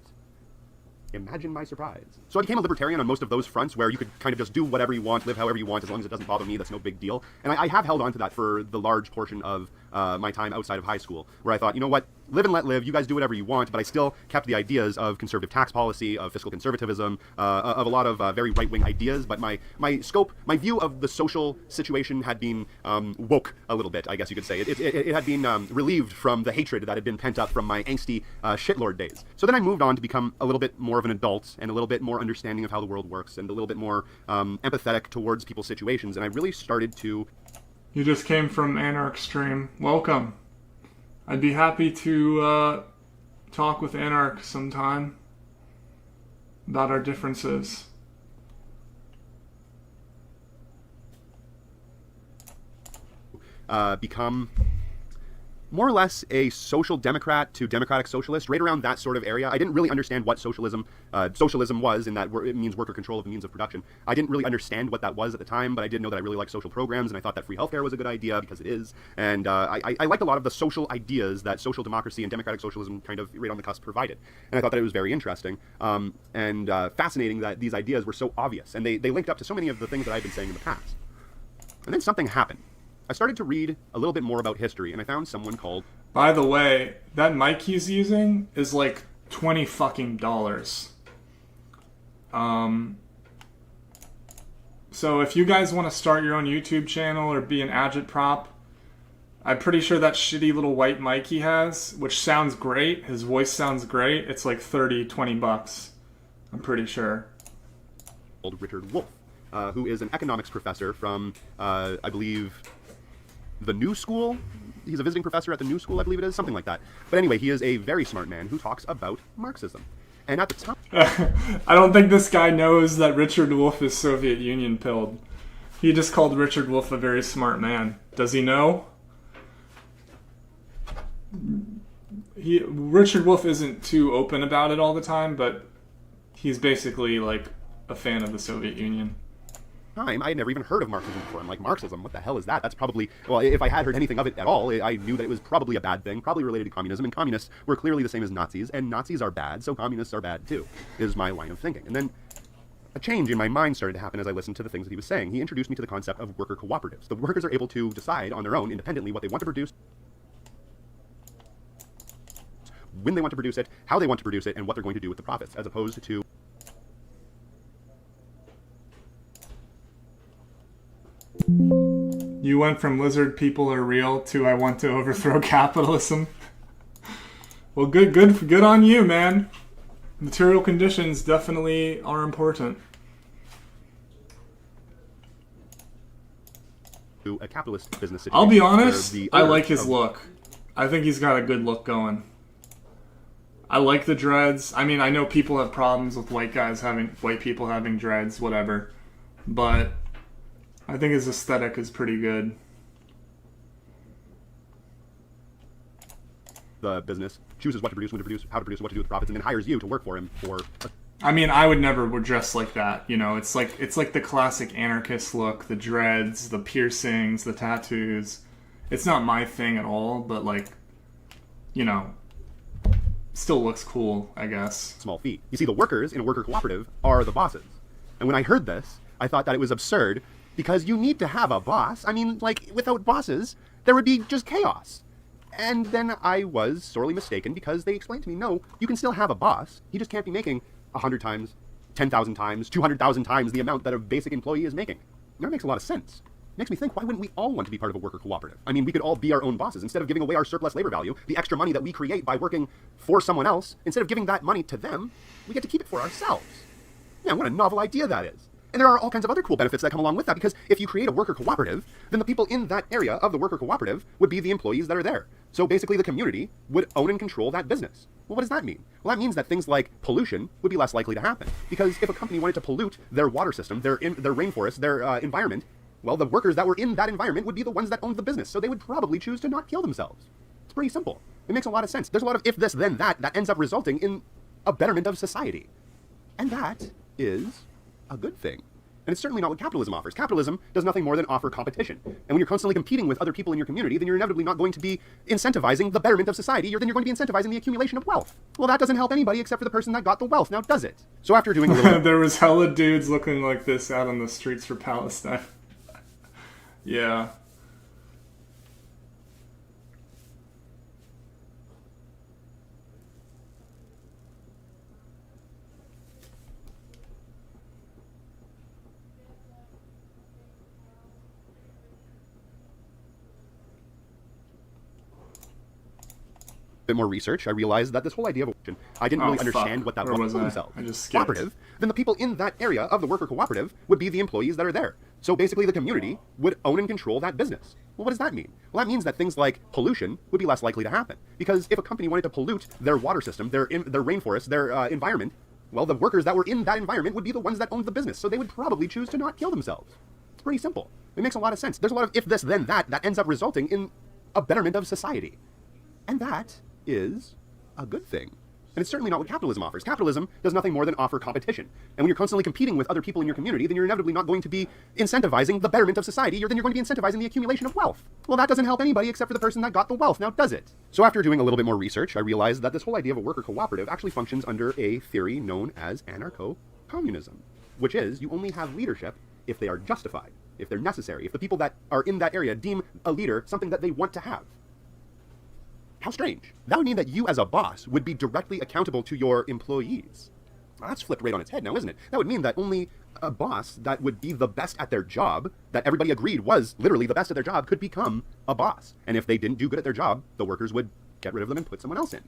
Imagine my surprise. So I became a libertarian on most of those fronts where you could kind of just do whatever you want, live however you want, as long as it doesn't bother me, that's no big deal. And I have held on to that for the large portion of my time outside of high school, where I thought, you know what, live and let live, you guys do whatever you want, but I still kept the ideas of conservative tax policy, of fiscal conservatism, of a lot of very right-wing ideas, but my scope, my view of the social situation had been woke a little bit, I guess you could say. It had been relieved from the hatred that had been pent up from my angsty shitlord days. So then I moved on to become a little bit more of an adult and a little bit more understanding of how the world works and a little bit more empathetic towards people's situations, and I really started to... You just came from Anarch Stream. Welcome. I'd be happy to talk with Anarch sometime about our differences. Become more or less a social democrat to democratic socialist, right around that sort of area. I didn't really understand what socialism was, in that it means worker control of the means of production. I didn't really understand what that was at the time, but I did know that I really liked social programs, and I thought that free healthcare was a good idea, because it is. And I liked a lot of the social ideas that social democracy and democratic socialism kind of right on the cusp provided. And I thought that it was very interesting and fascinating that these ideas were so obvious, and they linked up to so many of the things that I've been saying in the past. And then something happened. I started to read a little bit more about history, and I found someone called... By the way, that mic he's using is like $20 fucking. So if you guys want to start your own YouTube channel or be an agitprop, I'm pretty sure that shitty little white mic he has, which sounds great, his voice sounds great, it's like $20. I'm pretty sure. Called Richard Wolff, who is an economics professor from, I believe... the New School. He's a visiting professor at the New School, I believe it is, something like that. But anyway, he is a very smart man who talks about Marxism. And at the time... I don't think this guy knows that Richard Wolff is Soviet Union pilled. He just called Richard Wolff a very smart man. Does he know? Richard Wolff isn't too open about it all the time, but he's basically like a fan of the Soviet Union. I had never even heard of Marxism before. I'm like, Marxism, what the hell is that? That's probably, well, if I had heard anything of it at all, I knew that it was probably a bad thing, probably related to communism, and communists were clearly the same as Nazis, and Nazis are bad, so communists are bad too, is my line of thinking. And then a change in my mind started to happen as I listened to the things that he was saying. He introduced me to the concept of worker cooperatives. The workers are able to decide on their own, independently, what they want to produce, when they want to produce it, how they want to produce it, and what they're going to do with the profits, as opposed to... You went from lizard people are real to I want to overthrow capitalism. Well, good on you, man. Material conditions definitely are important. To a capitalist business situation. I'll be honest, I like his look. I think he's got a good look going. I like the dreads. I mean, I know people have problems with white people having dreads, whatever. But I think his aesthetic is pretty good. The business chooses what to produce, when to produce, how to produce, what to do with the profits, and then hires you to work for him for... I mean, I would never dress like that, you know. It's like the classic anarchist look, the dreads, the piercings, the tattoos. It's not my thing at all, but like, you know, still looks cool, I guess. Small fee. You see, the workers in a worker cooperative are the bosses. And when I heard this, I thought that it was absurd, because you need to have a boss. I mean, like, without bosses, there would be just chaos. And then I was sorely mistaken, because they explained to me, no, you can still have a boss. He just can't be making 100 times, 10,000 times, 200,000 times the amount that a basic employee is making. And that makes a lot of sense. It makes me think, why wouldn't we all want to be part of a worker cooperative? I mean, we could all be our own bosses. Instead of giving away our surplus labor value, the extra money that we create by working for someone else, instead of giving that money to them, we get to keep it for ourselves. Man, what a novel idea that is. And there are all kinds of other cool benefits that come along with that, because if you create a worker cooperative, then the people in that area of the worker cooperative would be the employees that are there. So basically the community would own and control that business. Well, what does that mean? Well, that means that things like pollution would be less likely to happen. Because if a company wanted to pollute their water system, their rainforest, their environment, well, the workers that were in that environment would be the ones that owned the business. So they would probably choose to not kill themselves. It's pretty simple. It makes a lot of sense. There's a lot of if this, then that ends up resulting in a betterment of society. And that is a good thing. And it's certainly not what capitalism offers. Capitalism does nothing more than offer competition. And when you're constantly competing with other people in your community, then you're inevitably not going to be incentivizing the betterment of society, then you're going to be incentivizing the accumulation of wealth. Well, that doesn't help anybody except for the person that got the wealth, now does it? So after doing a little... There was hella dudes looking like this out on the streets for Palestine. Yeah. bit more research, I realized that this whole idea of I didn't really understand what that was themselves. I just skipped. Cooperative, then the people in that area of the worker cooperative would be the employees that are there. So basically the community would own and control that business. Well, what does that mean? Well, that means that things like pollution would be less likely to happen. Because if a company wanted to pollute their water system, their rainforest, their environment, well, the workers that were in that environment would be the ones that owned the business. So they would probably choose to not kill themselves. It's pretty simple. It makes a lot of sense. There's a lot of if this, then that ends up resulting in a betterment of society. And that is a good thing. And it's certainly not what capitalism offers. Capitalism does nothing more than offer competition. And when you're constantly competing with other people in your community, then you're inevitably not going to be incentivizing the betterment of society. Then you're going to be incentivizing the accumulation of wealth. Well, that doesn't help anybody except for the person that got the wealth, now does it? So after doing a little bit more research, I realized that this whole idea of a worker cooperative actually functions under a theory known as Anarcho-communism, which is you only have leadership if they are justified, if they're necessary, if the people that are in that area deem a leader something that they want to have. How strange. That would mean that you as a boss would be directly accountable to your employees. Well, that's flipped right on its head now, isn't it? That would mean that only a boss that would be the best at their job, that everybody agreed was literally the best at their job, could become a boss. And if they didn't do good at their job, the workers would get rid of them and put someone else in.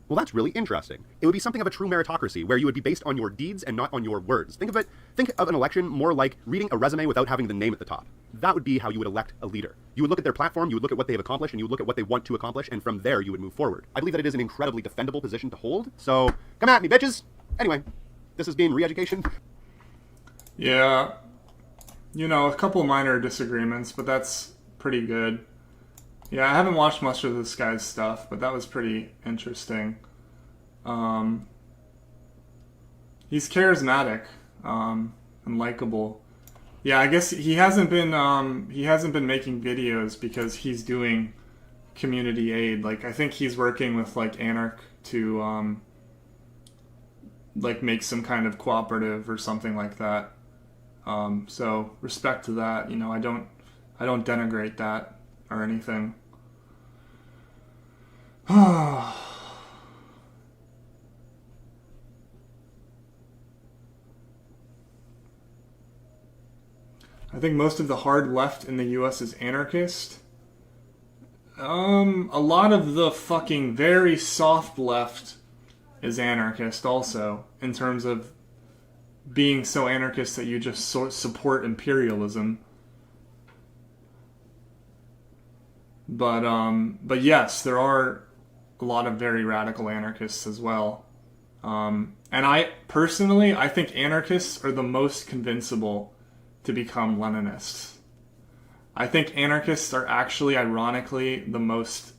Well, that's really interesting. It would be something of a true meritocracy, where you would be based on your deeds and not on your words. Think of an election more like reading a resume without having the name at the top. That would be how you would elect a leader. You would look at their platform, you would look at what they've accomplished, and you would look at what they want to accomplish, and from there you would move forward. I believe that it is an incredibly defendable position to hold, so come at me, bitches! Anyway, this has been re-education. Yeah, a couple minor disagreements, but that's pretty good. Yeah, I haven't watched much of this guy's stuff, but that was pretty interesting. He's charismatic, and likable. Yeah, I guess he hasn't been making videos because he's doing community aid. Like, I think he's working with like Anarch to like make some kind of cooperative or something like that. So respect to that. I don't denigrate that or anything. I think most of the hard left in the US is anarchist. A lot of the fucking very soft left is anarchist also, in terms of being so anarchist that you just support imperialism. But yes, there are a lot of very radical anarchists as well. And I think anarchists are the most convincible to become Leninists. I think anarchists are actually, ironically, the most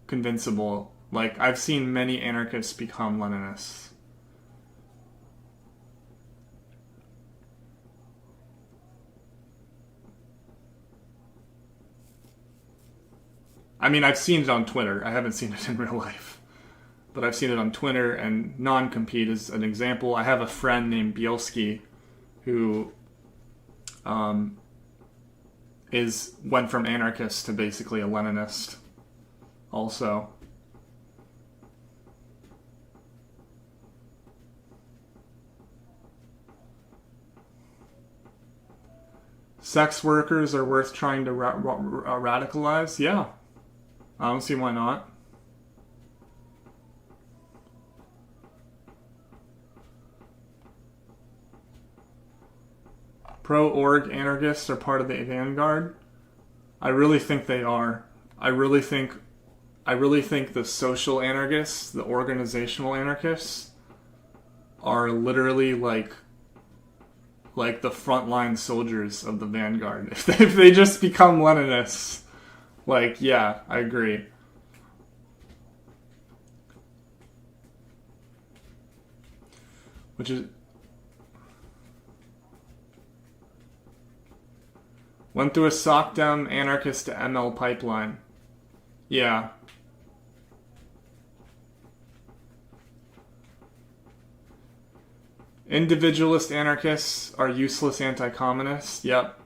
convincible. Like, I've seen many anarchists become Leninists. I mean, I've seen it on Twitter. I haven't seen it in real life. But I've seen it on Twitter, and non-compete is an example. I have a friend named Bielski who went from anarchist to basically a Leninist also. Sex workers are worth trying to radicalize? Yeah. I don't see why not. Pro-org anarchists are part of the vanguard. I really think they are. I really think the social anarchists, the organizational anarchists, are literally like the frontline soldiers of the vanguard. If they just become Leninists, yeah, I agree. Which is... Went through a sock-down anarchist to ML pipeline. Yeah. Individualist anarchists are useless anti-communists. Yep.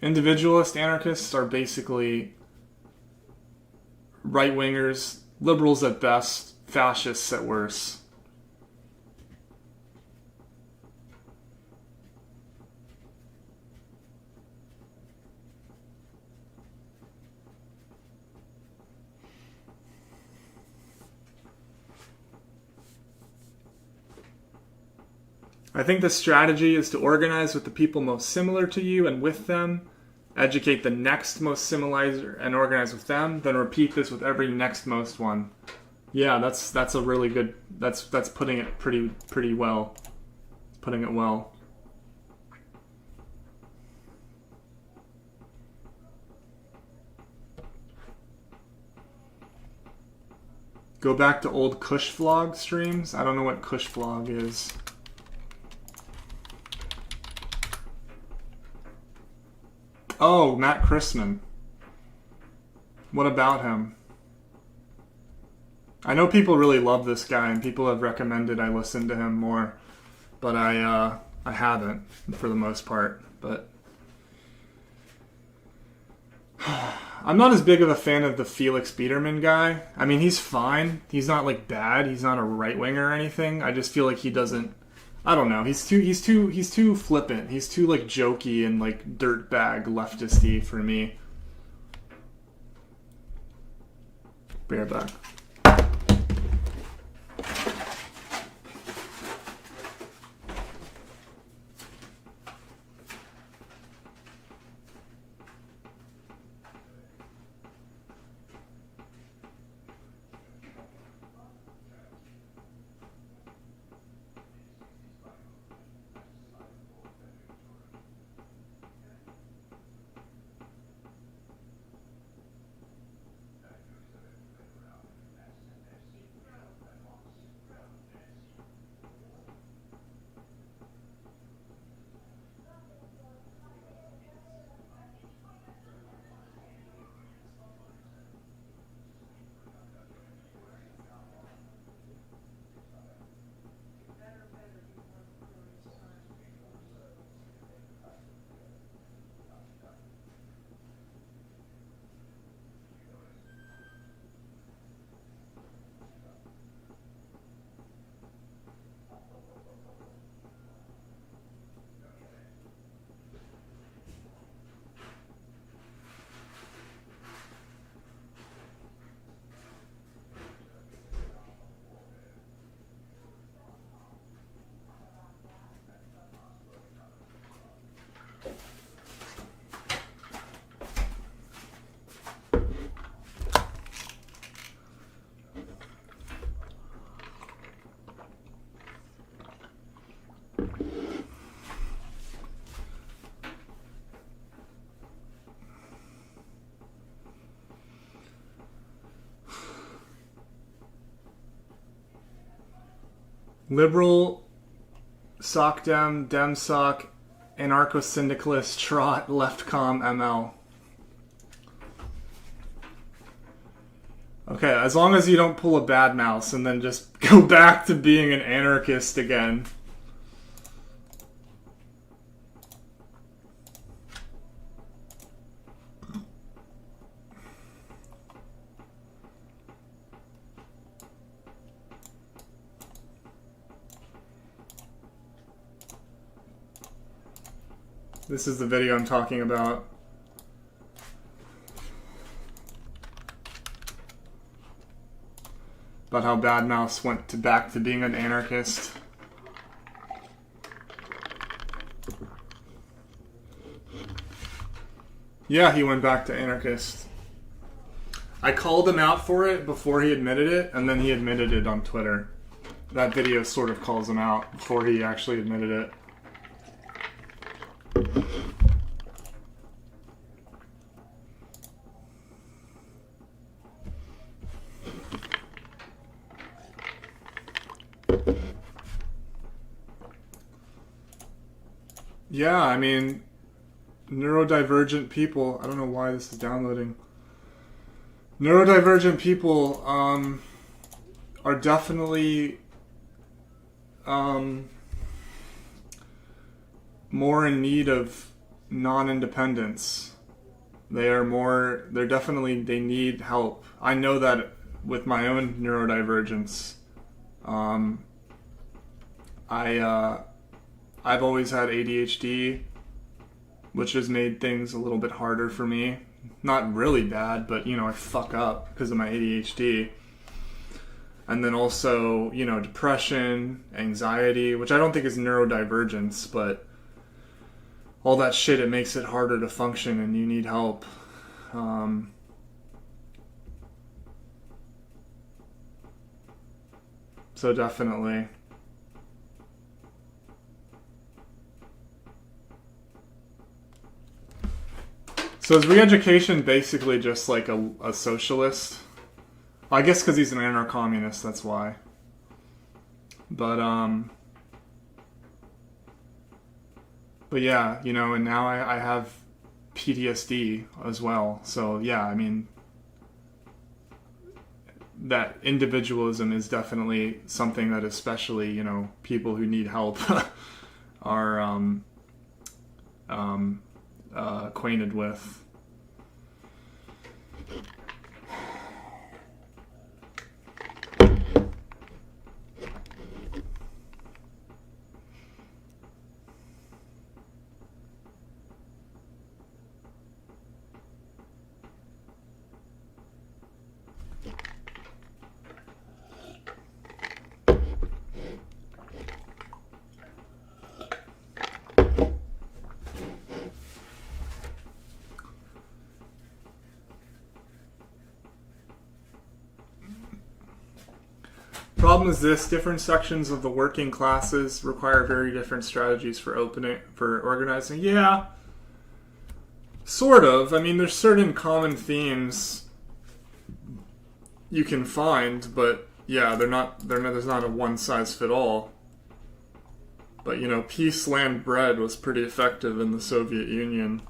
Individualist anarchists are basically right-wingers, liberals at best, fascists at worst. I think the strategy is to organize with the people most similar to you and with them, educate the next most similar and organize with them, then repeat this with every next most one. Yeah, that's a really good, that's putting it pretty well. Putting it well. Go back to old Kush vlog streams. I don't know what Kush vlog is. Oh, Matt Christman. What about him? I know people really love this guy, and people have recommended I listen to him more, but I haven't for the most part. But I'm not as big of a fan of the Felix Biederman guy. I mean, he's fine. He's not like bad. He's not a right winger or anything. I just feel like he doesn't. I don't know. He's too flippant. He's too like jokey and like dirtbag leftisty for me. Be right back. Liberal, sock dem sock, anarcho-syndicalist, trot, leftcom, ML. Okay, as long as you don't pull a bad mouse and then just go back to being an anarchist again. This is the video I'm talking about. About how Bad Mouse went back to being an anarchist. Yeah, he went back to anarchist. I called him out for it before he admitted it, and then he admitted it on Twitter. That video sort of calls him out before he actually admitted it. Yeah, I mean, neurodivergent people, I don't know why this is downloading. Neurodivergent people are definitely more in need of non-independence. They need help. I know that with my own neurodivergence. I've always had ADHD, which has made things a little bit harder for me. Not really bad, but, you know, I fuck up because of my ADHD. And then also, you know, depression, anxiety, which I don't think is neurodivergence, but all that shit, it makes it harder to function and you need help. So definitely. So is re-education basically just like a socialist? I guess because he's an anarcho-communist, that's why. But yeah, you know, and now I have PTSD as well. So yeah, I mean, that individualism is definitely something that especially, you know, people who need help are acquainted with. Problem is this: different sections of the working classes require very different strategies for organizing. Yeah, sort of. I mean, there's certain common themes you can find, but yeah, there's not a one size fit all. But you know, peace, land, bread was pretty effective in the Soviet Union.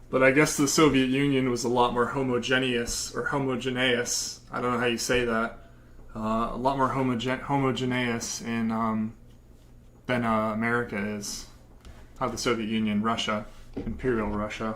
But I guess the Soviet Union was a lot more homogeneous. I don't know how you say that. A lot more homogeneous in than America is. How the Soviet Union, Russia, Imperial Russia.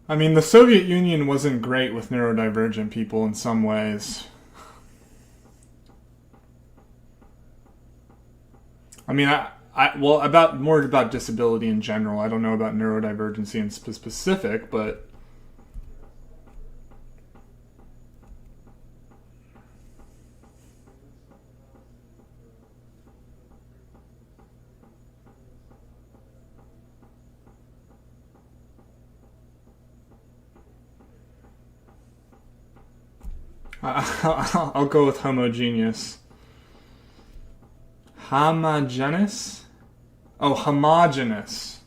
I mean, the Soviet Union wasn't great with neurodivergent people in some ways. I mean, more about disability in general. I don't know about neurodivergency in specific, but I'll go with homogeneous. Homogeneous? Oh, homogeneous.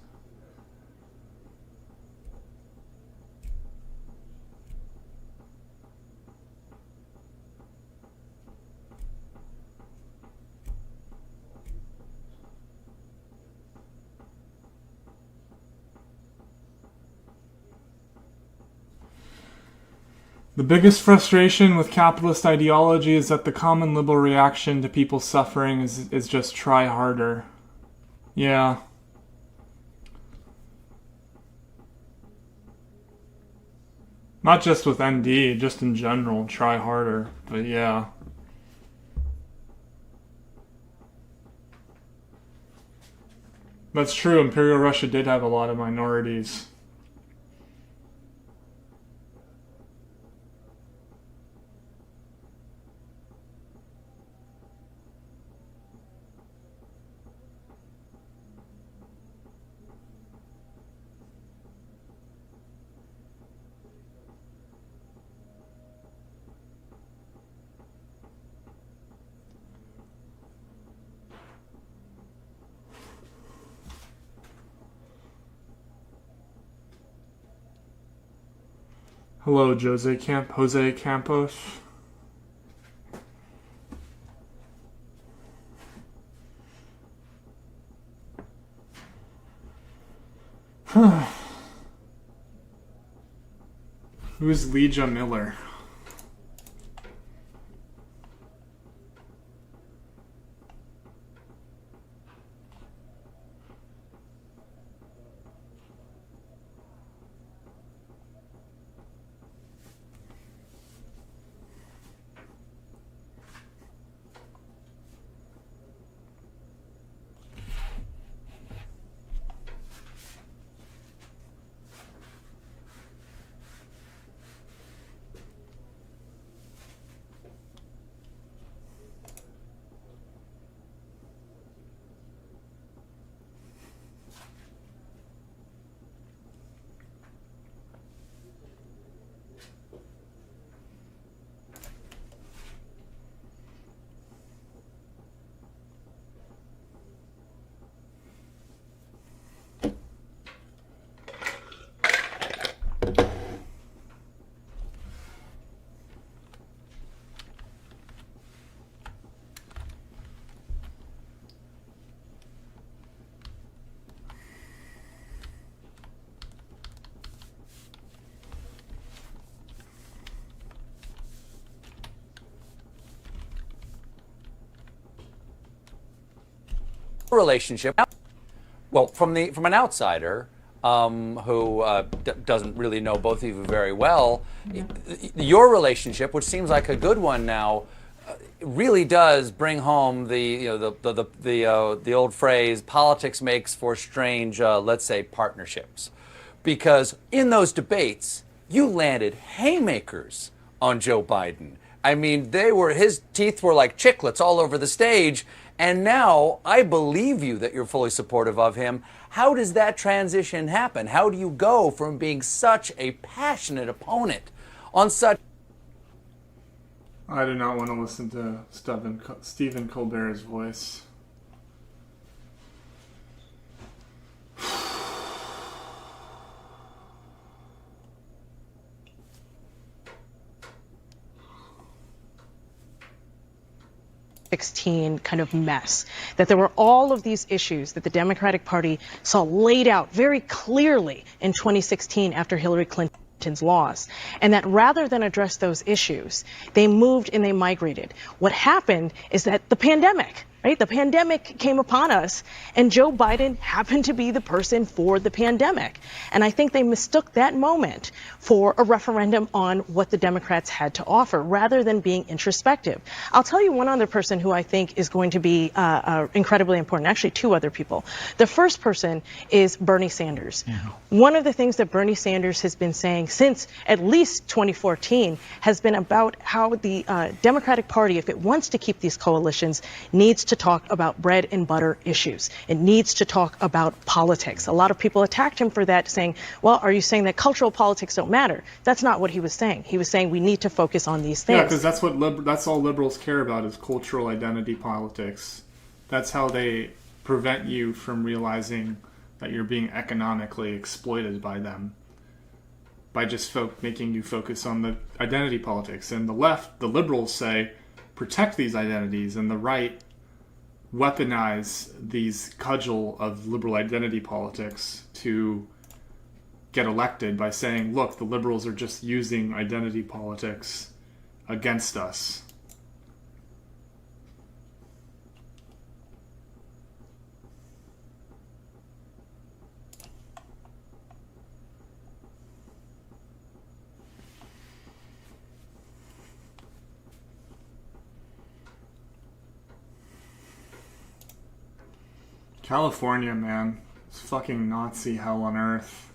The biggest frustration with capitalist ideology is that the common liberal reaction to people suffering is just try harder. Yeah. Not just with ND, just in general, try harder. But yeah. That's true, Imperial Russia did have a lot of minorities. Hello, Jose Campos. Who's Leija Miller? relationship. Well, from an outsider who doesn't really know both of you very well, your relationship, which seems like a good one now, really does bring home the old phrase, politics makes for strange, let's say, partnerships. Because in those debates, you landed haymakers on Joe Biden. I mean, his teeth were like chiclets all over the stage. And now I believe you that you're fully supportive of him. How does that transition happen? How do you go from being such a passionate opponent on such... I do not want to listen to Stephen Colbert's voice. 2016 kind of mess, that there were all of these issues that the Democratic Party saw laid out very clearly in 2016 after Hillary Clinton's loss, and that rather than address those issues, they moved and they migrated. What happened is that the pandemic, right? The pandemic came upon us, and Joe Biden happened to be the person for the pandemic. And I think they mistook that moment for a referendum on what the Democrats had to offer, rather than being introspective. I'll tell you one other person who I think is going to be incredibly important, actually two other people. The first person is Bernie Sanders. One of the things that Bernie Sanders has been saying since at least 2014 has been about how the Democratic Party, if it wants to keep these coalitions, needs to talk about bread and butter issues. It needs to talk about politics. A lot of people attacked him for that, saying, well, are you saying that cultural politics don't matter? That's not what he was saying. He was saying we need to focus on these things. Yeah, because that's all liberals care about is cultural identity politics. That's how they prevent you from realizing that you're being economically exploited by them, by just making you focus on the identity politics. And the left, the liberals say, protect these identities, and the right weaponize these cudgel of liberal identity politics to get elected by saying, look, the liberals are just using identity politics against us. California, man. It's fucking Nazi hell on earth.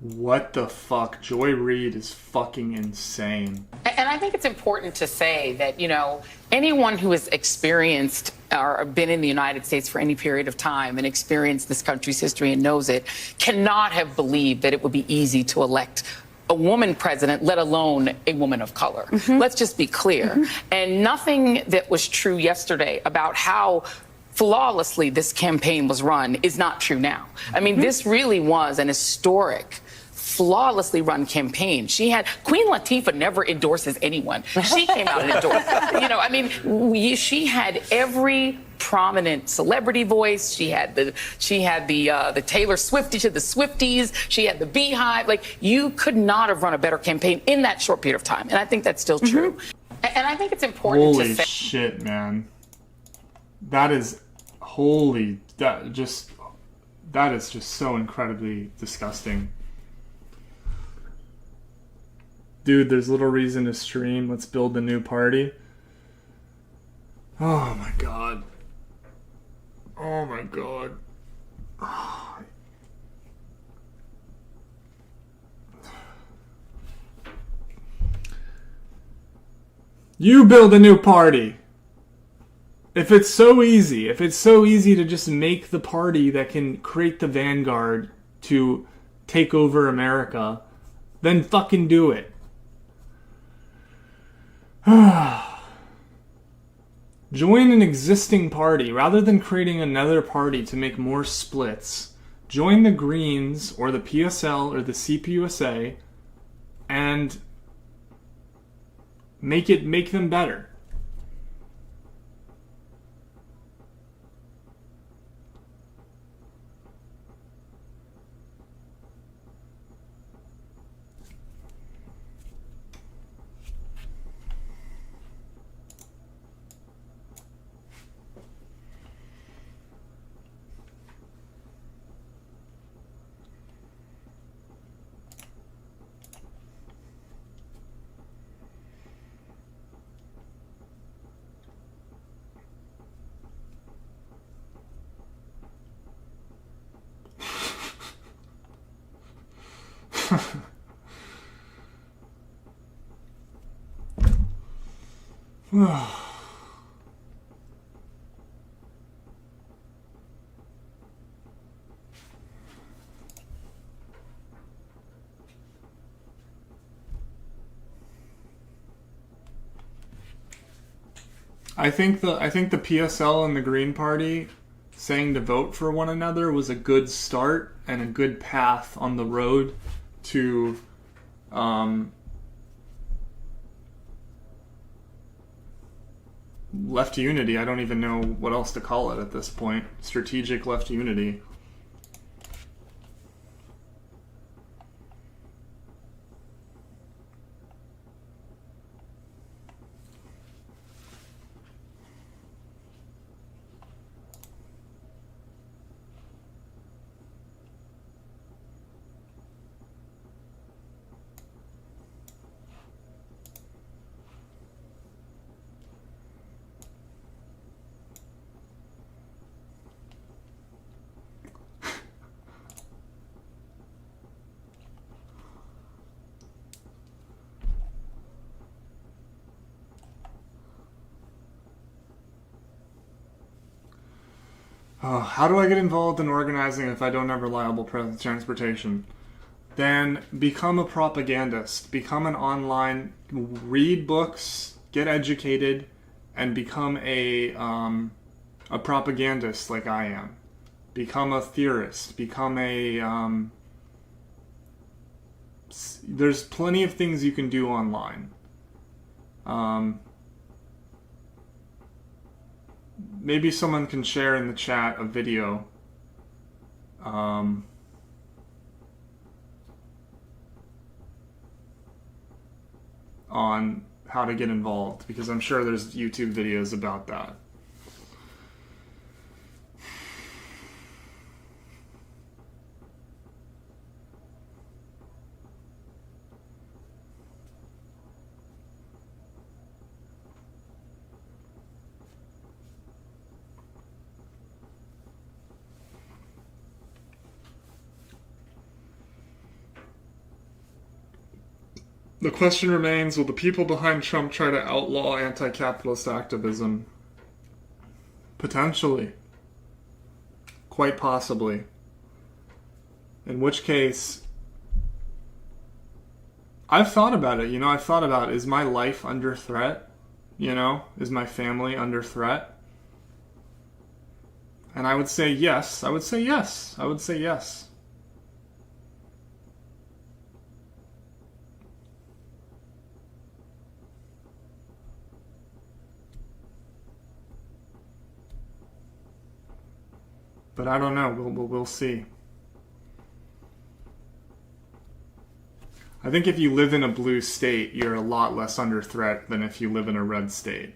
What the fuck? Joy Reid is fucking insane. And I think it's important to say that, you know, anyone who has experienced or been in the United States for any period of time and experienced this country's history and knows it cannot have believed that it would be easy to elect a woman president, let alone a woman of color. Let's just be clear. And nothing that was true yesterday about how flawlessly this campaign was run is not true now. I mean, this really was an historic, flawlessly run campaign. Queen Latifah never endorses anyone. She came out and endorsed. You know, I mean, she had every prominent celebrity voice. She had the Taylor Swiftie to the Swifties. She had the Beehive. Like, you could not have run a better campaign in that short period of time. And I think that's still true. And I think it's important to say. Holy shit, man. That is just that is just so incredibly disgusting. Dude, there's little reason to stream. Let's build a new party. Oh my god. Oh my god. You build a new party. If it's so easy to just make the party that can create the vanguard to take over America, then fucking do it. Join an existing party rather than creating another party to make more splits. Join the Greens or the PSL or the CPUSA and make them better. I think the PSL and the Green Party saying to vote for one another was a good start and a good path on the road to left unity. I don't even know what else to call it at this point. Strategic left unity. How do I get involved in organizing if I don't have reliable transportation? Then become a propagandist. Become an online, read books, get educated, and become a propagandist like I am. Become a theorist. Become a... there's plenty of things you can do online. Maybe someone can share in the chat a video on how to get involved, because I'm sure there's YouTube videos about that. The question remains, will the people behind Trump try to outlaw anti-capitalist activism? Potentially. Quite possibly. In which case, I've thought about it. I've thought about, is my life under threat? Is my family under threat? And I would say yes. I would say yes. I would say yes. But I don't know. We'll see. I think if you live in a blue state, you're a lot less under threat than if you live in a red state.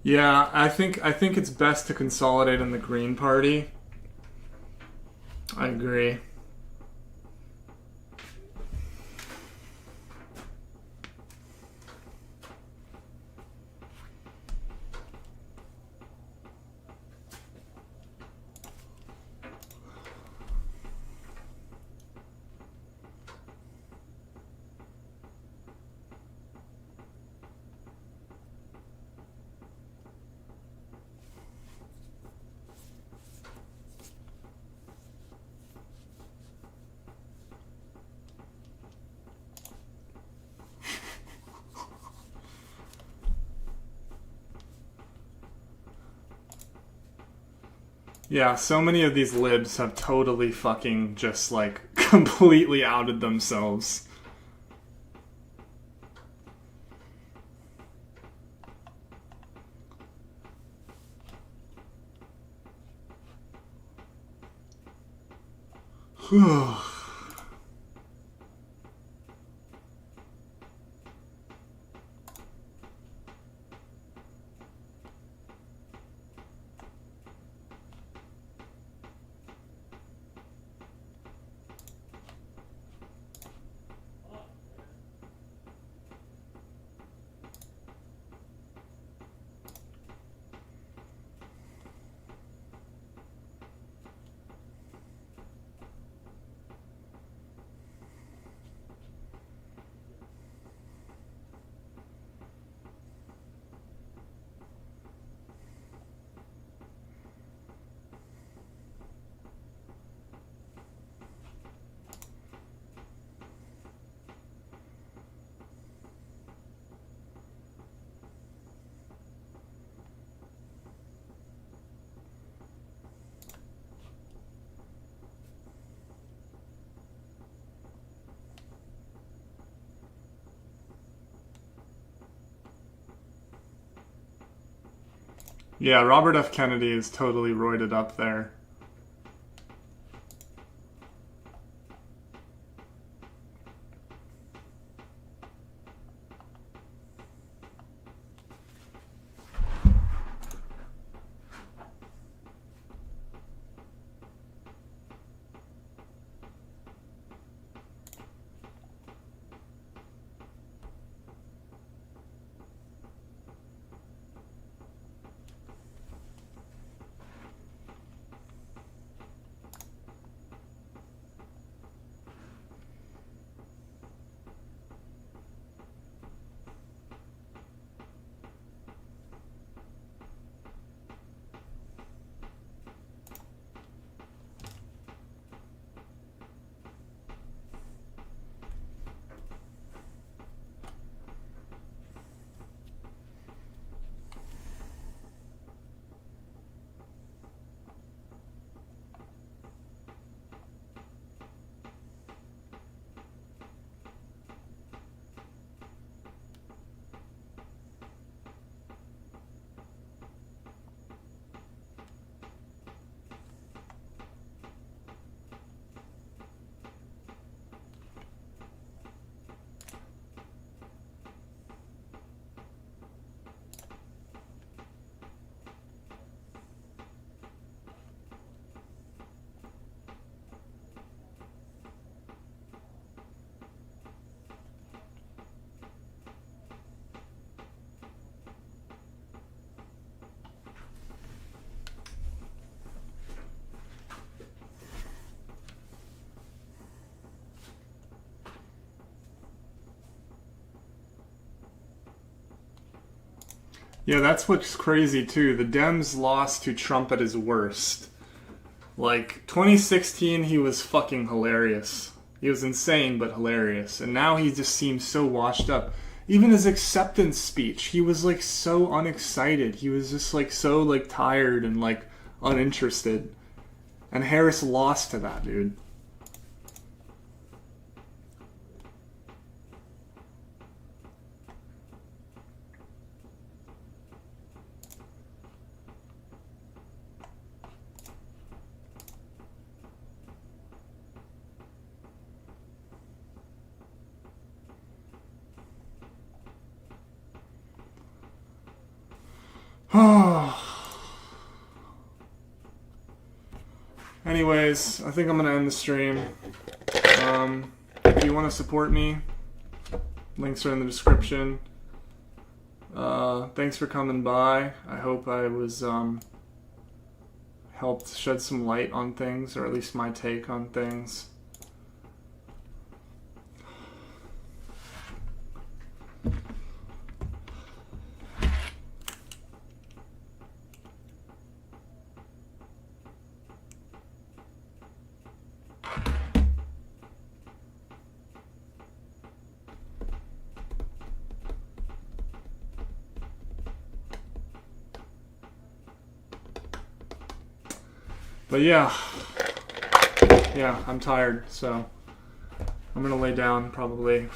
Yeah, I think it's best to consolidate in the Green Party. I agree. Yeah, so many of these libs have totally fucking just, like, completely outed themselves. Yeah, Robert F. Kennedy is totally roided up there. Yeah, that's what's crazy too. The Dems lost to Trump at his worst. Like, 2016, he was fucking hilarious. He was insane, but hilarious. And now he just seems so washed up. Even his acceptance speech, he was like so unexcited. He was just like so like tired and like uninterested. And Harris lost to that, dude. Anyways, I think I'm gonna end the stream. If you want to support me, links are in the description. Thanks for coming by. I hope I was helped shed some light on things, or at least my take on things. But yeah, I'm tired, so I'm gonna lay down probably.